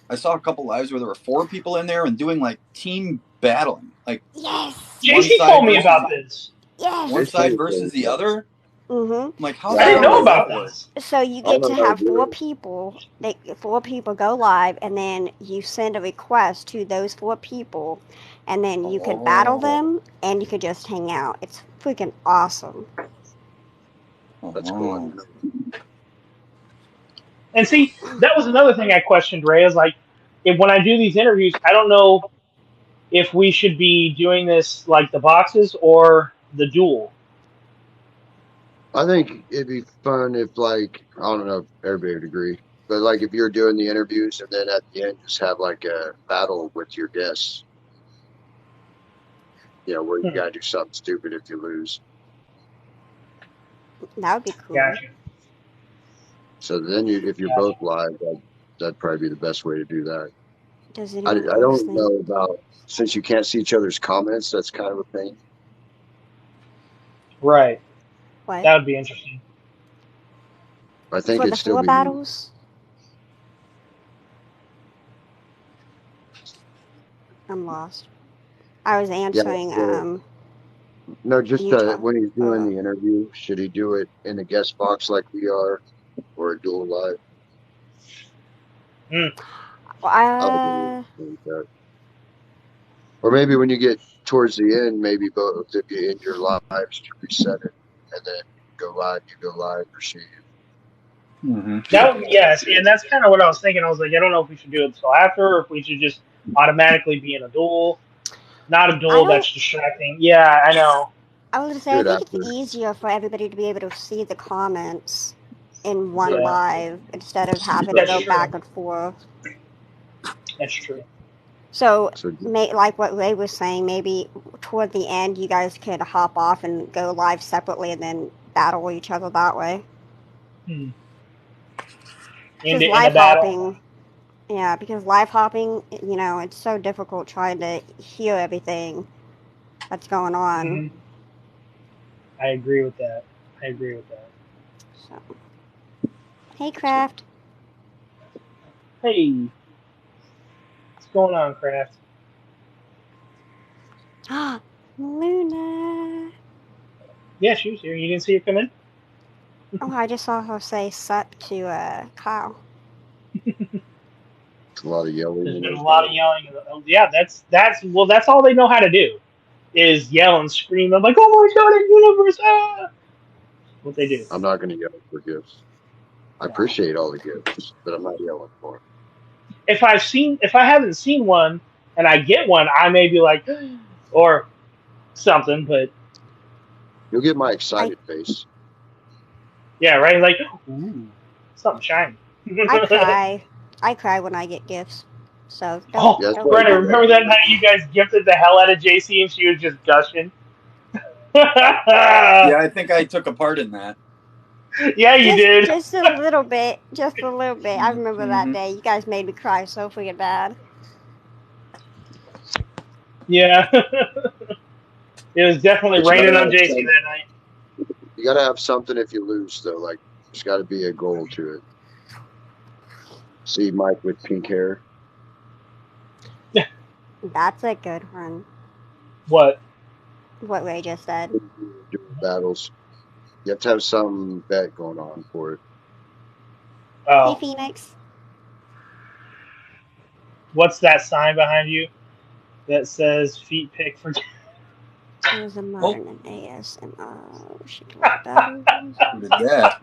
Speaker 5: I saw a couple lives where there were 4 people in there and doing like team battling, like
Speaker 4: Yes.
Speaker 5: one
Speaker 1: JC
Speaker 5: side
Speaker 1: told me
Speaker 5: versus
Speaker 1: about this.
Speaker 4: Yes.
Speaker 5: one
Speaker 2: It's pretty
Speaker 5: side versus the
Speaker 2: cool.
Speaker 5: other.
Speaker 4: Mm-hmm.
Speaker 5: I'm like, how
Speaker 1: I
Speaker 5: the
Speaker 1: didn't
Speaker 5: hell
Speaker 1: know
Speaker 5: does
Speaker 1: about
Speaker 5: that work?
Speaker 1: this.
Speaker 4: So you
Speaker 2: I
Speaker 4: get
Speaker 2: don't
Speaker 4: to
Speaker 2: know
Speaker 4: have
Speaker 2: how to
Speaker 4: 4
Speaker 2: do it.
Speaker 4: people. 4 people go live, and then you send a request to those 4 people, and then you could battle them, and you could just hang out. It's freaking awesome.
Speaker 2: That's cool.
Speaker 1: And see, that was another thing I questioned, Ray, is like, when I do these interviews, I don't know if we should be doing this like the boxes or the duel.
Speaker 2: I think it'd be fun if, like, I don't know if everybody would agree, but like if you're doing the interviews and then at the end just have like a battle with your guests, where you gotta do something stupid if you lose.
Speaker 4: That would be cool.
Speaker 1: Gotcha.
Speaker 2: So then if you're both live, that'd probably be the best way to do that.
Speaker 4: Does
Speaker 2: I
Speaker 4: anyone else
Speaker 2: don't
Speaker 4: think?
Speaker 2: know about, since you can't see each other's comments, that's kind of a pain.
Speaker 1: Right.
Speaker 4: What?
Speaker 1: That would be interesting.
Speaker 2: I think
Speaker 4: For
Speaker 2: it'd
Speaker 4: the
Speaker 2: still
Speaker 4: 4
Speaker 2: be
Speaker 4: battles? I'm lost. I was answering,
Speaker 2: no, just
Speaker 4: Utah.
Speaker 2: when he's doing the interview, should he do it in the guest box like we are, or a dual live?
Speaker 4: Well,
Speaker 2: Or maybe when you get towards the end, maybe both of you end your lives to reset it, and then go live. You go live for sure.
Speaker 1: Yes, and that's kind of what I was thinking. I was like, I don't know if we should do it until after, or if we should just automatically be in a duel. Not a duel that's distracting. Yeah, I know.
Speaker 4: I was going to say, I think it's easier for everybody to be able to see the comments in one live instead of having to go back and forth.
Speaker 1: That's true.
Speaker 4: So, like what Ray was saying, maybe toward the end, you guys could hop off and go live separately and then battle each other that way. Because live hopping, because live hopping, it's so difficult trying to hear everything that's going on.
Speaker 1: Mm-hmm. I agree with that.
Speaker 4: So, hey, Kraft.
Speaker 1: Hey, what's going on, Kraft?
Speaker 4: Luna.
Speaker 1: Yeah, she was here. You didn't see her come in?
Speaker 4: Oh, I just saw her say sup to Kyle.
Speaker 2: A lot of yelling.
Speaker 1: There's been a lot of yelling. Yeah, that's all they know how to do is yell and scream. I'm like, oh my god, in universe! Ah! What they do.
Speaker 2: I'm not going to yell for gifts. I appreciate all the gifts, but I'm not yelling for them.
Speaker 1: If I haven't seen one and I get one, I may be like, or something, but
Speaker 2: you'll get my excited face.
Speaker 1: Yeah, right. Like, ooh, something shiny.
Speaker 4: I cry when I get gifts. So
Speaker 1: Brenna, remember that night you guys gifted the hell out of JC and she was just gushing?
Speaker 5: Yeah, I think I took a part in that.
Speaker 1: Yeah, you did.
Speaker 4: Just a little bit. Just a little bit. I remember that day. You guys made me cry so freaking bad.
Speaker 1: Yeah. It was definitely raining on JC that night.
Speaker 2: You got to have something if you lose, though. Like, there's got to be a goal to it. See Mike with pink hair.
Speaker 4: That's a good one.
Speaker 1: What
Speaker 4: Ray just said.
Speaker 2: Battles. You have to have some bet going on for it.
Speaker 1: Oh.
Speaker 4: Hey, Phoenix.
Speaker 1: What's that sign behind you that says feet pick for...
Speaker 4: There's a modern and ASMR. She like
Speaker 5: that.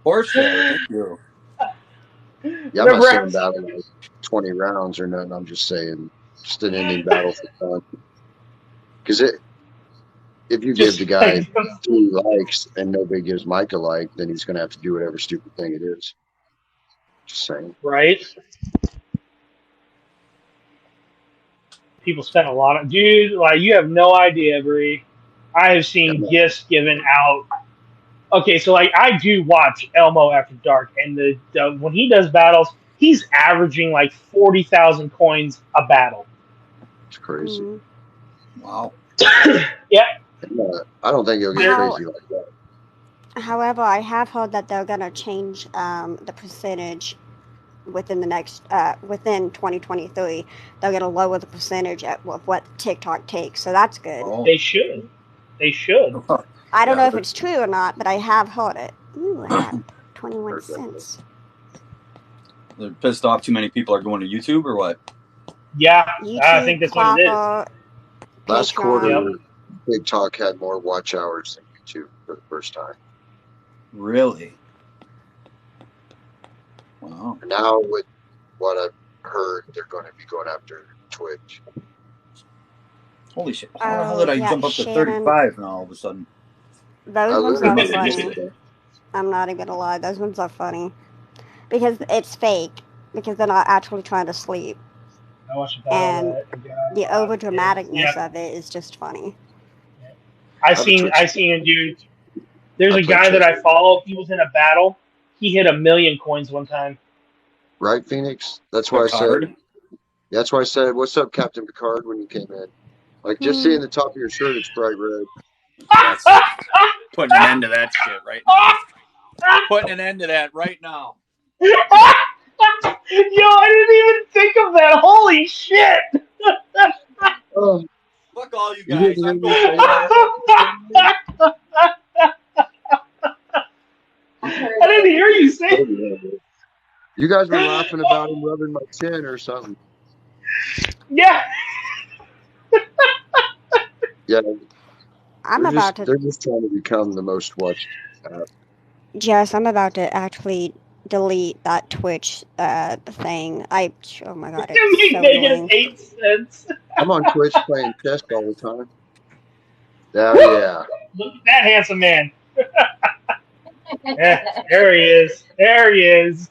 Speaker 5: Horseshit, thank you.
Speaker 2: Yeah, I'm not saying battle like 20 rounds or nothing. I'm just saying just an ending battle for fun. Because if you give the guy 3 likes and nobody gives Mike a like, then he's going to have to do whatever stupid thing it is. Just saying.
Speaker 1: Right? People spend a lot of... Dude, like, you have no idea, Bree. I have seen gifts given out Okay, so like I do watch Elmo After Dark, and the when he does battles, he's averaging like 40,000 coins a battle.
Speaker 2: It's crazy.
Speaker 4: Mm.
Speaker 5: Wow.
Speaker 1: Yeah,
Speaker 2: I don't think it'll get
Speaker 1: There-
Speaker 2: crazy like that.
Speaker 4: However, I have heard that they're gonna change the percentage within the next within 2023. They're gonna lower the percentage of what TikTok takes, so that's good.
Speaker 5: Oh.
Speaker 1: they should. They should.
Speaker 4: I don't
Speaker 5: Yeah.
Speaker 4: know if it's true or not, but I have heard it. Ooh, app, 21
Speaker 2: Heard that.
Speaker 4: cents.
Speaker 5: They're pissed off too many people are going to YouTube or what?
Speaker 1: Yeah, I think
Speaker 4: YouTube,
Speaker 1: that's what it is.
Speaker 4: Clapper,
Speaker 2: Last
Speaker 4: Patreon.
Speaker 2: quarter,
Speaker 1: Yep.
Speaker 2: TikTok had more watch hours than YouTube for the first time.
Speaker 5: Really? Wow.
Speaker 2: Now, with what I've heard, they're going to be going after Twitch.
Speaker 5: Holy shit. How the hell did I
Speaker 4: yeah,
Speaker 5: jump up to
Speaker 4: Shannon.
Speaker 5: 35 now all of a sudden?
Speaker 4: Those
Speaker 2: I
Speaker 4: ones
Speaker 2: literally
Speaker 4: are
Speaker 2: must have
Speaker 4: funny.
Speaker 2: missed it.
Speaker 4: I'm not even gonna lie. Those ones are funny because it's fake. Because they're not actually trying to sleep,
Speaker 1: I watched a battle
Speaker 4: and
Speaker 1: that a guy
Speaker 4: the over dramaticness
Speaker 1: Yeah,
Speaker 4: of it is just funny.
Speaker 1: I
Speaker 2: have a
Speaker 1: seen
Speaker 2: Twitch.
Speaker 1: a dude. There's
Speaker 2: I
Speaker 1: a
Speaker 2: play
Speaker 1: guy that
Speaker 2: chess.
Speaker 1: I follow. He was in a battle. He hit 1,000,000 coins one time.
Speaker 2: Right, Phoenix? That's why I said.
Speaker 5: Picard?
Speaker 2: That's why I said, "What's up, Captain Picard?" When you came in, like just seeing the top of your shirt, it's bright red.
Speaker 5: That's putting an end to that shit right now. Putting an end to that right now.
Speaker 1: Yo, I didn't even think of that. Holy shit!
Speaker 2: Oh,
Speaker 5: Fuck all you
Speaker 2: you
Speaker 5: guys.
Speaker 2: didn't hear
Speaker 5: I'm
Speaker 2: me
Speaker 5: going
Speaker 2: say
Speaker 5: home.
Speaker 2: that?
Speaker 3: I heard
Speaker 1: I didn't
Speaker 3: it.
Speaker 1: hear you say.
Speaker 2: You guys were laughing about him rubbing my chin or something.
Speaker 1: Yeah.
Speaker 2: Yeah,
Speaker 4: I'm about to.
Speaker 2: they're just trying to become the most watched app.
Speaker 4: Jess, I'm about to actually delete that Twitch thing. Oh my god,
Speaker 1: You
Speaker 4: it's
Speaker 1: mean
Speaker 4: so
Speaker 1: negative
Speaker 4: annoying.
Speaker 1: 8 cents?
Speaker 2: I'm on Twitch playing chess all the time. Oh yeah,
Speaker 1: Look at that handsome man. Yeah, there he is. There he is.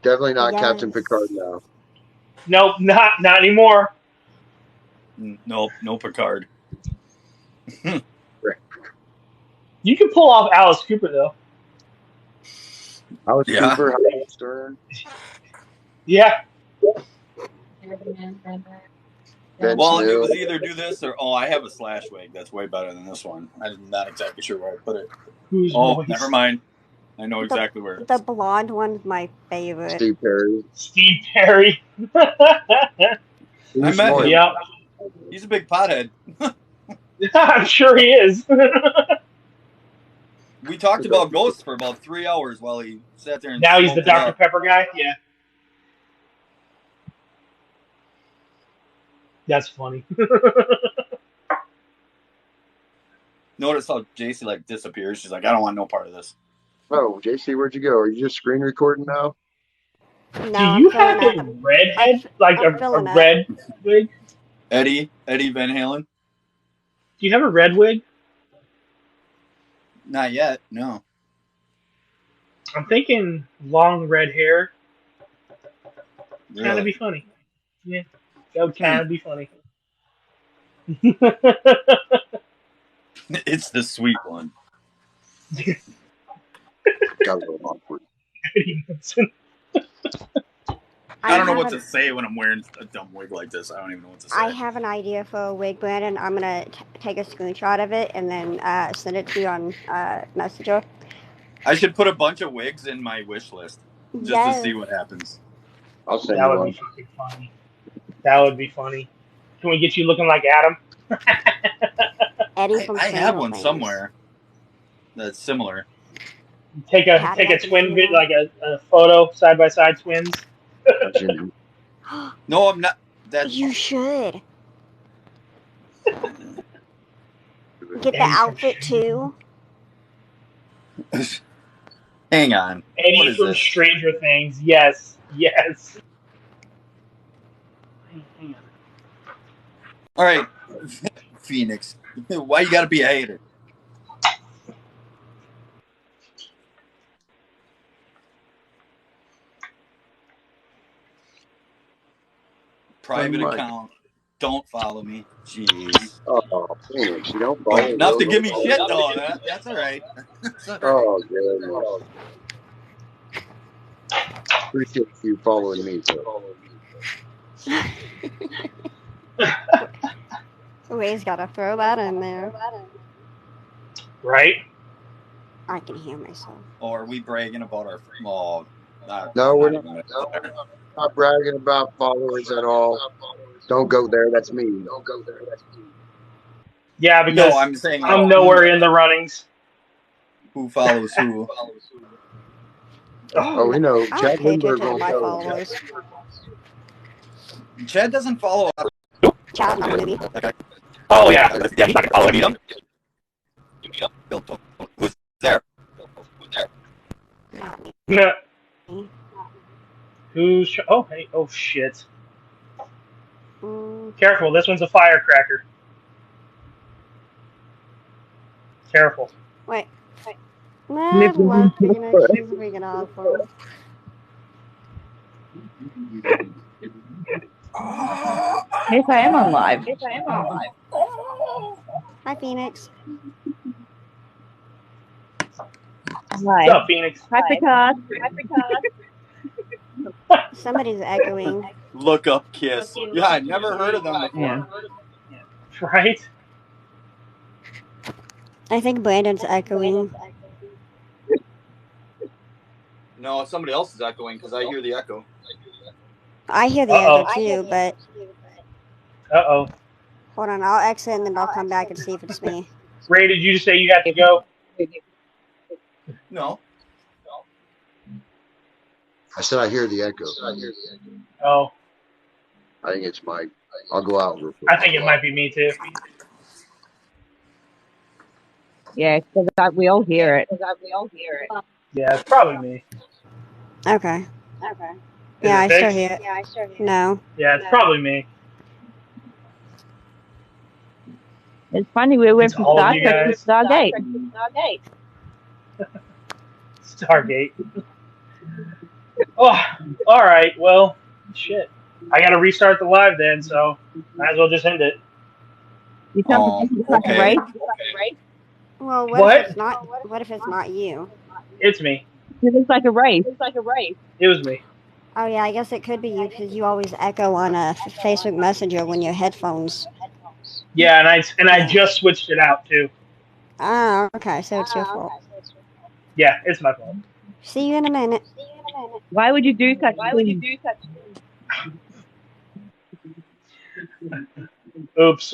Speaker 2: definitely not Captain
Speaker 4: Yes.
Speaker 2: Picard now.
Speaker 1: Nope, not anymore.
Speaker 5: Nope, no Picard.
Speaker 1: You can pull off Alice Cooper though.
Speaker 2: Alice
Speaker 5: Yeah.
Speaker 2: Cooper, Howard Stern,
Speaker 1: Yeah.
Speaker 2: Vince
Speaker 5: Well, it
Speaker 2: Neil.
Speaker 5: was either do this or I have a slash wig that's way better than this one. I'm not exactly sure where I put it.
Speaker 1: Whose
Speaker 5: Oh,
Speaker 1: voice?
Speaker 5: never mind. I know exactly where.
Speaker 4: The blonde one's my favorite.
Speaker 2: Steve Perry.
Speaker 1: Steve Perry.
Speaker 2: He
Speaker 5: I
Speaker 2: was
Speaker 5: met
Speaker 2: more-
Speaker 5: him.
Speaker 1: Yep.
Speaker 5: He's a big pothead.
Speaker 1: I'm sure he is.
Speaker 5: We talked about ghosts for about 3 hours while he sat there and
Speaker 1: Now he's the
Speaker 5: smoked it
Speaker 1: Dr.
Speaker 5: up.
Speaker 1: Pepper guy? Yeah. That's funny.
Speaker 5: Notice how JC like disappears. She's like, I don't want no part of this.
Speaker 2: Oh, JC, where'd you go? Are you just screen recording now?
Speaker 4: No,
Speaker 1: Do
Speaker 4: I'm
Speaker 1: you
Speaker 4: filling
Speaker 1: have a
Speaker 4: up.
Speaker 1: red head? Like
Speaker 4: I'm
Speaker 1: a
Speaker 4: filling up.
Speaker 1: red wig?
Speaker 5: Eddie Van Halen?
Speaker 1: Do you have a red wig?
Speaker 5: Not yet. No.
Speaker 1: I'm thinking long red hair.
Speaker 5: Really?
Speaker 1: Kind of be funny. Yeah. That would kind of be funny.
Speaker 5: It's the sweet one.
Speaker 2: Got a little awkward.
Speaker 5: I don't know
Speaker 4: have
Speaker 5: what
Speaker 4: an-
Speaker 5: to say when I'm wearing a dumb wig like this. I don't even know what to say.
Speaker 4: I have an idea for a wig, Brandon. I'm gonna take a screenshot of it and then send it to you on Messenger.
Speaker 5: I should put a bunch of wigs in my wish list just to see what happens.
Speaker 2: I'll send
Speaker 1: That
Speaker 2: you
Speaker 1: would
Speaker 2: one.
Speaker 1: be fucking funny. That would be funny. Can we get you looking like Adam?
Speaker 4: Eddie from
Speaker 5: I
Speaker 4: Stranger
Speaker 5: have one
Speaker 4: Things.
Speaker 5: somewhere that's similar.
Speaker 1: Take
Speaker 4: Patty,
Speaker 1: a
Speaker 4: I can
Speaker 1: twin
Speaker 4: see
Speaker 1: vid,
Speaker 4: that.
Speaker 1: like a photo side by side twins.
Speaker 2: Jimmy.
Speaker 5: No, I'm not. That's
Speaker 4: You should get the
Speaker 1: Eddie from
Speaker 4: outfit
Speaker 1: Stranger-
Speaker 4: too.
Speaker 5: hang on. What
Speaker 1: Eddie
Speaker 5: is
Speaker 1: from
Speaker 5: this?
Speaker 1: Stranger Things. Yes, yes. Hang on.
Speaker 5: All right, Phoenix. Why you gotta be a hater? Private
Speaker 2: Mike.
Speaker 5: account. Don't follow me. Jeez.
Speaker 2: Oh, Phoenix, you don't follow me.
Speaker 5: Enough to give me shit though. That's all right. That's all right.
Speaker 2: Oh, goodness. Appreciate you following me, though.
Speaker 4: Ray's got to throw that in there.
Speaker 1: Right?
Speaker 4: I can hear myself.
Speaker 5: Or are we bragging about our? Well,
Speaker 2: No, we're
Speaker 5: not
Speaker 2: not,
Speaker 5: even
Speaker 2: no, we're not bragging about followers at all. Don't go there. That's me.
Speaker 1: Yeah, because
Speaker 5: No, I'm saying
Speaker 1: I'm nowhere in the runnings.
Speaker 5: who follows who.
Speaker 2: Oh, we know.
Speaker 4: I
Speaker 2: Chad
Speaker 4: don't pay
Speaker 2: Lindbergh
Speaker 4: attention to
Speaker 2: will
Speaker 4: my
Speaker 2: tell us.
Speaker 4: followers.
Speaker 5: Chad doesn't follow.
Speaker 4: Chad, not maybe.
Speaker 1: Oh, yeah. Yeah, he's not going to follow me.
Speaker 5: Who's there?
Speaker 1: Yeah. Who's... Oh, hey. Oh, shit. Careful. This one's a firecracker. Careful.
Speaker 4: Wait. Nah, luck, Phoenix. She's freaking awful.
Speaker 6: Yes, I am on live.
Speaker 4: Hi, Phoenix.
Speaker 1: What's
Speaker 6: Hi.
Speaker 1: up, Phoenix?
Speaker 6: Hi, Picard.
Speaker 4: Somebody's echoing.
Speaker 5: Look up Kiss. Yeah, I never heard of them before.
Speaker 6: Yeah.
Speaker 1: Right?
Speaker 4: I think Brandon's echoing.
Speaker 5: No, somebody else is echoing because I hear the echo.
Speaker 4: I hear the
Speaker 1: Uh-oh.
Speaker 4: echo too, but
Speaker 1: Uh-oh.
Speaker 4: hold on. I'll exit and then I'll come back and see if it's me.
Speaker 1: Ray, did you just say you had to go?
Speaker 5: No.
Speaker 2: I said I hear the echo.
Speaker 1: Oh,
Speaker 2: I think it's Mike. I'll go out real quick.
Speaker 1: I think it might be me, too.
Speaker 6: Yeah, because we all hear it.
Speaker 1: Yeah, it's probably me.
Speaker 4: Okay.
Speaker 1: Is
Speaker 4: Yeah, I
Speaker 1: it
Speaker 4: still
Speaker 1: fixed?
Speaker 4: hear it. No.
Speaker 1: Yeah, it's probably me.
Speaker 6: It's funny, we went
Speaker 1: It's
Speaker 6: from
Speaker 1: all of
Speaker 6: Star
Speaker 1: you
Speaker 6: Trek to
Speaker 1: guys.
Speaker 6: Stargate.
Speaker 1: Stargate. Oh, all right. Well, shit. I got to restart the live then, so might as well just end it.
Speaker 6: You come to like a race?
Speaker 4: Well,
Speaker 1: What?
Speaker 4: if it's not? What if it's not you?
Speaker 1: It's me.
Speaker 6: It looks like a race.
Speaker 1: It was me.
Speaker 4: Oh yeah, I guess it could be you because you always echo on a Facebook Messenger when your headphones.
Speaker 1: Yeah, and I just switched it out too.
Speaker 4: Oh, okay. So it's your fault.
Speaker 1: Yeah, it's my fault.
Speaker 4: See you in a minute.
Speaker 6: Why would you do such things?
Speaker 1: Oops.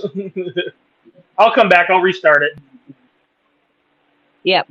Speaker 1: I'll come back. I'll restart it.
Speaker 6: Yep.